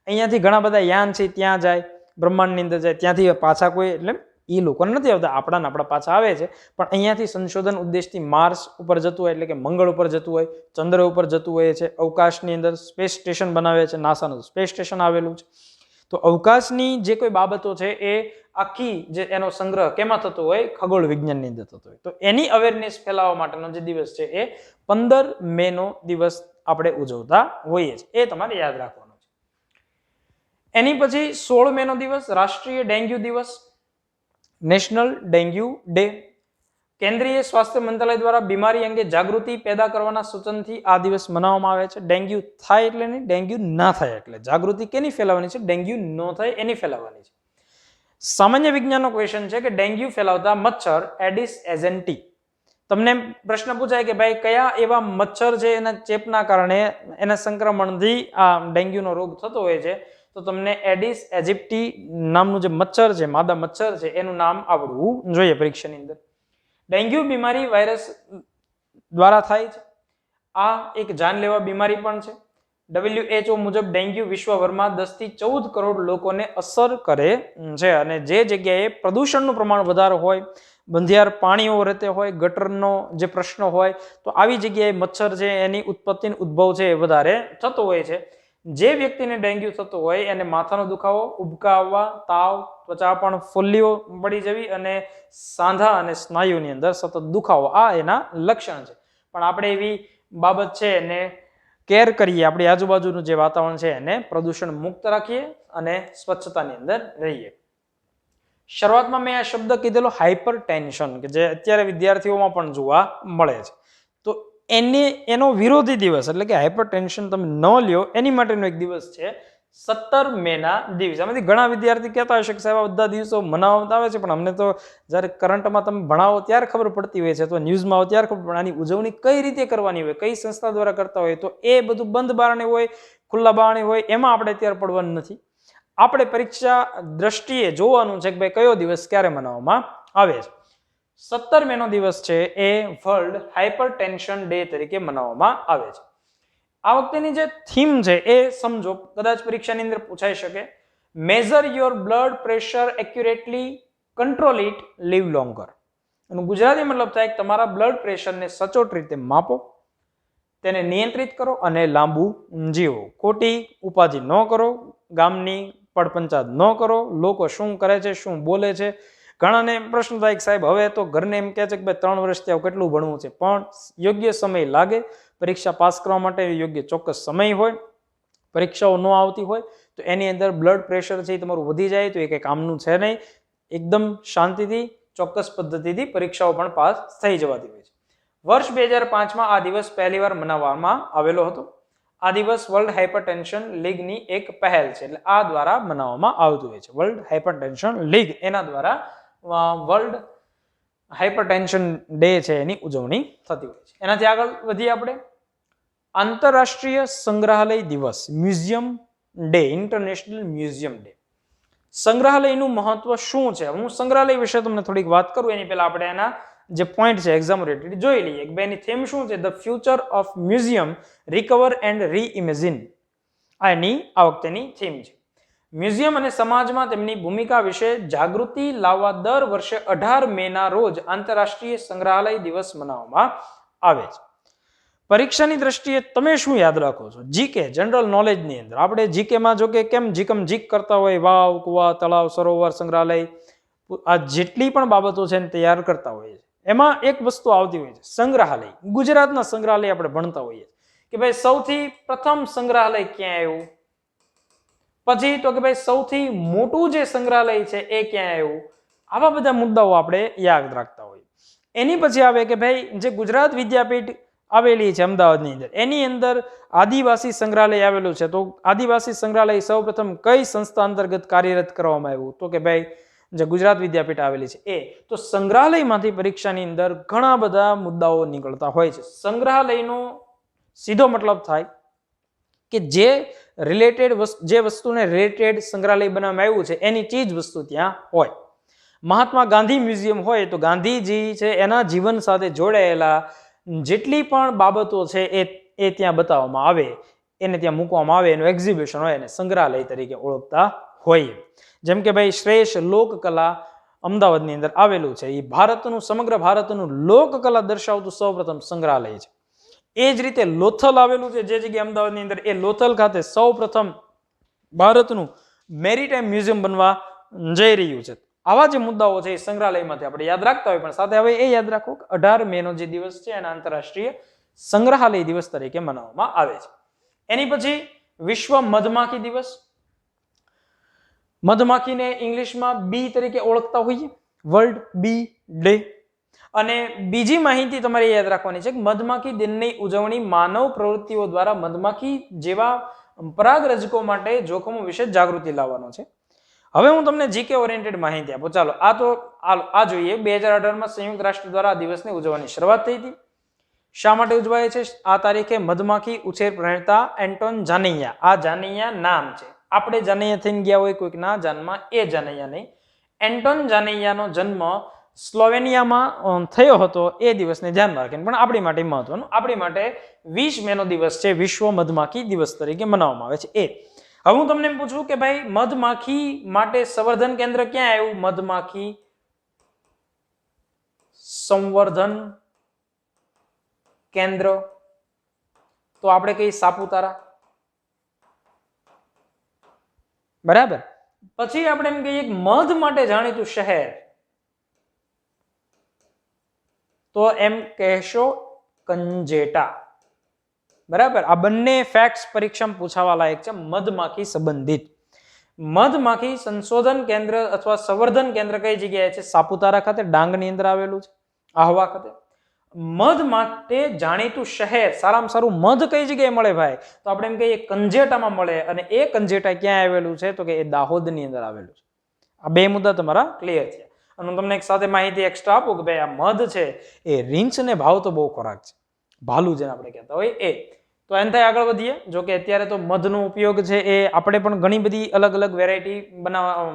[SPEAKER 1] અહીંયાથી ઘણા બધા યાન છે ત્યાં જાય, બ્રહ્માંડની અંદર જાય, ત્યાંથી પાછા કોઈ એટલે એ લોકોને નથી આવતા, આપણા પાછા આવે છે, પણ અહીંયાથી સંશોધન ઉદ્દેશથી માર્સ ઉપર જતું હોય, એટલે કે મંગળ ઉપર જતું હોય, ચંદ્ર ઉપર જતું હોય છે, અવકાશની અંદર સ્પેસ સ્ટેશન બનાવે છે, નાસાનું સ્પેસ સ્ટેશન આવેલું છે. તો અવકાશની જે કોઈ બાબતો છે એ આખી જે એનો સંગ્રહ કેમાં થતો હોય, ખગોળ વિજ્ઞાનની અંદર થતો હોય. તો એની અવેરનેસ ફેલાવવા માટેનો જે દિવસ છે એ 15 મેનો દિવસ આપણે ઉજવતા હોઈએ છીએ. એ તમારે યાદ રાખવાનો છે. એની પછી 16 મેનો દિવસ રાષ્ટ્રીય ડેન્ગ્યુ દિવસ, નેશનલ ડેન્ગ્યુ ડે. કેન્દ્રીય સ્વાસ્થ્ય મંત્રાલય દ્વારા બીમારી અંગે જાગૃતિ પેદા કરવાના સૂચનથી આ દિવસ મનાવવામાં આવે છે. ડેન્ગ્યુ થાય એટલે નહીં, ડેન્ગ્યુ ના થાય એટલે. જાગૃતિ કેની ફેલાવવાની છે? ડેન્ગ્યુ ન થાય એની ફેલાવવાની છે. સામાન્ય વિજ્ઞાનનો ક્વેશ્ચન છે કે ડેન્ગ્યુ ફેલાવતા મચ્છર એડિસ એઝેન્ટી. તમને પ્રશ્ન પૂછાય કે ભાઈ કયા એવા મચ્છર છે એના ચેપના કારણે, એના સંક્રમણથી આ ડેન્ગ્યુનો રોગ થતો હોય છે? તો તમને એડિસ એજિપ્ટી નામનું જે મચ્છર છે, માદા મચ્છર છે, એનું નામ આવડવું જોઈએ પરીક્ષાની અંદર. ડેન્ગ્યુ બીમારી વાયરસ દ્વારા થાય છે. આ એક જાનલેવા બીમારી પણ છે. WHO મુજબ ડેન્ગ્યુ વિશ્વભરમાં 10 થી 14 કરોડ લોકોને અસર કરે છે. અને જે જગ્યાએ પ્રદૂષણનું પ્રમાણ વધારે હોય, બંધિયાર પાણીઓ રહેતે હોય, ગટરનો જે પ્રશ્ન હોય, તો આવી જગ્યાએ મચ્છર છે એની ઉત્પત્તિ ઉદ્ભવ છે એ વધારે થતો હોય છે. જે વ્યક્તિને ડેન્ગ્યુ થતો હોય એને માથાનો દુખાવો, ઉબકા આવવા, તાવ, ત્વચા પણ ફોલ્લીઓ પડી જવી અને સાંધા અને સ્નાયુની અંદર સતત દુખાવો, આ એના લક્ષણ છે. પણ આપણે એવી બાબત છે એને કેર કરીએ, આપણી આજુબાજુનું જે વાતાવરણ છે એને પ્રદૂષણ મુક્ત રાખીએ અને સ્વચ્છતાની અંદર રહીએ. શરૂઆતમાં મેં આ શબ્દ કીધેલો હાઇપર ટેન્શન, કે જે અત્યારે વિદ્યાર્થીઓમાં પણ જોવા મળે છે. તો એનો વિરોધી દિવસ એટલે કે હાઇપર ટેન્શન તમે ન લ્યો એની માટેનો એક દિવસ છે 17 મેના દિવસ. આમાંથી ઘણા વિદ્યાર્થી કહેતા હશે કે સાહેબ આ બધા દિવસો મનાવવામાં આવે છે, પણ અમને તો જ્યારે કરંટમાં તમે ભણાવો ત્યારે ખબર પડતી હોય છે, તો ન્યૂઝમાં આવે ત્યારે ખબર પડે આની ઉજવણી કઈ રીતે કરવાની હોય, કઈ સંસ્થા દ્વારા કરતા હોય. તો એ બધું બંધ બારણે હોય, ખુલ્લા બારણે હોય, એમાં આપણે અત્યારે પડવાનું નથી. આપણે પરીક્ષા દ્રષ્ટિએ જોવાનું છે કે ભાઈ કયો દિવસ ક્યારે મનાવવામાં આવે છે. 17 મેનો દિવસ છે એ વર્લ્ડ હાઇપર ટેન્શન ડે તરીકે મનાવવામાં આવે છે. આ વખતેની જે થીમ છે એ સમજો, કદાચ પરીક્ષાની અંદર પૂછાઈ શકે. Measure your blood pressure accurately, control it, live longer. એનું ગુજરાતી મતલબ થાય કે તમારા બ્લડ પ્રેશરને સચોટ રીતે માપો, તેને નિયંત્રિત કરો અને લાંબુ જીવો. ખોટી ઉપાધિ ન કરો, ગામની પડપંચાત ન કરો, લોકો શું કરે છે, શું બોલે છે. ઘણાને પ્રશ્ન થાય કે સાહેબ હવે તો ઘરને એમ કહે છે કે ભાઈ 3 વર્ષથી આવું કેટલું ભણવું છે, પણ યોગ્ય સમય લાગે. પરીક્ષા પાસ કરવા માટે યોગ્ય ચોક્કસ સમય હોય. પરીક્ષાઓ ન આવતી હોય તો એની અંદર બ્લડ પ્રેશર છે એ તમારું વધી જાય તો એ કંઈ કામનું છે નહીં. એકદમ શાંતિથી ચોક્કસ પદ્ધતિથી પરીક્ષાઓ પણ પાસ થઈ જવાતી હોય છે. વર્ષ 2005માં આ દિવસ પહેલીવાર મનાવવામાં આવેલો હતો. આ દિવસ વર્લ્ડ હાઇપરટેન્શન લીગની એક પહેલ છે, એટલે આ દ્વારા મનાવવામાં આવતું હોય છે. વર્લ્ડ હાઇપરટેન્શન લીગ એના દ્વારા વર્લ્ડ હાઇપરટેન્શન ડે છે એની ઉજવણી થતી હોય છે. એનાથી આગળ વધીએ આપણે. આંતરરાષ્ટ્રીય સંગ્રહાલય દિવસ, museum day, international museum day. સંગ્રહાલયનું મહત્વ શું છે? હું સંગ્રહાલય વિશે તમને થોડીક વાત કરું એની પહેલા આપણે એના જે પોઈન્ટ છે એક્ઝામ ઓરિએન્ટેડ જોઈ લઈએ કે એની થીમ શું છે? The future of museum recover and reimagine. આ એની આ વખતેની થીમ છે. મ્યુઝિયમ અને સમાજમાં તેમની ભૂમિકા વિશે જાગૃતિ લાવવા દર વર્ષે 18 મેના રોજ આંતરરાષ્ટ્રીય સંગ્રહાલય દિવસ મનાવવામાં આવે છે. પરીક્ષાની દ્રષ્ટિએ તમે શું યાદ રાખો છો? જીકે જનરલ નોલેજની અંદર આપણે જીકેમાં જો કે કેમ જીકમ જીક કરતા હોય, વાવ, કુવા, તળાવ, સરોવર, સંગ્રહાલય, આ જેટલી પણ બાબતો છે એને તૈયાર કરતા હોઈએ છીએ. એમાં એક વસ્તુ આવતી હોય છે સંગ્રહાલય. ગુજરાતના સંગ્રહાલય આપણે ભણતા હોઈએ કે ભાઈ સૌથી પ્રથમ સંગ્રહાલય ક્યાં આવ્યું, પછી તો કે ભાઈ સૌથી મોટું જે સંગ્રહાલય છે એ ક્યાં આવ્યું. આવા બધા મુદ્દાઓ આપણે યાદ રાખતા હોઈએ. એની પછી આવે કે ભાઈ જે ગુજરાત વિદ્યાપીઠ આવેલી છે અમદાવાદની અંદર, એની અંદર આદિવાસી સંગ્રહાલય આવેલું છે. તો આદિવાસી સંગ્રહાલય સૌપ્રથમ કઈ સંસ્થા અંતર્ગત કાર્યરત કરવામાં આવ્યું? તો કે ભાઈ જે ગુજરાત વિદ્યાપીઠ આવેલી છે એ. તો સંગ્રહાલયમાંથી પરીક્ષાની અંદર ઘણા બધા મુદ્દાઓ નીકળતા હોય છે. સંગ્રહાલયનો સીધો મતલબ થાય કે જે રિલેટેડ જે વસ્તુને રિલેટેડ સંગ્રહાલય બનાવવામાં આવ્યું છે એની ચીજ વસ્તુ ત્યાં હોય. મહાત્મા ગાંધી મ્યુઝિયમ હોય તો ગાંધીજી છે એના જીવન સાથે જોડાયેલા જેટલી પણ બાબતો છે એ ત્યાં બતાવવામાં આવે, એને ત્યાં મૂકવામાં આવે, એનું એક્ઝિબિશન હોય અને સંગ્રહાલય તરીકે ઓળખતા હોય. જેમ કે ભાઈ શ્રેષ્ઠ લોકકલા અમદાવાદની અંદર આવેલું છે. એ ભારતનું સમગ્ર ભારતનું લોકકલા દર્શાવતું સૌપ્રથમ સંગ્રહાલય છે. એ જ રીતે લોથલ આવેલું છે જે જગ્યાએ અમદાવાદની અંદર, એ લોથલ ખાતે સૌપ્રથમ ભારતનું મેરીટાઈમ મ્યુઝિયમ બનવા જઈ રહ્યું છે. આવા જે મુદ્દાઓ છે એ સંગ્રહાલયમાંથી આપણે યાદ રાખતા હોય. પણ સાથે હવે એ યાદ રાખો કે 18 મેનો જે દિવસ છે એના આંતરરાષ્ટ્રીય સંગ્રહાલય દિવસ તરીકે મનાવવામાં આવે છે. એની પછી વિશ્વ મધમાખી દિવસ. મધમાખીને ઇંગ્લિશમાં બી તરીકે ઓળખતા હોઈએ, વર્લ્ડ બી ડે. અને બીજી માહિતી તમારે યાદ રાખવાની છે કે મધમાખી દિનની ઉજવણી માનવ પ્રવૃત્તિઓ દ્વારા મધમાખી જેવા પરાગરજકો માટે જોખમો વિશે જાગૃતિ લાવવાનો છે. હવે હું તમને જીકે ઓરિએન્ટેડ માહિતી આપું. ચાલો આ જોઈએ. 2018માં સંયુક્ત રાષ્ટ્ર દ્વારા આ દિવસની ઉજવવાની શરૂઆત થઈ હતી. શા માટે ઉજવાય છે? આ તારીખે મધમાખી ઉછેર પ્રણેતા એન્ટોન જાનૈયા, આ જાનૈયા નામ છે, આપણે જાનૈયા થઈને ગયા હોય કોઈકના જાનમાં, એ જાનૈયા નહીં. એન્ટોન જાનૈયાનો જન્મ સ્લોવેનિયામાં થયો હતો. એ દિવસને ધ્યાનમાં રાખીને પણ આપણી માટે મહત્વનું, આપણી માટે 20 મેનો દિવસ છે વિશ્વ મધમાખી દિવસ તરીકે મનાવવામાં આવે છે. એ હવે હું તમને એમ પૂછું કે ભાઈ મધમાખી માટે સંવર્ધન કેન્દ્ર ક્યાં આવ્યું? મધમાખી સંવર્ધન કેન્દ્ર તો આપણે કઈ સાપુતારા, બરાબર. પછી આપણે એમ કહીએ મધ માટે જાણીતું શહેર તો એમ કહેશો કંજેટા, બરાબર. આ બંને ફેક્ટ્સ પરીક્ષામાં પૂછાવા લાયક છે મધમાખી સંબંધિત. મધમાખી સંશોધન કેન્દ્ર અથવા સંવર્ધન કેન્દ્ર કઈ જગ્યાએ છે? સાપુતારા ખાતે, ડાંગની અંદર આવેલું છે, આહવા ખાતે. મધ માટે જાણીતું શહેર, સારામાં સારું મધ કઈ જગ્યાએ મળે ભાઈ? તો આપણે એમ કહીએ કંજેટામાં મળે. અને એ કંજેટા ક્યાં આવેલું છે? તો કે એ દાહોદની અંદર આવેલું છે. આ બે મુદ્દા તમારા ક્લિયર છે. અને હું તમને એક સાથે માહિતી એક્સ્ટ્રા આપું કે ભાઈ આ મધ છે એ રીંછને ભાવતો બહુ ખોરાક છે, ભાલું જેને આપણે કહેતા હોય એ. તો એમ થાય આગળ વધીએ. જો કે અત્યારે તો મધનો ઉપયોગ છે એ આપણે પણ ઘણી બધી અલગ અલગ વેરાયટી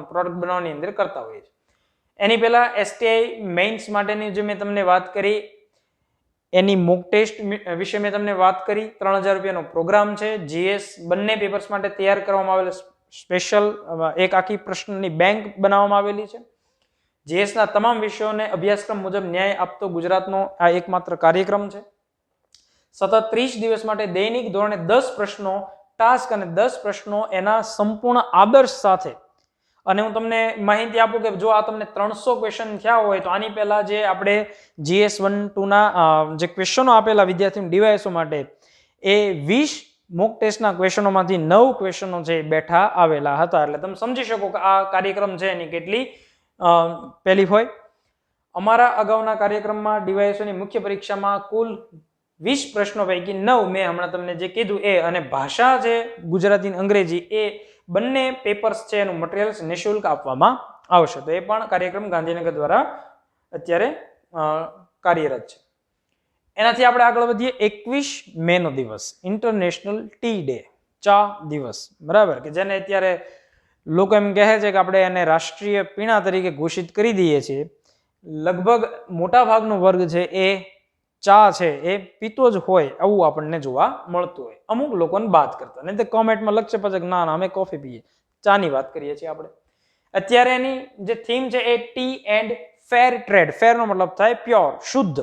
[SPEAKER 1] પ્રોડક્ટ બનાવવાની અંદર કરતા હોઈએ છીએ. એની પહેલા STI મેઇન્સ માટેની જે મેં તમને વાત કરી એની મોક ટેસ્ટ વિશે મેં તમને વાત કરી. 3000 રૂપિયાનો પ્રોગ્રામ છે. GS બંને પેપર્સ માટે તૈયાર કરવામાં આવેલ સ્પેશિયલ એક આખી પ્રશ્નની બેંક બનાવવામાં આવેલી છે. GS ના તમામ વિષયોને અભ્યાસક્રમ મુજબ ન્યાય આપતો ગુજરાતનો આ એકમાત્ર કાર્યક્રમ છે. સતત 30 દિવસ માટે દૈનિક ધોરણે 10 પ્રશ્નો ટાસ્ક અને 10 પ્રશ્નો એના સંપૂર્ણ આદર્શ સાથે. અને હું તમને માહિતી આપું કે જો આ તમને 300 ક્વેશ્ચન થયા હોય તો આની પહેલા જે આપણે GS 1-2 ના જે ક્વેશ્ચનો આપેલા વિદ્યાર્થીઓ ડીવાયએસઓ માટે એ 20 મોક ટેસ્ટના ક્વેશ્ચનોમાંથી 9 ક્વેશ્ચનો છે બેઠા આવેલા હતા. એટલે તમે સમજી શકો કે આ કાર્યક્રમ છે એની કેટલી પહેલી હોય. અમારા અગાઉના કાર્યક્રમમાં ડીવાયએસઓની મુખ્ય પરીક્ષામાં કુલ 20 પ્રશ્નો પૈકી 9 મેં હમણાં તમને જે કીધું એ, અને ભાષા છે ગુજરાતી અને અંગ્રેજી, એ બંને પેપર્સ છે એનું મટીરિયલ્સ નિઃશુલ્ક આપવામાં આવશે. તો એ પણ કાર્યક્રમ ગાંધીનગર દ્વારા અત્યારે કાર્યરત છે. એનાથી આપણે આગળ વધીએ. 21 મેનો દિવસ, ઇન્ટરનેશનલ ટી ડે, ચા દિવસ, બરાબર, કે જેને અત્યારે લોકો એમ કહે છે કે આપણે એને રાષ્ટ્રીય પીણા તરીકે ઘોષિત કરી દઈએ છીએ. લગભગ મોટા ભાગનો વર્ગ છે એ ચા છે એ પીતો જ હોય આવું આપણને જોવા મળતું હોય, અમુક લોકોને બાદ કરતા. નહીં તો કોમેન્ટમાં લખશે પછી કે ના ના અમે કોફી પીએ, ચાની વાત કરીએ છીએ આપણે. અત્યારે એની જે થીમ છે એ tea and fair trade. Fair નો મતલબ થાય પ્યોર, શુદ્ધ.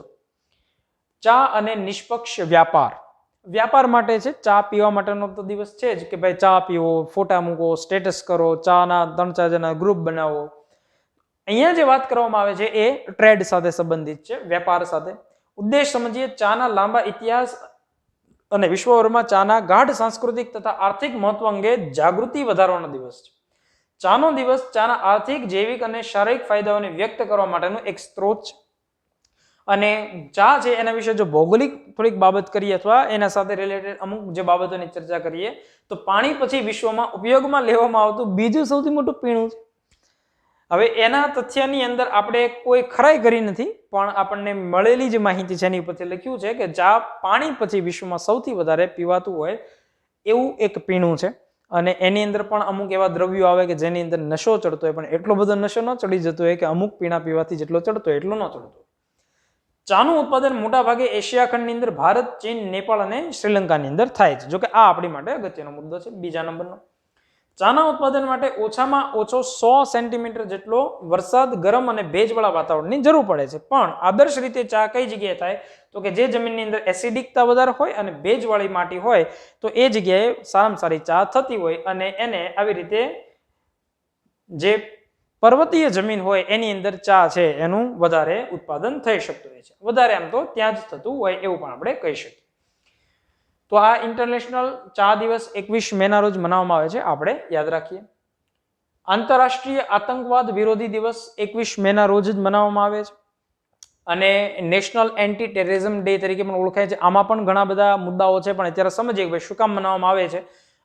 [SPEAKER 1] ચા અને નિષ્પક્ષ વ્યાપાર. વ્યાપાર માટે છે, ચા પીવા માટેનો તો દિવસ છે જ કે ભાઈ ચા પીવો, ફોટા મૂકો, સ્ટેટસ કરો, ચાના 3-4 જણા ગ્રુપ બનાવો. અહીંયા જે વાત કરવામાં આવે છે એ ટ્રેડ સાથે સંબંધિત છે, વેપાર સાથે. ઉદ્દેશ સમજીએ, ચાના લાંબા ઇતિહાસ અને વિશ્વભરમાં ચાના ગાઢ સાંસ્કૃતિક તથા આર્થિક મહત્વ અંગે જાગૃતિ વધારવાનો દિવસ છે. ચાનો દિવસ ચાના આર્થિક, જૈવિક અને શારીરિક ફાયદાઓને વ્યક્ત કરવા માટેનો એક સ્ત્રોત છે. અને ચા છે એના વિશે જો ભૌગોલિક થોડીક બાબત કરીએ અથવા એના સાથે રિલેટેડ અમુક જે બાબતોની ચર્ચા કરીએ તો પાણી પછી વિશ્વમાં ઉપયોગમાં લેવામાં આવતું બીજું સૌથી મોટું પીણું છે. હવે એના તથ્યની અંદર આપણે કોઈ ખરાઈ કરી નથી, પણ આપણને મળેલી જે માહિતી છે એની ઉપરથી લખ્યું છે કે ચા પાણી પછી વિશ્વમાં સૌથી વધારે પીવાતું હોય એવું એક પીણું છે. અને એની અંદર પણ અમુક એવા દ્રવ્યો આવે કે જેની અંદર નશો ચડતો હોય, પણ એટલો બધો નશો ન ચડી જતો હોય કે અમુક પીણા પીવાથી જેટલો ચડતો હોય એટલો ન ચડતો. ચાનું ઉત્પાદન મોટા ભાગે એશિયા ખંડની અંદર ભારત, ચીન, નેપાળ અને શ્રીલંકાની અંદર થાય છે. જોકે આ આપણી માટે અગત્યનો મુદ્દો છે. બીજા નંબરનો, ચાના ઉત્પાદન માટે ઓછામાં ઓછો 100 સેન્ટીમીટર જેટલો વરસાદ, ગરમ અને ભેજવાળા વાતાવરણની જરૂર પડે છે. પણ આદર્શ રીતે ચા કઈ જગ્યાએ થાય તો કે જે જમીનની અંદર એસિડિકતા વધારે હોય અને ભેજવાળી માટી હોય તો એ જગ્યાએ સારામાં સારી ચા થતી હોય. અને એને આવી રીતે જે પર્વતીય જમીન હોય એની અંદર ચા છે એનું વધારે ઉત્પાદન થઈ શકતું હોય છે. વધારે આમ તો ત્યાં જ થતું હોય એવું પણ આપણે કહી શકીએ. તો આ ઇન્ટરનેશનલ ચા દિવસ 21 મેના રોજ મનાવવામાં આવે છે, આપણે યાદ રાખીએ. આંતરરાષ્ટ્રીય આતંકવાદ વિરોધી દિવસ 21 મેના રોજ જ મનાવવામાં આવે છે અને નેશનલ એન્ટી ટેરરિઝમ ડે તરીકે પણ ઓળખાય છે. આમાં પણ ઘણા બધા મુદ્દાઓ છે, પણ અત્યારે સમજીએ કે શું કામ મનાવવામાં આવે છે.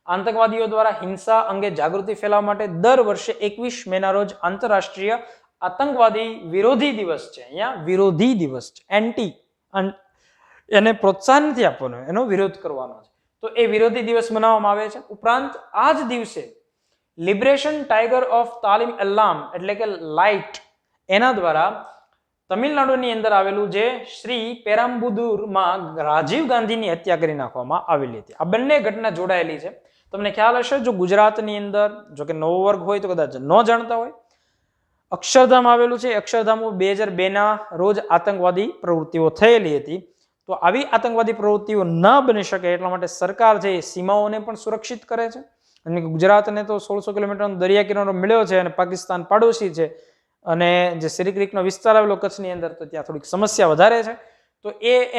[SPEAKER 1] આતંકવાદીઓ દ્વારા હિંસા અંગે જાગૃતિ ફેલાવવા માટે દર વર્ષે 21 મેના રોજ આંતરરાષ્ટ્રીય આતંકવાદી વિરોધી દિવસ છે. અહીંયા વિરોધી દિવસ છે, એન્ટી, એને પ્રોત્સાહન નથી આપવાનું, એનો વિરોધ કરવાનો છે. તો એ વિરોધી દિવસ મનાવવામાં આવે છે. ઉપરાંત આ જ દિવસે લિબરેશન ટાઈગર ઓફ તાલીમ અલ્લામ એટલે કે લાઇટ, એના દ્વારા તમિલનાડુની અંદર આવેલું જે શ્રી પેરામ્બુદુરમાં રાજીવ ગાંધીની હત્યા કરી નાખવામાં આવેલી હતી. આ બંને ઘટના જોડાયેલી છે. તમને ખ્યાલ હશે, જો ગુજરાતની અંદર, જો કે નવો વર્ગ હોય તો કદાચ ન જાણતા હોય, અક્ષરધામ આવેલું છે. અક્ષરધામ 2002ના રોજ આતંકવાદી પ્રવૃત્તિઓ થયેલી હતી. તો આવી આતંકવાદી પ્રવૃત્તિઓ ન બની શકે એટલા માટે સરકાર છે એ સીમાઓને પણ સુરક્ષિત કરે છે. અને ગુજરાતને તો 1600 કિલોમીટરનો દરિયા કિનારો મળ્યો છે અને પાકિસ્તાન પાડોશી છે. અને જે શ્રી ક્રિકનો વિસ્તાર આવેલો કચ્છની અંદર તો ત્યાં થોડીક સમસ્યા વધારે છે. તો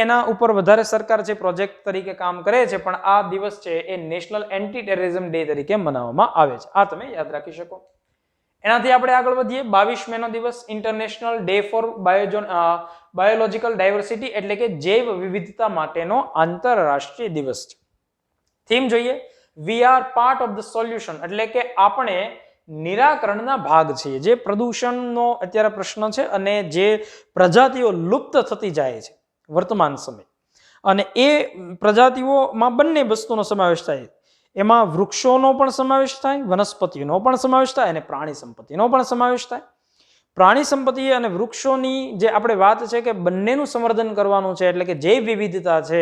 [SPEAKER 1] એના ઉપર વધારે સરકાર છે પ્રોજેક્ટ તરીકે કામ કરે છે. પણ આ દિવસ છે એ નેશનલ એન્ટી ટેરરિઝમ ડે તરીકે મનાવવામાં આવે છે. આ તમે યાદ રાખી શકો. એનાથી આપણે આગળ વધીએ. 22 મેનો દિવસ international day four biological diversity એટલે કે જૈવ વિવિધતા માટેનો આંતરરાષ્ટ્રીય દિવસ છે. થીમ જોઈએ, we are part of the solution એટલે કે આપણે નિરાકરણના ભાગ છીએ. જે પ્રદૂષણનો અત્યારે પ્રશ્ન છે અને જે પ્રજાતિઓ લુપ્ત થતી જાય છે વર્તમાન સમય, અને એ પ્રજાતિઓમાં બંને વસ્તુનો સમાવેશ થાય. એમાં વૃક્ષોનો પણ સમાવેશ થાય, વનસ્પતિનો પણ સમાવેશ થાય અને પ્રાણી સંપત્તિનો પણ સમાવેશ થાય. પ્રાણી સંપત્તિ અને વૃક્ષોની જે આપણે વાત છે કે બંનેનું સંવર્ધન કરવાનું છે એટલે કે જૈવ વિવિધતા છે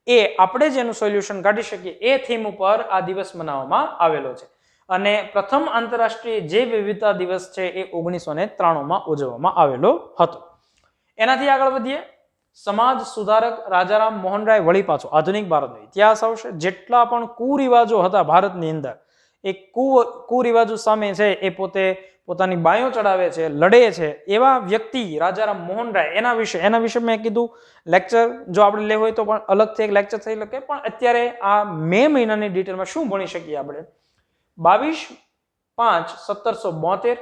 [SPEAKER 1] એ આપણે જેનું સોલ્યુશન કાઢી શકીએ એ થીમ ઉપર આ દિવસ મનાવવામાં આવેલો છે. અને પ્રથમ આંતરરાષ્ટ્રીય જૈવ વિવિધતા દિવસ છે એ 1993માં ઉજવવામાં આવેલો હતો. એનાથી આગળ વધીએ. સમાજ સુધારક રાજારામ મોહન રાય, વળી પાછો આધુનિક ભારતનો ઇતિહાસ આવશે. જેટલા પણ કુરિવાજો હતા ભારતની અંદર, એ કુરિવાજો સામે છે એ પોતે પોતાની બાયો ચડાવે છે, લડે છે, એવા વ્યક્તિ રાજારામ મોહન રાય. એના વિશે મેં કીધું લેક્ચર જો આપણે લેવું હોય તો પણ અલગથી એક લેક્ચર થઈ શકે. પણ અત્યારે આ મે મહિનાની ડિટેલમાં શું ભણી શકીએ આપણે? 22/5/1772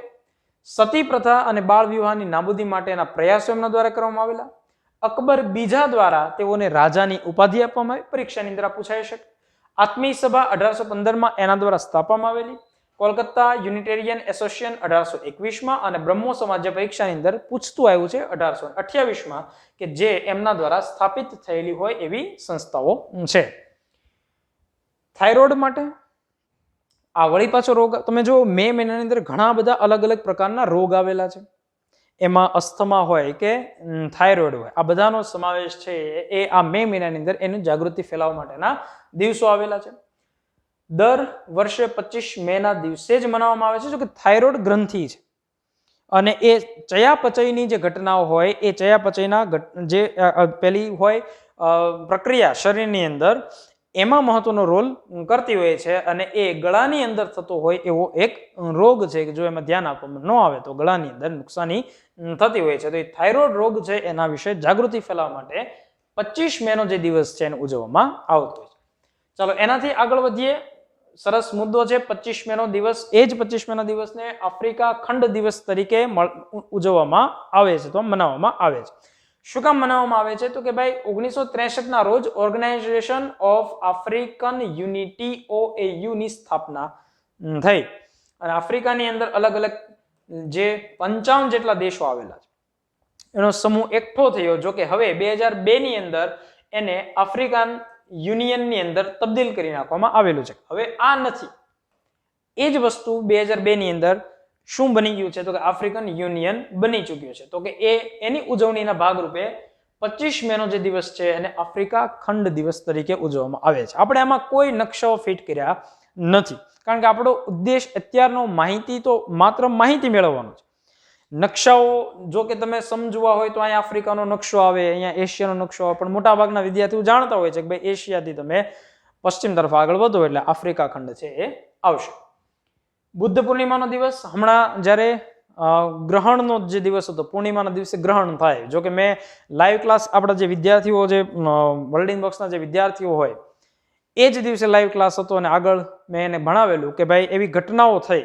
[SPEAKER 1] સતી પ્રથા અને બાળ વિવાહની નાબૂદી માટેના પ્રયાસો એમના દ્વારા કરવામાં આવેલા. અકબર બીજા દ્વારા તેઓને રાજાની ઉપાધિ આપવામાં આવી, પરીક્ષાની અંદર પૂછાઈ શકે. આત્મીય સભા 1815માં એના દ્વારા સ્થાપવામાં આવેલી. કોલકાતા યુનિટેરિયન એસોસિએશન 1821માં અને બ્રહ્મો સમાજ પરીક્ષાની અંદર પૂછતું આવ્યું છે 1828માં કે જે એમના દ્વારા સ્થાપિત થયેલી હોય એવી સંસ્થાઓ છે. થાઇરોઇડ માટે આ વળી પાછો રોગ તમે જો મે મહિનાની અંદર ઘણા બધા અલગ અલગ પ્રકારના રોગ આવેલા છે. એમાં અસ્થમા હોય કે થાઇરોઇડ હોય, આ બધાનો સમાવેશ છે એ આ મે મહિનાની અંદર એની જાગૃતિ ફેલાવવા માટેના દિવસો આવેલા છે. દર વર્ષે 25 મેના દિવસે જ મનાવવામાં આવે છે. જો કે થાઇરોઇડ ગ્રંથિ છે અને એ ચયાપચયની જે ઘટનાઓ હોય એ ચયાપચયના જે પેલી હોય પ્રક્રિયા શરીરની અંદર એમાં મહત્વનો રોલ કરતી હોય છે અને એ ગળાની અંદર થતો હોય એવો એક રોગ છે કે જો એમાં ધ્યાન આપવામાં ન આવે તો ગળાની અંદર નુકસાની થતી હોય છે. તો એ થાઇરોઇડ રોગ છે એના વિશે જાગૃતિ ફેલાવવા માટે 25 મેનો જે દિવસ છે એને ઉજવવામાં આવતો હોય છે. ચાલો એનાથી આગળ વધીએ. સરસ મુદ્દો છે 25 મેનો દિવસ. એ જ 25 મેના દિવસને આફ્રિકા ખંડ દિવસ તરીકે ઉજવવામાં આવે છે, તો મનાવવામાં આવે છે. શું કામ મનાવવામાં આવે છે? તો કે ભાઈ 1963 ના રોજ organisation of African unity OAU ની સ્થાપના થઈ અને આફ્રિકાની અંદર અલગ અલગ જે 55 જેટલા દેશો આવેલા છે એનો સમૂહ એકઠો થયો. જો કે હવે 2002 ની અંદર એને આફ્રિકન યુનિયનની અંદર તબદીલ કરી નાખવામાં આવેલું છે. હવે આ નથી, એ જ વસ્તુ 2002 ની અંદર શું બની ગયું છે? તો કે આફ્રિકન યુનિયન બની ચૂક્યું છે. તો કે એની ઉજવણીના ભાગરૂપે 25 મેનો જે દિવસ છે એને આફ્રિકા ખંડ દિવસ તરીકે ઉજવવામાં આવે છે. આપણે આમાં કોઈ નકશાઓ ફિટ કર્યા નથી, કારણ કે આપણો ઉદ્દેશ અત્યારનો માહિતી તો માત્ર માહિતી મેળવવાનો છે. નકશાઓ જો કે તમે સમજવા હોય તો અહીંયા આફ્રિકાનો નકશો આવે, અહીંયા એશિયાનો નકશો આવે, પણ મોટા ભાગના વિદ્યાર્થીઓ જાણતા હોય છે કે ભાઈ એશિયાથી તમે પશ્ચિમ તરફ આગળ વધો એટલે આફ્રિકા ખંડ છે એ આવશે. બુદ્ધ પૂર્ણિમાનો દિવસ, હમણાં જ્યારે ગ્રહણનો જે દિવસ હતો, પૂર્ણિમાના દિવસે ગ્રહણ થાય. જો કે મેં લાઈવ ક્લાસ આપણા જે વિદ્યાર્થીઓ જે વર્લ્ડિંગ બોક્સના જે વિદ્યાર્થીઓ હોય એ જ દિવસે લાઈવ ક્લાસ હતો અને આગળ મેં એને ભણાવેલું કે ભાઈ એવી ઘટનાઓ થઈ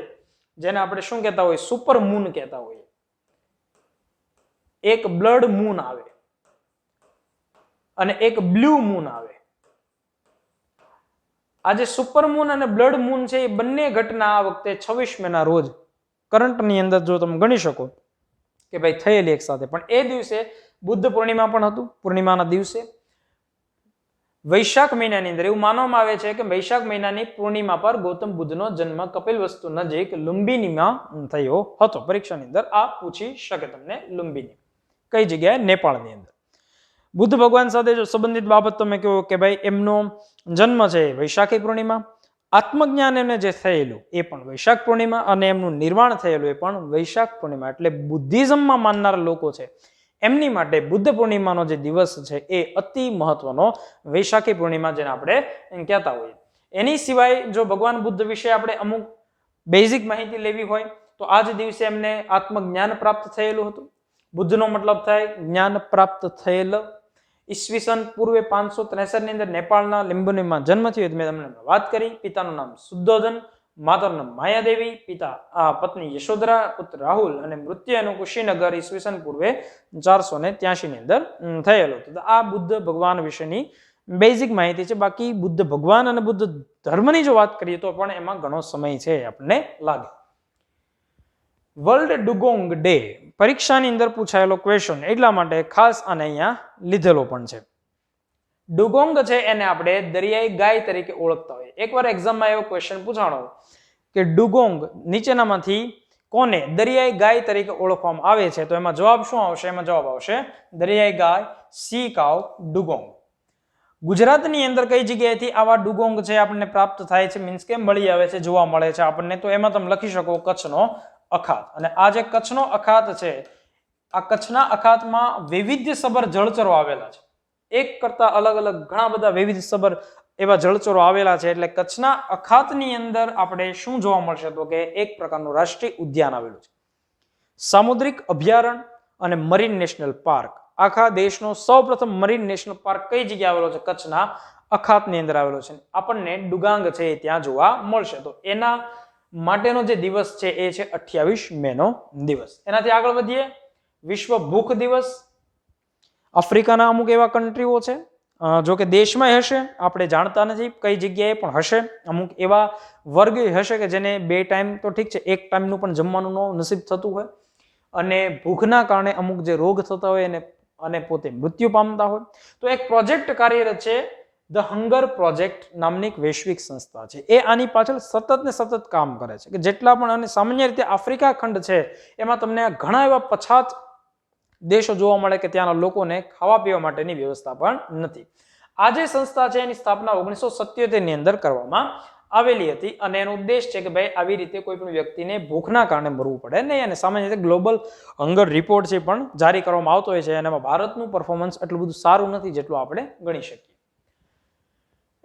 [SPEAKER 1] જેને આપણે શું કહેતા હોય, સુપર મૂન કહેતા હોઈએ. એક બ્લડ મૂન આવે અને એક બ્લુ મૂન આવે. આ જે સુપર મૂન અને બ્લડ મૂન છે એ બંને ઘટના આ વખતે 26 મેના રોજ કરંટની અંદર જો તમે ગણી શકો કે ભાઈ થયેલી એક સાથે. પણ એ દિવસે બુદ્ધ પૂર્ણિમા પણ હતું. પૂર્ણિમાના દિવસે વૈશાખ મહિનાની અંદર એવું માનવામાં આવે છે કે વૈશાખ મહિનાની પૂર્ણિમા પર ગૌતમ બુદ્ધનો જન્મ કપિલવસ્તુ નજીક લુંબિનીમાં થયો હતો. પરીક્ષાની અંદર આ પૂછી શકે તમને. લુંબિની કઈ જગ્યાએ? નેપાળની અંદર. બુદ્ધ ભગવાન સાથે જો સંબંધિત બાબત તમે કહો કે ભાઈ એમનો જન્મ છે વૈશાખી પૂર્ણિમા, આત્મજ્ઞાન એમને જે થયેલું એ પણ વૈશાખ પૂર્ણિમા અને એમનું નિર્વાણ થયેલું એ પણ વૈશાખ પૂર્ણિમા. એટલે બુદ્ધિઝમમાં માનનારા લોકો છે એમની માટે બુદ્ધ પૂર્ણિમાનો જે દિવસ છે એ અતિ મહત્વનો વૈશાખી પૂર્ણિમા જેને આપણે કહેતા હોઈએ. એની સિવાય જો ભગવાન બુદ્ધ વિશે આપણે અમુક બેઝિક માહિતી લેવી હોય તો આ જ દિવસે એમને આત્મજ્ઞાન પ્રાપ્ત થયેલું હતું. બુદ્ધનો મતલબ થાય જ્ઞાન પ્રાપ્ત થયેલ. ઈસવીસન પૂર્વે 563 ની અંદર નેપાળના લિંબુનીમાં જન્મ થયો. મેં તમને વાત કરી. પિતાનું નામ શુદ્ધોધન, માતાનું નામ માયાદેવી, પત્ની યશોધરા, પુત્ર રાહુલ અને મૃત્યુ એનું કુશીનગર ઈસવીસન પૂર્વે 483 ની અંદર થયેલો. તો આ બુદ્ધ ભગવાન વિશેની બેઝિક માહિતી છે. બાકી બુદ્ધ ભગવાન અને બુદ્ધ ધર્મની જો વાત કરીએ તો પણ એમાં ઘણો સમય છે આપણને લાગે. વર્લ્ડ ડુગોંગ ડે પરીક્ષાની અંદર પૂછાયેલો ક્વેશ્ચન, એટલા માટે ખાસ આને અહીંયા લીધેલો પણ છે. ડુગોંગ છે એને આપણે દરિયાઈ ગાય તરીકે ઓળખતા હોઈએ. એકવાર એક્ઝામમાં એવો ક્વેશ્ચન પૂછાણો કે ડુગોંગ નીચેનામાંથી કોને દરિયાઈ ગાય તરીકે ઓળખવામાં આવે છે, તો એમાં જવાબ શું આવશે? એમાં જવાબ આવશે દરિયાઈ ગાય, સી કાઉ, ડુગોંગ. ગુજરાતની અંદર કઈ જગ્યાએથી આવા ડુગોંગ છે આપણને પ્રાપ્ત થાય છે, મીન્સ કે મળી આવે છે, જોવા મળે છે આપણને? તો એમાં તમે લખી શકો કચ્છનો અખાત. અને આ જે કચ્છનો અખાત છે, આ કચ્છના અખાતમાં વૈવિધ્યસભર જળચરો આવેલા છે. એક કરતા અલગ અલગ ઘણા બધા વૈવિધ્યસભર એવા જળચરો આવેલા છે. એટલે કચ્છના અખાતની અંદર આપણે શું જોવા મળશે? તો કે એક પ્રકારનું રાષ્ટ્રીય ઉદ્યાન આવેલું છે, સામુદ્રિક અભયારણ્ય અને મરીન નેશનલ પાર્ક. આખા દેશનો સૌપ્રથમ મરીન નેશનલ પાર્ક કઈ જગ્યાએ આવેલો છે? કચ્છના અખાતની અંદર આવેલો છે. આપણને ડુગાંગ છે એ ત્યાં જોવા મળશે. તો એના માટેનો જે દિવસ છે એ છે 28 મેનો દિવસ. એનાથી આગળ વધીએ. વિશ્વ ભૂખ દિવસ. આફ્રિકાના અમુક એવા કન્ટ્રીઓ છે, જો કે દેશમાં હશે, આપણે જાણતા નથી કઈ જગ્યાએ પણ હશે. અમુક એવા વર્ગ હશે કે જેને 2 ટાઈમ તો ઠીક છે, 1 ટાઈમનું પણ જમવાનું નસીબ થતું હોય અને ભૂખના કારણે અમુક જે રોગ થતા હોય અને પોતે મૃત્યુ પામતા હોય. તો એક પ્રોજેક્ટ કાર્યરત છે ધ હંગર પ્રોજેક્ટ નામની એક વૈશ્વિક સંસ્થા છે. એ આની પાછળ સતત ને સતત કામ કરે છે કે જેટલા પણ, અને સામાન્ય રીતે આફ્રિકા ખંડ છે એમાં તમને ઘણા એવા પછાત દેશો જોવા મળે કે ત્યાંના લોકોને ખાવા પીવા માટેની વ્યવસ્થા પણ નથી. આ જે સંસ્થા છે એની સ્થાપના 1977 ની અંદર કરવામાં આવેલી હતી અને એનો ઉદ્દેશ છે કે ભાઈ આવી રીતે કોઈ પણ વ્યક્તિને ભૂખના કારણે મરવું પડે નહીં. અને સામાન્ય રીતે ગ્લોબલ હંગર રિપોર્ટ છે પણ જારી કરવામાં આવતો હોય છે અને એમાં ભારતનું પરફોર્મન્સ એટલું બધું સારું નથી જેટલું આપણે ગણી શકીએ.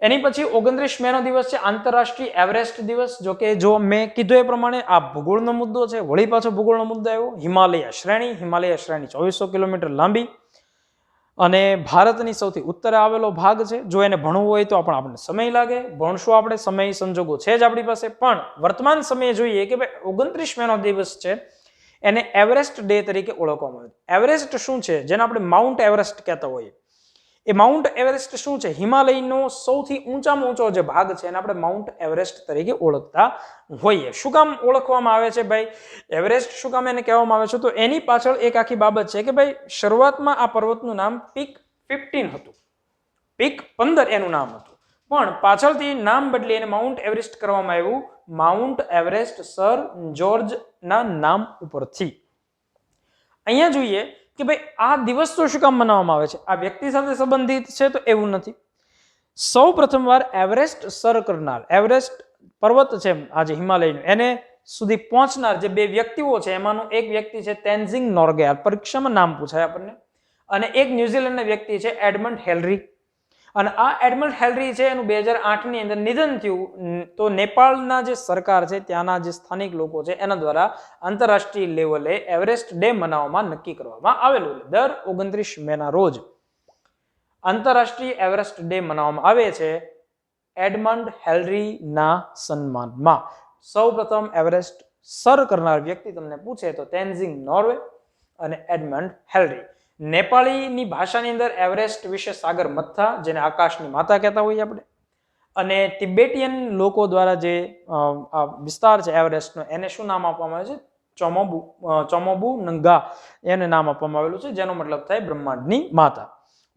[SPEAKER 1] એની પછી 29 મેનો દિવસ છે આંતરરાષ્ટ્રીય એવરેસ્ટ દિવસ. જો કે જો મેં કીધું એ પ્રમાણે આ ભૂગોળનો મુદ્દો છે, વળી પાછો ભૂગોળનો મુદ્દો આવ્યો. હિમાલય શ્રેણી 2400 કિલોમીટર લાંબી અને ભારતની સૌથી ઉત્તરે આવેલો ભાગ છે. જો એને ભણવું હોય તો પણ આપણને સમય લાગે, ભણશું આપણે, સમય સંજોગો છે જ આપણી પાસે. પણ વર્તમાન સમયે જોઈએ કે ભાઈ 29 મેનો દિવસ છે એને એવરેસ્ટ ડે તરીકે ઓળખવામાં આવે છે. એવરેસ્ટ શું છે? જેને આપણે માઉન્ટ એવરેસ્ટ કહેતા હોઈએ. એ માઉન્ટ એવરેસ્ટ શું છે? હિમાલયનો સૌથી ઊંચામાં ઊંચો જે ભાગ છે એને આપણે માઉન્ટ એવરેસ્ટ તરીકે ઓળખતા હોઈએ. શું કામ ઓળખવામાં આવે છે ભાઈ એવરેસ્ટ? શું કામ એને કહેવામાં આવે છે? તો એની પાછળ એક આખી બાબત છે કે ભાઈ શરૂઆતમાં આ પર્વતનું નામ પીક 15 હતું, પીક 15 એનું નામ હતું, પણ પાછળથી નામ બદલી એને માઉન્ટ એવરેસ્ટ કરવામાં આવ્યું, માઉન્ટ એવરેસ્ટ સર જ્યોર્જના નામ ઉપરથી. અહીંયા જોઈએ કે ભાઈ આ દિવસ તો શું કામ મનાવવામાં આવે છે? આ વ્યક્તિ સાથે સંબંધિત છે તો એવું નથી. સૌ પ્રથમવાર એવરેસ્ટ સર કરનાર, એવરેસ્ટ પર્વત છે આજે હિમાલયનું, એને સુધી પહોંચનાર જે બે વ્યક્તિઓ છે એમાંનું એક વ્યક્તિ છે તેન્ઝિંગ નોર્ગે. પરીક્ષામાં નામ પૂછાય આપણને. અને એક ન્યુઝીલેન્ડના વ્યક્તિ છે એડમંડ હેલરી. અને આ એડમંડ હેલરી છે એનું 2008 ની અંદર નિધન થયું. તો નેપાળના જે સરકાર છે ત્યાંના જે સ્થાનિક લોકો છે એના દ્વારા આંતરરાષ્ટ્રીય લેવલે એવરેસ્ટ ડે મનાવવામાં નક્કી કરવામાં આવેલું. દર 29 મેના રોજ આંતરરાષ્ટ્રીય એવરેસ્ટ ડે મનાવવામાં આવે છે એડમંડ હેલરીના સન્માનમાં. સૌ પ્રથમ એવરેસ્ટ સર કરનાર વ્યક્તિ તમને પૂછે તો તેન્ઝિંગ નોર્વે અને એડમંડ હેલરી. નેપાળીની ભાષાની અંદર એવરેસ્ટ વિશે સાગર મથા, જેને આકાશની માતા કહેતા હોઈએ આપણે, અને તિબેટિયન લોકો દ્વારા જે આ વિસ્તાર છે એવરેસ્ટનો એને શું નામ આપવામાં આવે છે? ચોમોબુ નંગા એને નામ આપવામાં આવેલું છે, જેનો મતલબ થાય બ્રહ્માંડની માતા.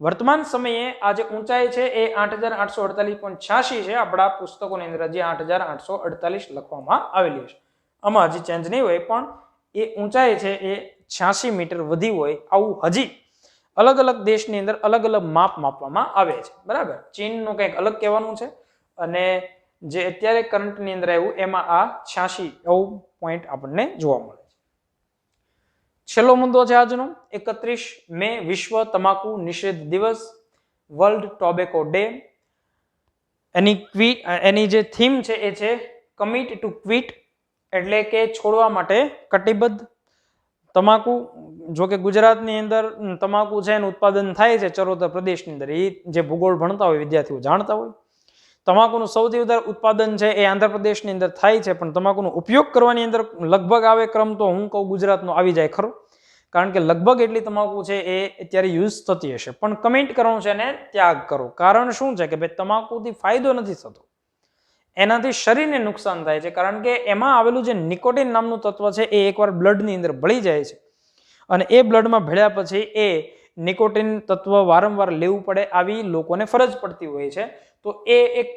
[SPEAKER 1] વર્તમાન સમયે આ જે ઊંચાઈ છે એ 8848.86 છે. આપણા પુસ્તકોની અંદર હજી 8848 લખવામાં આવેલી છે. આમાં હજી ચેન્જ નહીં હોય, પણ એ ઊંચાઈ છે એ 86 મીટર વધી હોય આવું હજી અલગ અલગ દેશની અંદર અલગ અલગ માપ માપવામાં આવે છે. બરાબર, ચીનનું કંઈક અલગ કહેવાનું છે અને જે અત્યારે કરંટની અંદર આવ્યું એમાં આ 86 એવું પોઈન્ટ આપણને જોવા મળે છે. છેલ્લો મુદ્દો છે આજનો 31 મે વિશ્વ તમાકુ નિષેધ દિવસ, વર્લ્ડ ટોબેકો ડે. એની જે થીમ છે એ છે કમિટ ટુ ક્વિટ, એટલે કે છોડવા માટે કટિબદ્ધ. તમાકુ, જો કે ગુજરાતની અંદર તમાકુ છે એનું ઉત્પાદન થાય છે ચરોતર પ્રદેશની અંદર, એ જે ભૂગોળ ભણતા હોય વિદ્યાર્થીઓ જાણતા હોય. તમાકુનું સૌથી વધારે ઉત્પાદન છે એ આંધ્રપ્રદેશની અંદર થાય છે, પણ તમાકુનો ઉપયોગ કરવાની અંદર લગભગ આવે ક્રમ તો હું કહું ગુજરાતનો આવી જાય ખરો, કારણ કે લગભગ એટલી તમાકુ છે એ અત્યારે યુઝ થતી હશે. પણ કમેન્ટ કરવાનું છે અને ત્યાગ કરો. કારણ શું છે કે ભાઈ તમાકુથી ફાયદો નથી થતો, એનાથી શરીરને નુકસાન થાય છે, કારણ કે એમાં આવેલું જે નિકોટિન નામનું તત્વ છે એ એકવાર બ્લડની અંદર ભળી જાય છે અને એ બ્લડમાં ભળ્યા પછી એ નિકોટિન તત્વ વારંવાર લેવું પડે આવી લોકોને ફરજ પડતી હોય છે. તો એ એક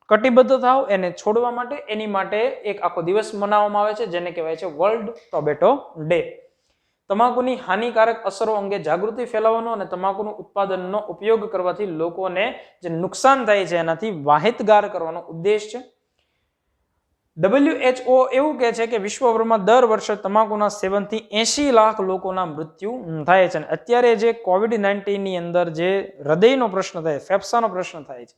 [SPEAKER 1] કટિબદ્ધ થાવ એને છોડવા માટે, એની માટે એક આખો દિવસ મનાવવામાં આવે છે જેને કહેવાય છે વર્લ્ડ ટોબેકો ડે. તમાકુની હાનિકારક અસરો અંગે જાગૃતિ ફેલાવવાનો અને તમાકુનું ઉત્પાદનનો ઉપયોગ કરવાથી લોકોને જે નુકસાન થાય છે એનાથી વાહિતગાર કરવાનો ઉદ્દેશ છે. WHO એવું કહે છે કે વિશ્વભરમાં દર વર્ષે તમાકુના સેવનથી 80 લાખ લોકોના મૃત્યુ થાય છે. અત્યારે જે COVID-19 ની અંદર જે હૃદયનો પ્રશ્ન થાય, ફેફસાનો પ્રશ્ન થાય છે,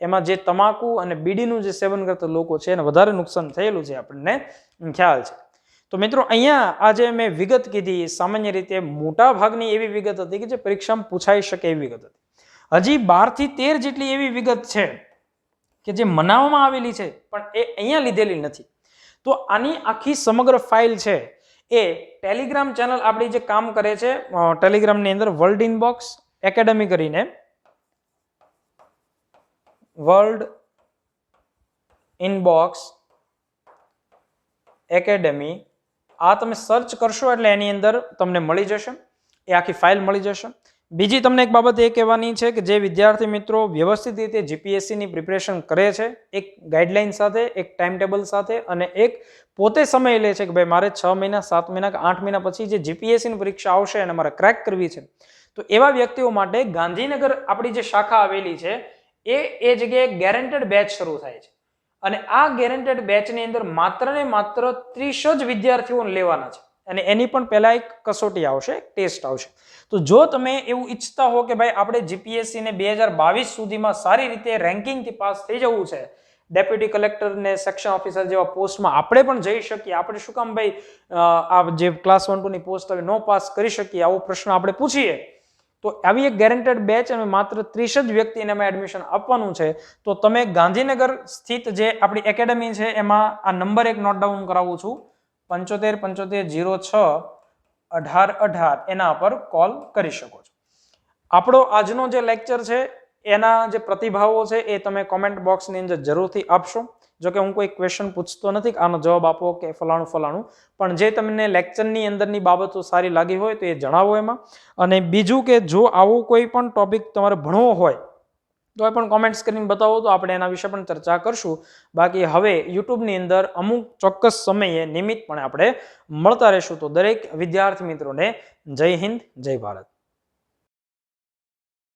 [SPEAKER 1] એમાં જે તમાકુ અને બીડીનું જે સેવન કરતા લોકો છે એને વધારે નુકસાન થયેલું છે આપણને ખ્યાલ છે. તો મિત્રો અહીંયા આજે મેં વિગત કીધી, સામાન્ય રીતે મોટા ભાગની એવી વિગત હતી કે જે પરીક્ષામાં પૂછાઈ શકે એવી વિગત હતી. હજી 12 થી 13 જેટલી એવી વિગત છે કે જે મનાવવામાં આવેલી છે પણ એ અહીંયા લીધેલી નથી. તો આની આખી સમગ્ર ફાઇલ છે એ ટેલિગ્રામ ચેનલ આપણી જે કામ કરે છે ટેલિગ્રામની અંદર વર્લ્ડ ઇનબોક્સ એકેડમી કરીને, વર્લ્ડ ઇનબોક્સ એકેડમી, આ તમે સર્ચ કરશો એટલે એની અંદર તમને મળી જશે, એ આખી ફાઇલ મળી જશે. બીજી તમને એક બાબત એ કહેવાની છે કે જે વિદ્યાર્થી મિત્રો વ્યવસ્થિત રીતે જીપીએસસીની પ્રિપરેશન કરે છે, એક ગાઈડલાઈન સાથે, એક ટાઈમ ટેબલ સાથે અને એક પોતે સમય લે છે કે ભાઈ મારે 6 મહિના, 7 મહિના કે 8 મહિના પછી જે જીપીએસસીની પરીક્ષા આવશે અને મારે ક્રેક કરવી છે, તો એવા વ્યક્તિઓ માટે ગાંધીનગર આપણી જે શાખા આવેલી છે એ જગ્યાએ ગેરંટેડ બેચ શરૂ થાય છે અને આ ગેરંટેડ બેચની અંદર માત્ર ને માત્ર 30 જ વિદ્યાર્થીઓને લેવાના છે અને એની પણ પહેલા એક કસોટી આવશે, ટેસ્ટ આવશે. તો જો તમે એવું ઈચ્છતા હો કે ભાઈ આપણે જીપીએસસી ને 2022 સુધીમાં સારી રીતે રેન્કિંગથી પાસ થઈ જવું છે, ડેપ્યુટી કલેક્ટર ને સેક્શન ઓફિસર જેવા પોસ્ટમાં આપણે પણ જઈ શકીએ, આપણે શું કામ ભાઈ આ જે ક્લાસ 1-2 ની પોસ્ટ હવે નો પાસ કરી શકીએ, આવો પ્રશ્ન આપણે પૂછીએ, તો આવી એક ગેરંટેડ બેચ અને માત્ર 30 જ વ્યક્તિને એમાં એડમિશન આપવાનું છે. તો તમે ગાંધીનગર સ્થિત જે આપણી એકેડમી છે એમાં આ નંબર એક નોટ ડાઉન કરાવું છું, 7575061818 એના પર કોલ કરી શકો છો. આપણો આજનો જે લેક્ચર છે એના જે પ્રતિભાવો છે એ તમે કોમેન્ટ બોક્સની અંદર જરૂરથી આપશો. જો કે હું કોઈ ક્વેશ્ચન પૂછતો નથી કે આનો જવાબ આપો કે ફલાણું, પણ જે તમને લેક્ચરની અંદરની બાબતો સારી લાગી હોય તો એ જણાવો એમાં. અને બીજું કે જો આવો કોઈ પણ ટોપિક તમારે ભણવો હોય તો એ પણ કોમેન્ટ્સ કરીને બતાવો તો આપણે એના વિશે પણ ચર્ચા કરશું. બાકી હવે યુટ્યુબની અંદર અમુક ચોક્કસ સમયે નિયમિતપણે આપણે મળતા રહીશું. તો દરેક વિદ્યાર્થી મિત્રોને જય હિન્દ, જય ભારત.